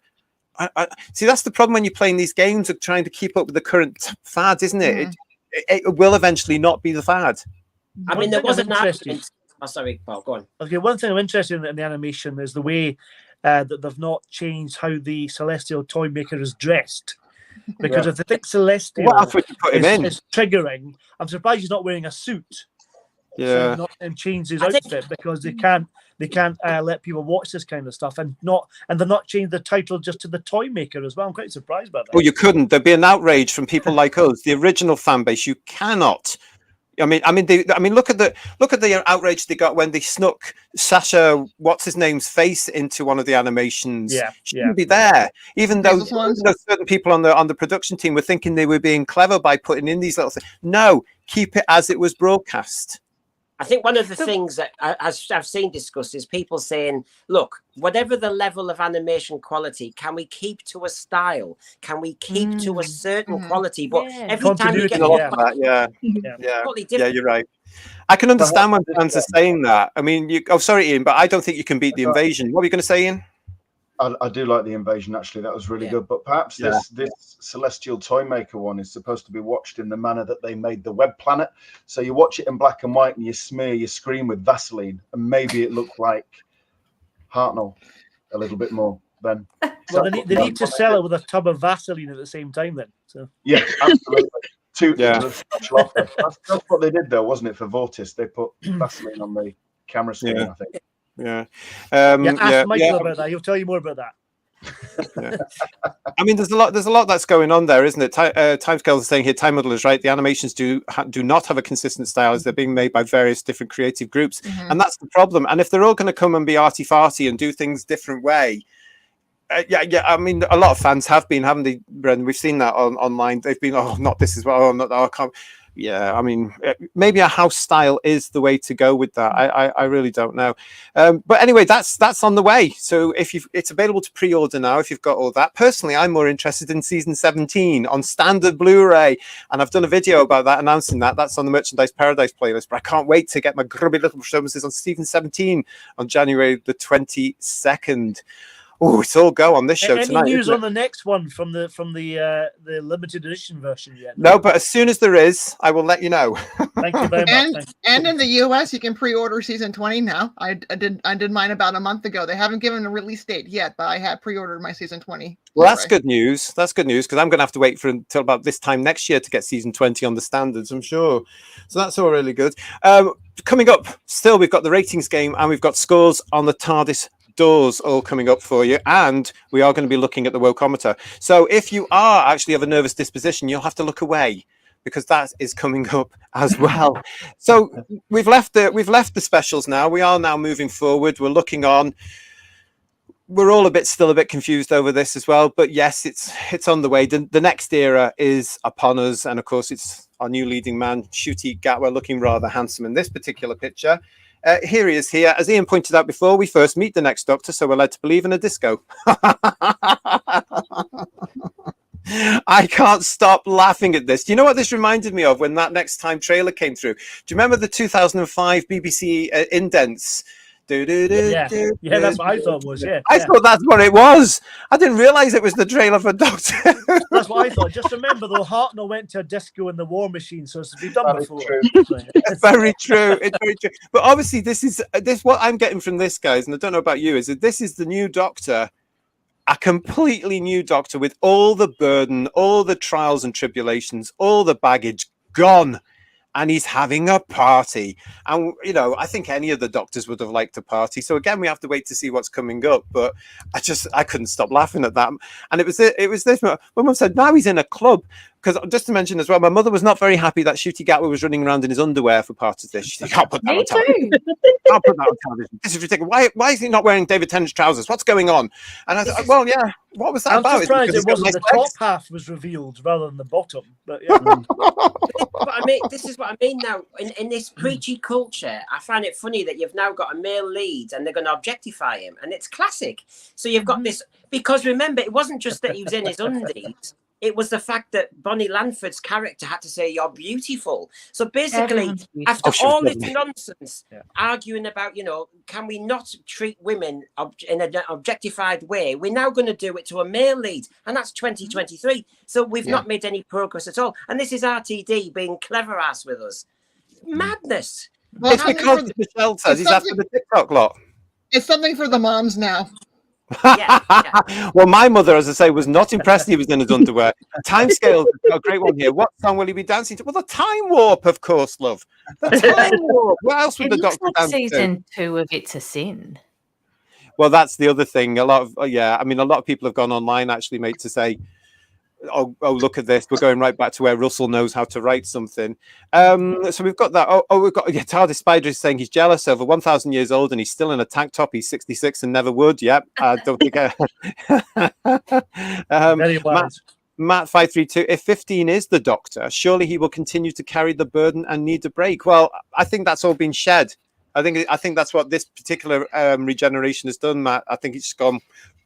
I see, that's the problem when you're playing these games of trying to keep up with the current fad, isn't it? It will eventually not be the fad. I mean, there was an argument. Oh, sorry, Paul, go on. Okay, one thing I'm interested in the animation is the way that they've not changed how the Celestial Toymaker is dressed. Because if they think Celestial is triggering, I'm surprised he's not wearing a suit. Yeah, and change his outfit because they can't let people watch this kind of stuff, and they're not changing the title just to the Toymaker as well. I'm quite surprised by that. Well, you couldn't. There'd be an outrage from people like us, the original fan base. You cannot I mean, look at the outrage they got when they snuck Sasha, what's his name's face into one of the animations. Yeah, She shouldn't be there, even though certain people on the production team were thinking they were being clever by putting in these little things. No, keep it as it was broadcast. I think one of the things that I've seen discussed is people saying, look, whatever the level of animation quality, can we keep to a style? Can we keep to a certain quality? But every time you get you're right. I can understand when fans are saying that. I mean, sorry, Ian, but I don't think you can beat the invasion. What were you going to say, Ian? I do like the invasion, actually. That was really good. But perhaps this Celestial Toymaker one is supposed to be watched in the manner that they made the Web Planet. So you watch it in black and white and you smear your screen with Vaseline, and maybe it looked like Hartnell a little bit more then. Well, they need to sell it with a tub of Vaseline at the same time then. So yeah, absolutely. Special offer. That's what they did, though, wasn't it, for Vortis? They put Vaseline on the camera screen, I think. Ask Michael about that. He'll tell you more about that. I mean, there's a lot that's going on there, isn't it? Timescales is saying here, Time Muddle is right. The animations do not have a consistent style, as they're being made by various different creative groups, and that's the problem. And if they're all going to come and be arty-farty and do things different way, I mean, a lot of fans have been, haven't they, Brendan? We've seen that online. They've been, not this as well. Not that. I can't. Yeah, I mean, maybe a house style is the way to go with that. I really don't know. But anyway, that's on the way. So it's available to pre-order now if you've got all that. Personally, I'm more interested in season 17 on standard Blu-ray, and I've done a video about that, announcing that. That's on the Merchandise Paradise playlist. But I can't wait to get my grubby little performances on season 17 on January the 22nd. Oh, it's all go on this show tonight. Any news on the next one from the limited edition version yet? No, but as soon as there is, I will let you know. Thank you very much. And in the US, you can pre-order season 20 now. I did mine about a month ago. They haven't given a release date yet, but I have pre-ordered my season 20. Well, that's good news. That's good news, because I'm going to have to wait until about this time next year to get season 20 on the standards, I'm sure. So that's all really good. Coming up, still, we've got the ratings game and we've got scores on the TARDIS doors all coming up for you, and we are going to be looking at the Wokeometer. So if you are actually of a nervous disposition, you'll have to look away, because that is coming up as well. So we've left the specials now. We are now moving forward. We're looking on. We're all still a bit confused over this as well, but yes, it's on the way. The next era is upon us, and of course it's our new leading man, Ncuti Gatwa, looking rather handsome in this particular picture. Here he is here. As Ian pointed out before, we first meet the next Doctor, so we're led to believe in a disco. I can't stop laughing at this. Do you know what this reminded me of when that Next Time trailer came through? Do you remember the 2005 BBC indents? Yeah, that's what I thought it was. Yeah, I thought that's what it was. I didn't realise it was the trailer for Doctor. That's what I thought. Just remember, though, Hartnell went to a disco in the War Machine, so it's been done before. It's very true. It's very true. But obviously, this what I'm getting from this, guys, and I don't know about you, is that this is the new Doctor, a completely new Doctor with all the burden, all the trials and tribulations, all the baggage gone. And he's having a party. And, I think any of the Doctors would have liked a party. So again, we have to wait to see what's coming up. But I couldn't stop laughing at that. And it was this. My mum said, now he's in a club. Because just to mention as well, my mother was not very happy that Ncuti Gatwa was running around in his underwear for part of this. She said, you can't put that on television. Can't put that on television. This is ridiculous. Why is he not wearing David Tennant's trousers? What's going on? And I thought, well, yeah, what was that about? I'm surprised it wasn't the top half was revealed rather than the bottom. But yeah. But I mean, this is what I mean now. In this preachy culture, I find it funny that you've now got a male lead and they're going to objectify him. And it's classic. So you've got this, because remember, it wasn't just that he was in his undies. It was the fact that Bonnie Lanford's character had to say, you're beautiful. So basically, after all this nonsense, arguing about, can we not treat women in an objectified way? We're now going to do it to a male lead. And that's 2023. So we've not made any progress at all. And this is RTD being clever ass with us. Madness. Well, it's because Michelle says he's after the TikTok lot. It's something for the moms now. Well, my mother, as I say, was not impressed he was in his underwear. Timescale, a great one here. What song will he be dancing to? Well, the Time Warp, of course, love. The Time Warp. What else would the Doctor dance to? Season 2 of It's a Sin. Well, that's the other thing. A lot of people have gone online actually, mate, to say oh, look at this. We're going right back to where Russell knows how to write something. So we've got that. We've got TARDIS Spider is saying he's jealous, over 1,000 years old, and he's still in a tank top. He's 66 and never would. Yep, I don't think. Very wise. Matt 532. If 15 is the Doctor, surely he will continue to carry the burden and need a break. Well, I think that's all been shed. I think that's what this particular regeneration has done, Matt. I think it's just gone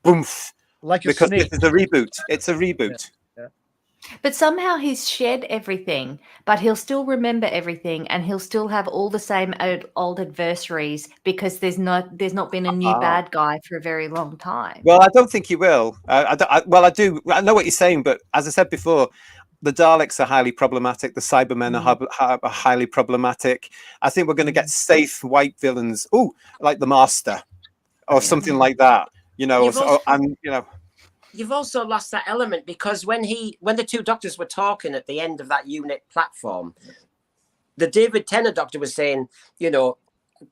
boomf. Like a Because snake. this is a reboot. It's a reboot. Yeah. But somehow he's shed everything, but he'll still remember everything, and he'll still have all the same old adversaries because there's not been a new bad guy for a very long time. Well, I don't think he will. I do. I know what you're saying, but as I said before, the Daleks are highly problematic. The Cybermen are highly problematic. I think we're going to get safe white villains. Oh, like the Master, or something like that. You know, You've also lost that element because when the two doctors were talking at the end of that unit platform, the David Tennant doctor was saying, you know,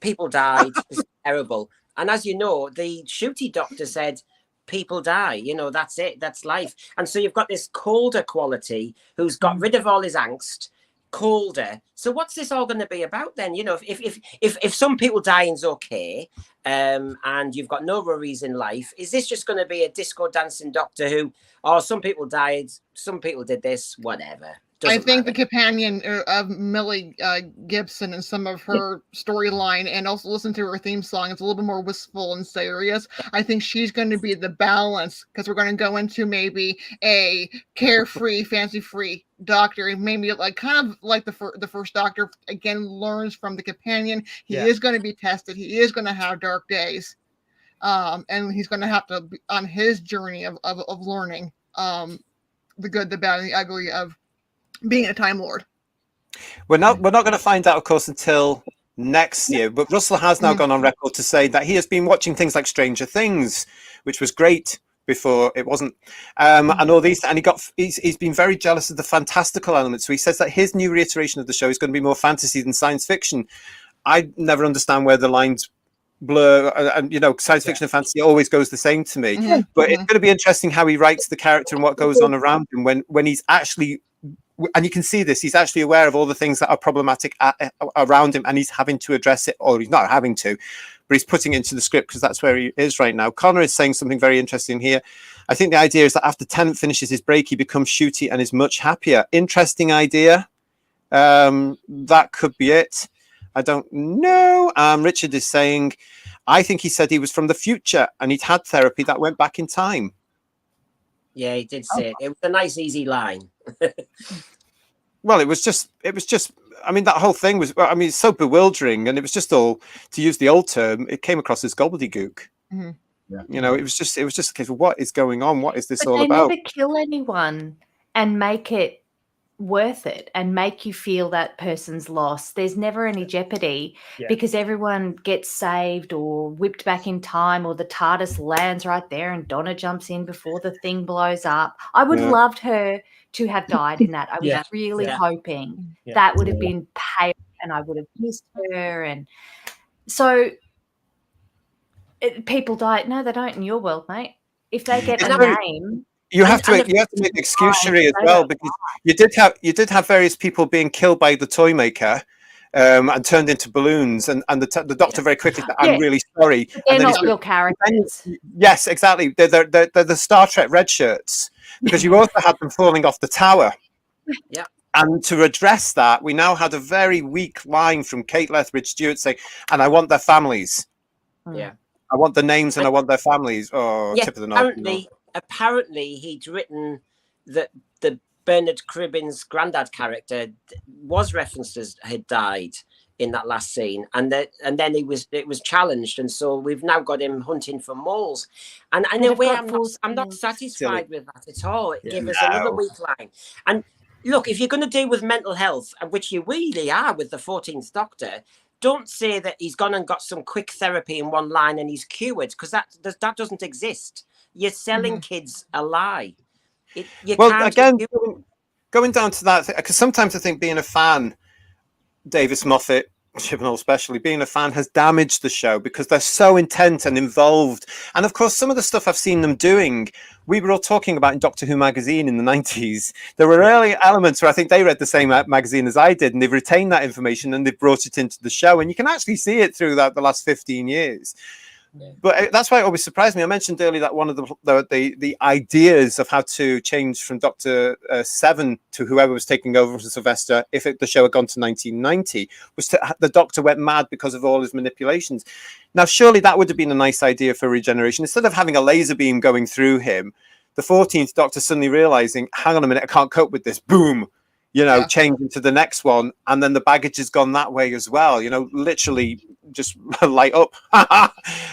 people died, it's terrible. And as you know, the Shooty doctor said, people die, you know, that's it, that's life. And so you've got this colder quality who's got rid of all his angst, colder. So what's this all going to be about then? You know, if some people dying's okay, and you've got no worries in life, is this just going to be a disco dancing doctor who, some people died, some people did this, whatever? I think the companion of Millie Gibson and some of her storyline, and also listen to her theme song, it's a little bit more wistful and serious. I think she's going to be the balance, because we're going to go into maybe a carefree, fancy-free doctor, and maybe like kind of like the first Doctor again learns from the companion. He is going to be tested. He is going to have dark days, and he's going to have to be on his journey of learning the good, the bad, and the ugly of being a Time Lord. We're not going to find out, of course, until next year. But Russell has now gone on record to say that he has been watching things like Stranger Things, which was great before it wasn't, and all these. And he's been very jealous of the fantastical elements. So he says that his new reiteration of the show is going to be more fantasy than science fiction. I never understand where the lines blur, and you know, science fiction and fantasy always goes the same to me. But it's going to be interesting how he writes the character and what goes on around him when he's actually. And you can see this, he's actually aware of all the things that are problematic around him, and he's having to address it, or he's not having to, but he's putting it into the script because that's where he is right now. Connor is saying something very interesting here. I think the idea is that after Tennant finishes his break, he becomes Shooty and is much happier. Interesting idea. That could be it. I don't know. Richard is saying, I think he said he was from the future and he'd had therapy that went back in time. Yeah, he did say it. It was a nice, easy line. Well, it was just, I mean, that whole thing was, I mean, it's so bewildering, and it was just all, to use the old term, it came across as gobbledygook. Yeah. You know, it was just a case of what is going on? What is this But all they about? never kill anyone and make it worth it and make you feel that person's loss. There's never any jeopardy because everyone gets saved or whipped back in time, or the TARDIS lands right there and Donna jumps in before the thing blows up. I would have loved her to have died in that. I was really hoping that would have been paid, and I would have missed her. And so people die. No, they don't in your world, mate. If they get a name. You have to make the excuse-ry as well, because you did have various people being killed by the toy maker and turned into balloons, and the doctor very quickly said, I'm really sorry. They're not real characters. Yes, exactly. They're the Star Trek red shirts, because you also had them falling off the tower. Yeah. And to address that, we now had a very weak line from Kate Lethbridge Stewart saying, and I want their families. Yeah. I want the names and I want their families. Oh, tip of the nose. Apparently, he'd written that the Bernard Cribbin's granddad character was referenced as had died in that last scene, and then it was challenged, and so we've now got him hunting for moles. And in a way, I'm not satisfied with that at all. It gives us another weak line. And look, if you're going to deal with mental health, which you really are with the 14th Doctor, don't say that he's gone and got some quick therapy in one line and he's cured, because that doesn't exist. You're selling kids a lie. Going down to that, because sometimes I think being a fan, Davis Moffat, Chibnall especially, being a fan has damaged the show because they're so intent and involved. And of course, some of the stuff I've seen them doing, we were all talking about in Doctor Who magazine in the 90s. There were early elements where I think they read the same magazine as I did, and they've retained that information and they've brought it into the show. And you can actually see it through the last 15 years. Yeah. But that's why it always surprised me. I mentioned earlier that one of the ideas of how to change from Doctor 7 to whoever was taking over from Sylvester, if the show had gone to 1990, was the Doctor went mad because of all his manipulations. Now, surely that would have been a nice idea for regeneration. Instead of having a laser beam going through him, the 14th Doctor suddenly realizing, hang on a minute, I can't cope with this. Boom. Changing to the next one, and then the baggage has gone that way as well. Literally just light up.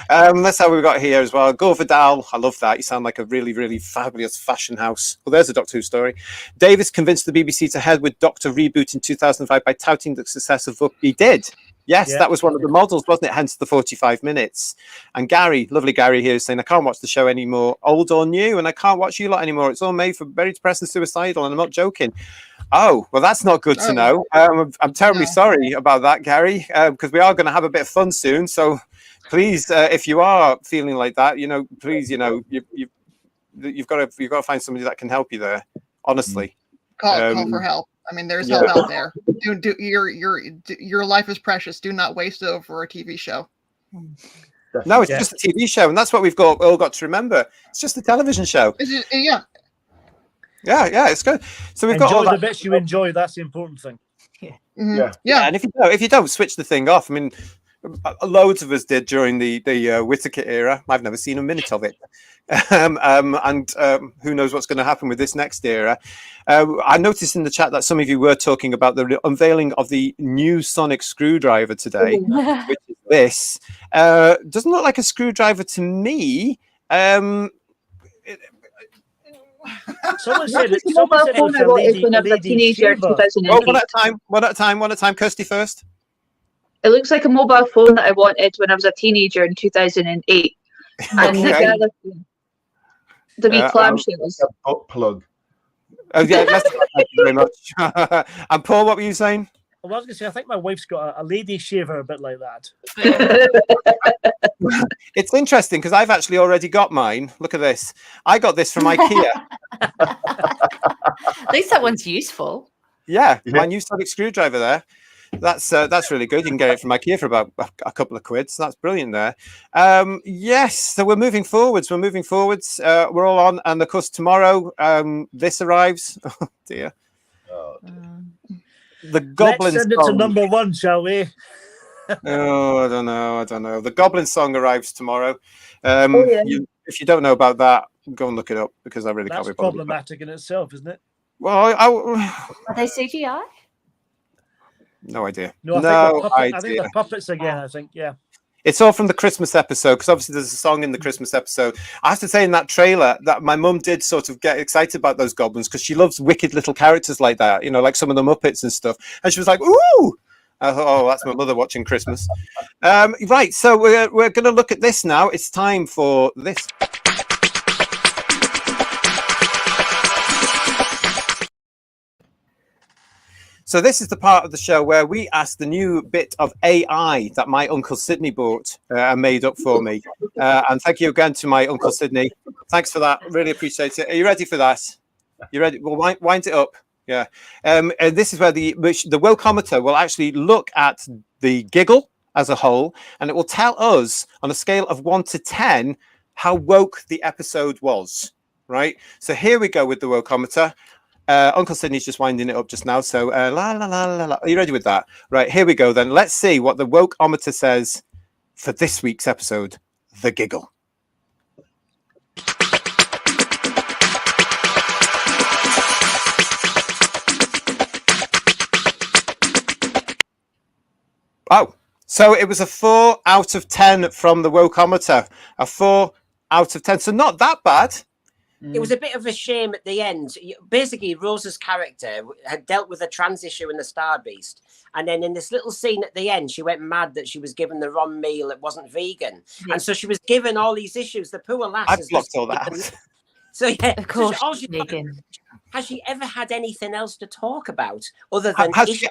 That's how we got here as well. Gore Vidal, I love that. You sound like a really, really fabulous fashion house. Well, there's a Doctor Who story. Davis convinced the BBC to head with Doctor Reboot in 2005 by touting the success of Book. He did. Yes, that was one of the models, wasn't it? Hence the 45 minutes. And Gary, lovely Gary here, is saying, I can't watch the show anymore, old or new, and I can't watch you lot anymore. It's all made for very depressed and suicidal, and I'm not joking. Oh, well, that's not good to know. I'm terribly sorry about that, Gary, because we are going to have a bit of fun soon. So please, if you are feeling like that, please, you've got to find somebody that can help you there. Honestly, call for help. I mean, there's help out there. Your life is precious. Do not waste it over a TV show. No, it's just a TV show, and that's what we've all got to remember. It's just a television show. Is it? Yeah. Yeah, it's good. So we've enjoy got all the that. bits you enjoy. That's the important thing. Yeah. And if you don't switch the thing off, I mean, loads of us did during the Whittaker era. I've never seen a minute of it, and who knows what's going to happen with this next era. I noticed in the chat that some of you were talking about the unveiling of the new sonic screwdriver today, which is this. Doesn't look like a screwdriver to me. Someone said it was a lady shaver. One at a time. Kirsty first. It looks like a mobile phone that I wanted when I was a teenager in 2008. And the wee clamshells. A butt plug. Oh yeah, thank you very much. And Paul, what were you saying? Well, I was going to say, I think my wife's got a lady shaver a bit like that. It's interesting because I've actually already got mine. Look at this. I got this from IKEA. At least that one's useful. Yeah, my new sonic screwdriver there. That's really good. You can get it from IKEA for about a couple of quid. So that's brilliant there. Yes, so we're moving forwards. We're all on. And of course, tomorrow, this arrives. Oh, dear. The Goblin Let's send it to number one, shall we? Oh, I don't know. The Goblin song arrives tomorrow. If you don't know about that, go and look it up because I really can't be bothered. That's problematic in itself, isn't it? Well, Are they CGI? No idea. No, I think the puppets again. I think, yeah. It's all from the Christmas episode because obviously there's a song in the Christmas episode. I have to say in that trailer that my mum did sort of get excited about those goblins because she loves wicked little characters like that, like some of the Muppets and stuff. And she was like, ooh! I thought, oh, that's my mother watching Christmas. Right, so we're going to look at this now. It's time for this. So this is the part of the show where we ask the new bit of AI that my Uncle Sydney bought and made up for me. And thank you again to my Uncle Sydney. Thanks for that. Really appreciate it. Are you ready for that? You ready? Well, wind it up. Yeah. And this is where the Wokeometer will actually look at the Giggle as a whole, and it will tell us on a scale of 1 to 10 how woke the episode was. Right? So here we go with the Wokeometer. Uncle Sydney's just winding it up just now. So, la, la, la, la, la. Are you ready with that? Right, here we go then. Let's see what the Wokeometer says for this week's episode, The Giggle. Oh, so it was a 4 out of 10 from the Wokeometer. A 4 out of 10. So not that bad. It was a bit of a shame at the end. Basically, Rosa's character had dealt with a trans issue in the Star Beast. And then in this little scene at the end, she went mad that she was given the wrong meal that wasn't vegan. Yeah. And so she was given all these issues. The poor lass. I've blocked all that. So, yeah. Of course, has she ever had anything else to talk about other than issues?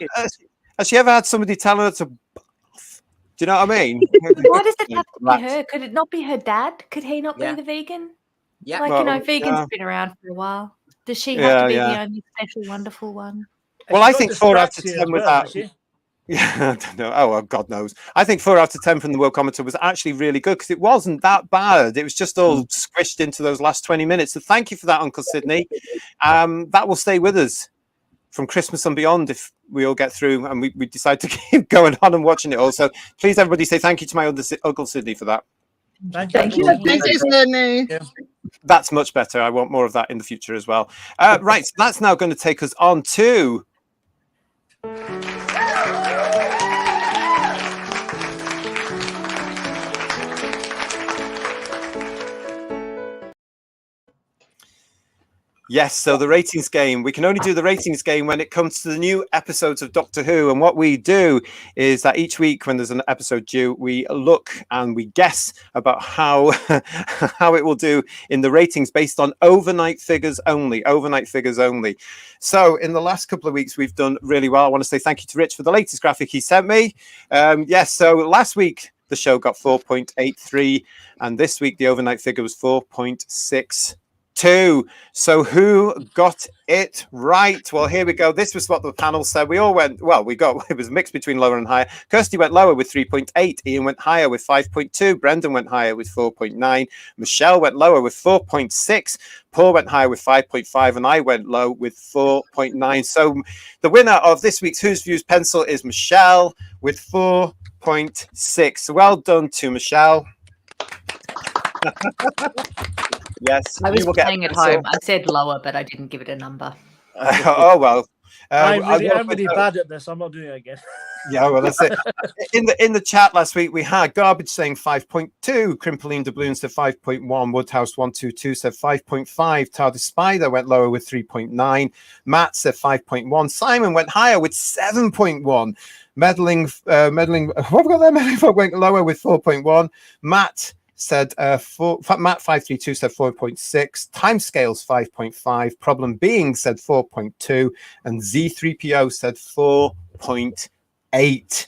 Has she ever had somebody tell her to? Do you know what I mean? Why does it have to be her? Could it not be her dad? Could he not Yeah. be the vegan? Yeah. Like, Well, vegans yeah. have been around for a while. Does she have to be the only special, wonderful one? Well, She I got think 4 out of dyspraxia 10 as with well, that. has she? Yeah, I don't know. Oh, well, God knows. I think 4 out of 10 from the Wokeometer was actually really good because it wasn't that bad. It was just all squished into those last 20 minutes. So thank you for that, Uncle Sydney. That will stay with us from Christmas and beyond if we all get through and we decide to keep going on and watching it all. So please, everybody, say thank you to my Uncle Sydney for that. Thank Thank you. you. Thank you, Sydney. That's much better. I want more of that in the future as well. Right, so that's now going to take us on to... Yes, so the ratings game. We can only do the ratings game when it comes to the new episodes of Doctor Who. And what we do is that each week when there's an episode due, we look and we guess about how how it will do in the ratings based on overnight figures only. Overnight figures only. So in the last couple of weeks, we've done really well. I want to say thank you to Rich for the latest graphic he sent me. Yes, so last week the show got 4.83, and this week the overnight figure was 4.62. So who got it right? Well, here we go. This was what the panel said. We all went, well, it was mixed between lower and higher. Kirsty went lower with 3.8. Ian went higher with 5.2. Brendan went higher with 4.9. Michelle went lower with 4.6. Paul went higher with 5.5. And I went low with 4.9. So the winner of this week's Who's Views Pencil is Michelle with 4.6. Well done to Michelle. Yes, I was playing at home. I said lower, but I didn't give it a number. Oh well, I'm really bad at this. I'm not doing it again. Yeah, well, that's it. In the chat last week, we had Garbage saying 5.2, Crimpoline Doubloon said 5.1, Woodhouse 122 said 5.5, TARDIS Spider went lower with 3.9, Matt said 5.1, Simon went higher with 7.1, Meddling, what have we got there? Meddling went lower with 4.1, Matt said Matt532 said 4.6, Timescales 5.5, Problem Being said 4.2, and Z3PO said 4.8.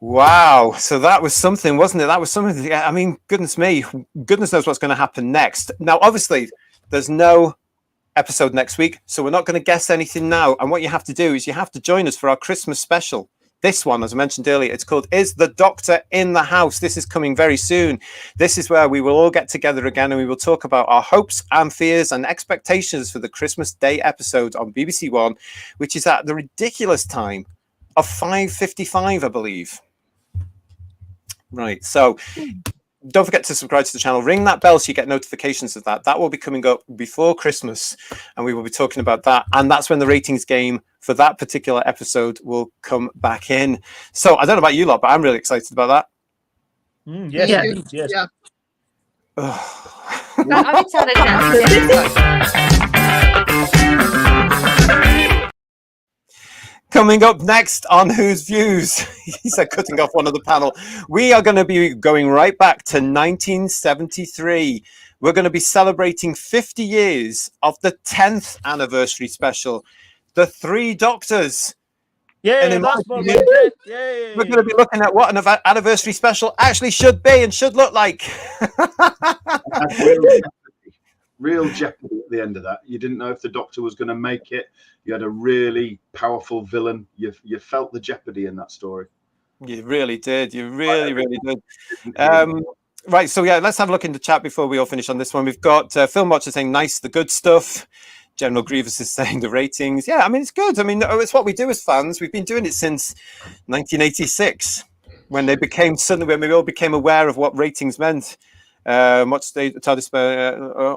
Wow, so that was something, wasn't it? That was something. I mean, goodness me, goodness knows what's going to happen next. Now, obviously, there's no episode next week, so we're not going to guess anything now. And what you have to do is you have to join us for our Christmas special. This one, as I mentioned earlier, it's called Is the Doctor in the House? This is coming very soon. This is where we will all get together again and we will talk about our hopes and fears and expectations for the Christmas Day episode on BBC One, which is at the ridiculous time of 5:55, I believe. Right, so don't forget to subscribe to the channel. Ring that bell so you get notifications of that. That will be coming up before Christmas, and we will be talking about that. And that's when the ratings game for that particular episode will come back in. So I don't know about you lot, but I'm really excited about that. Yes, Yeah. indeed, yes. Yeah. I'm excited now. Coming up next on Whose Views, he said, cutting off one of the panel, we are going to be going right back to 1973. We're going to be celebrating 50 years of the 10th anniversary special, The Three Doctors. Yeah, in that's my what view, we did. Yay. We're going to be looking at what an anniversary special actually should be and should look like. Real jeopardy at the end of that. You didn't know if the Doctor was going to make it. You had a really powerful villain. You felt the jeopardy in that story. You really did. You really, really did. Right, so yeah, let's have a look in the chat before we all finish on this one. We've got Film Watcher saying nice, the good stuff. General Grievous is saying the ratings. Yeah, I mean, it's good. I mean, it's what we do as fans. We've been doing it since 1986 when they became suddenly, when we all became aware of what ratings meant. What's the TARDIS?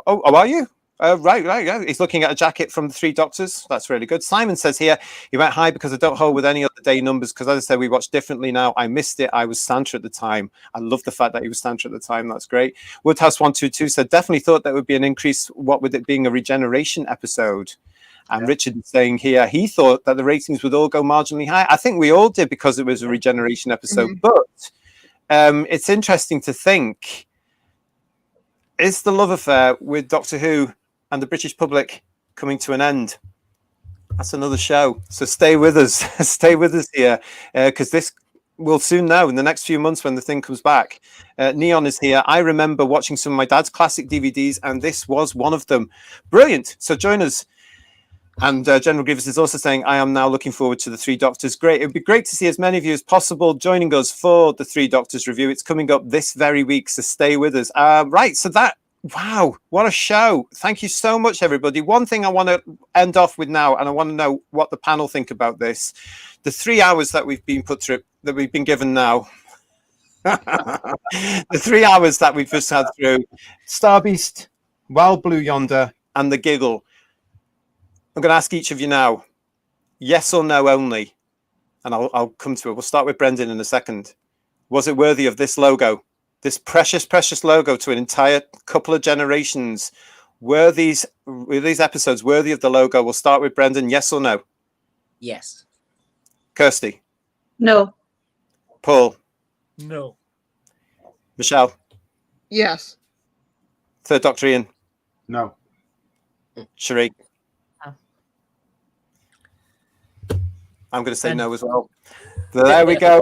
Are you? Right, yeah. He's looking at a jacket from the Three Doctors. That's really good. Simon says here, he went high because I don't hold with any other day numbers because, as I said, we watch differently now. I missed it. I was Santa at the time. I love the fact that he was Santa at the time. That's great. Woodhouse 122 said, definitely thought that would be an increase, what with it being a regeneration episode. And yeah. Richard is saying here, he thought that the ratings would all go marginally high. I think we all did because it was a regeneration episode. Mm-hmm. But it's interesting to think, is the love affair with Doctor Who and the British public coming to an end? That's another show. So stay with us. Stay with us here, because this we'll soon know in the next few months when the thing comes back. Neon is here. I remember watching some of my dad's classic DVDs, and this was one of them. Brilliant. So join us. And General Grievous is also saying, I am now looking forward to the Three Doctors. Great. It would be great to see as many of you as possible joining us for the Three Doctors review. It's coming up this very week, so stay with us. Right. So wow, what a show. Thank you so much, everybody. One thing I want to end off with now, and I want to know what the panel think about this. The 3 hours that we've been put through, that we've been given now. The 3 hours that we've just had through Star Beast, Wild Blue Yonder, and the Giggle. I'm going to ask each of you now, yes or no only, and I'll come to it. We'll start with Brendan in a second. Was it worthy of this logo? This precious, precious logo to an entire couple of generations. Were these episodes worthy of the logo? We'll start with Brendan. Yes or no? Yes. Kirsty? No. Paul? No. Michelle? Yes. Third Doctor Ian? No. Cherie? No. I'm going to say no as well. There we go.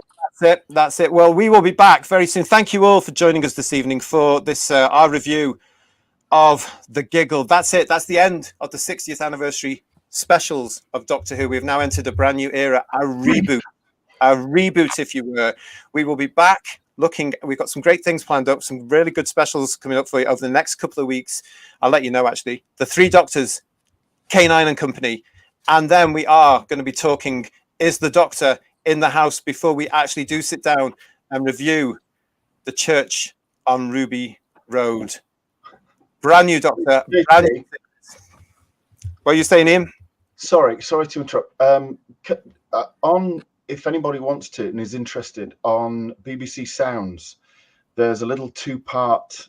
That's it. Well, we will be back very soon. Thank you all for joining us this evening for this our review of the Giggle. That's it. That's the end of the 60th anniversary specials of Doctor Who. We've now entered a brand new era, a reboot, if you were. We will be back looking. We've got some great things planned up, some really good specials coming up for you over the next couple of weeks. I'll let you know, actually. The Three Doctors, K9 and Company. And then we are going to be talking, is the Doctor in the house, before we actually do sit down and review the Church on Ruby Road. Brand new Doctor. Brand new. What are you saying, Ian? Sorry to interrupt. On, if anybody wants to and is interested, on BBC Sounds, there's a little 2-part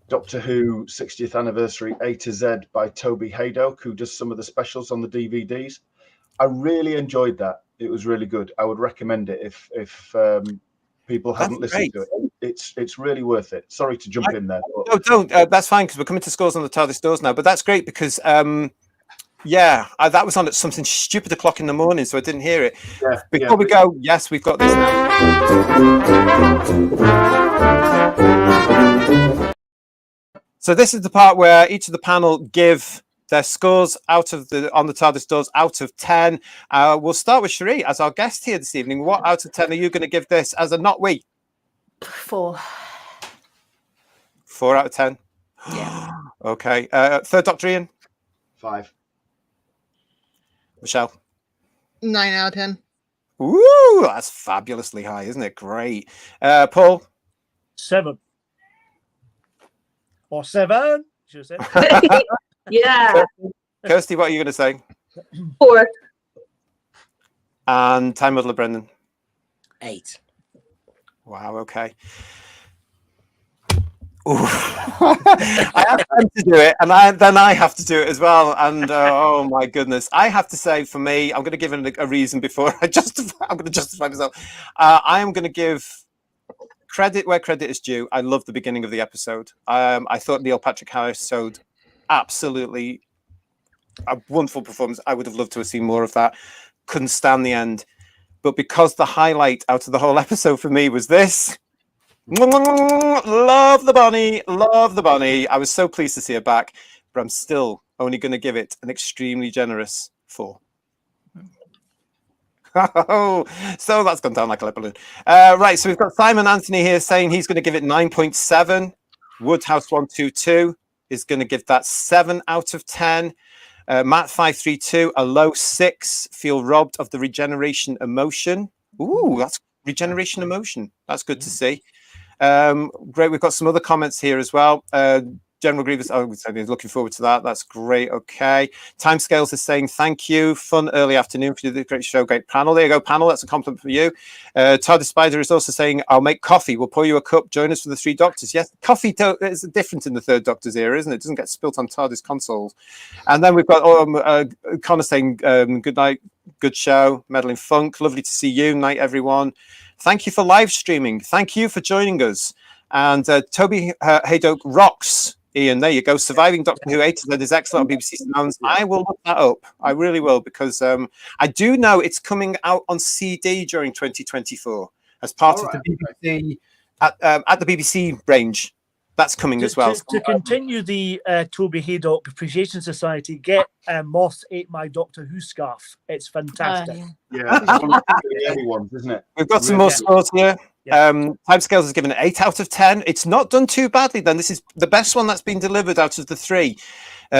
Doctor Who 60th anniversary A to Z by Toby Haydock, who does some of the specials on the DVDs. I really enjoyed that. It was really good. I would recommend it if people haven't listened to it. It's really worth it. Sorry to jump in there. No, don't. That's fine, because we're coming to scores on the TARDIS doors now. But that's great because, that was on at something stupid o'clock in the morning, so I didn't hear it. Yeah, Before we go, yes, we've got this now. So this is the part where each of the panel give their scores on the TARDIS doors out of 10. We'll start with Cherie as our guest here this evening. What out of 10 are you going to give this as a not we? 4. 4 out of 10. Yeah. Okay. Third Doctor Ian? 5. Michelle? 9 out of 10. Ooh, that's fabulously high, isn't it? Great. Paul? 7. Or 7, should I say. Yeah. Kirsty, what are you going to say? 4. And Time Muddler Brendan? 8. Wow, okay. Ooh. I have time to do it, and then I have to do it as well. And oh my goodness, I have to say, for me, I'm going to give it a reason before I'm going to justify myself. I am going to give credit where credit is due. I love the beginning of the episode. I thought Neil Patrick Harris showed absolutely a wonderful performance. I would have loved to have seen more of that. Couldn't stand the end, but because the highlight out of the whole episode for me was this. Love the bunny. I was so pleased to see her back, but I'm still only going to give it an extremely generous 4. Oh, so that's gone down like a lead balloon. Right, so we've got Simon Anthony here saying he's going to give it 9.7. Woodhouse122 is going to give that 7 out of 10. Matt532, a low 6. Feel robbed of the regeneration emotion. Ooh, that's regeneration emotion. That's good to see. Great. We've got some other comments here as well. General Grievous, looking forward to that. That's great. Okay. Timescales is saying thank you. Fun early afternoon for the great show. Great panel. There you go, panel. That's a compliment for you. TARDIS Spider is also saying, I'll make coffee. We'll pour you a cup. Join us for the Three Doctors. Yes, coffee is different in the Third Doctor's era, isn't it? It doesn't get spilt on TARDIS consoles. And then we've got Connor saying, good night, good show. Meddling Funk. Lovely to see you. Night, everyone. Thank you for live streaming. Thank you for joining us. And Toby Haydock rocks. Ian, there you go. Surviving Doctor Who A to Z is excellent on BBC Sounds. I will look that up. I really will, because I do know it's coming out on CD during 2024 as part of the BBC at the BBC range. That's coming as well. To continue the Toby Haydock Appreciation Society, get Moss ate my Doctor Who scarf. It's fantastic. Yeah, it's one of the early ones, isn't it? We've got some more scores here. Timescales is given an 8 out of 10. It's not done too badly then. This is the best one that's been delivered out of the 3.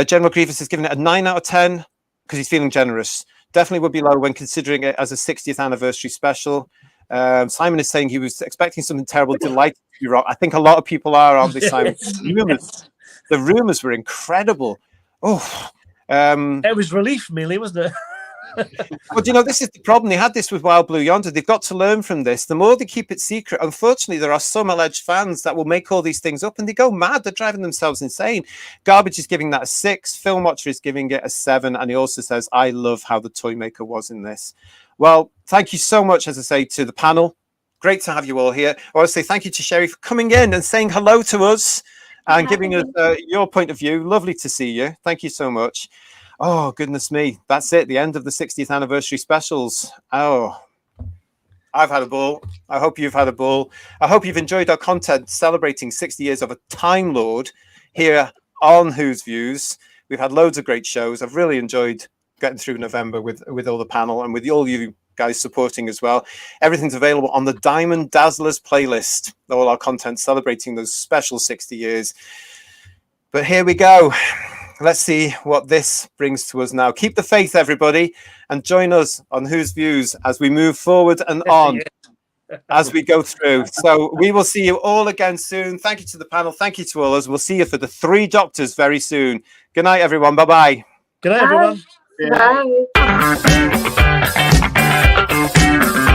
General Grievous has given it a 9 out of 10 because he's feeling generous. Definitely would be low when considering it as a 60th anniversary special. Simon is saying he was expecting something terrible, delighted to be wrong. I think a lot of people are, aren't they, Simon? The rumours were incredible. It was relief, mainly, wasn't it? Well, you know, this is the problem. They had this with Wild Blue Yonder. They've got to learn from this. The more they keep it secret, unfortunately, there are some alleged fans that will make all these things up and they go mad. They're driving themselves insane. Garbage is giving that a 6. Film Watcher is giving it a 7. And he also says, I love how the toy maker was in this. Well, thank you so much, as I say, to the panel. Great to have you all here. I want to say thank you to Sherry for coming in and saying hello to us and giving us your point of view. Lovely to see you. Thank you so much. Oh, goodness me. That's it. The end of the 60th anniversary specials. Oh, I've had a ball. I hope you've had a ball. I hope you've enjoyed our content celebrating 60 years of a Time Lord here on Who's Views. We've had loads of great shows. I've really enjoyed getting through November with all the panel and with all you guys supporting as well. Everything's available on the Diamond Dazzlers playlist. All our content celebrating those special 60 years. But here we go. Let's see what this brings to us now. Keep the faith, everybody, and join us on Who's Views as we move forward and on as we go through. So we will see you all again soon. Thank you to the panel. Thank you to all of us. We'll see you for the 3 Doctors very soon. Good night, everyone. Bye-bye. Good night, everyone. Bye.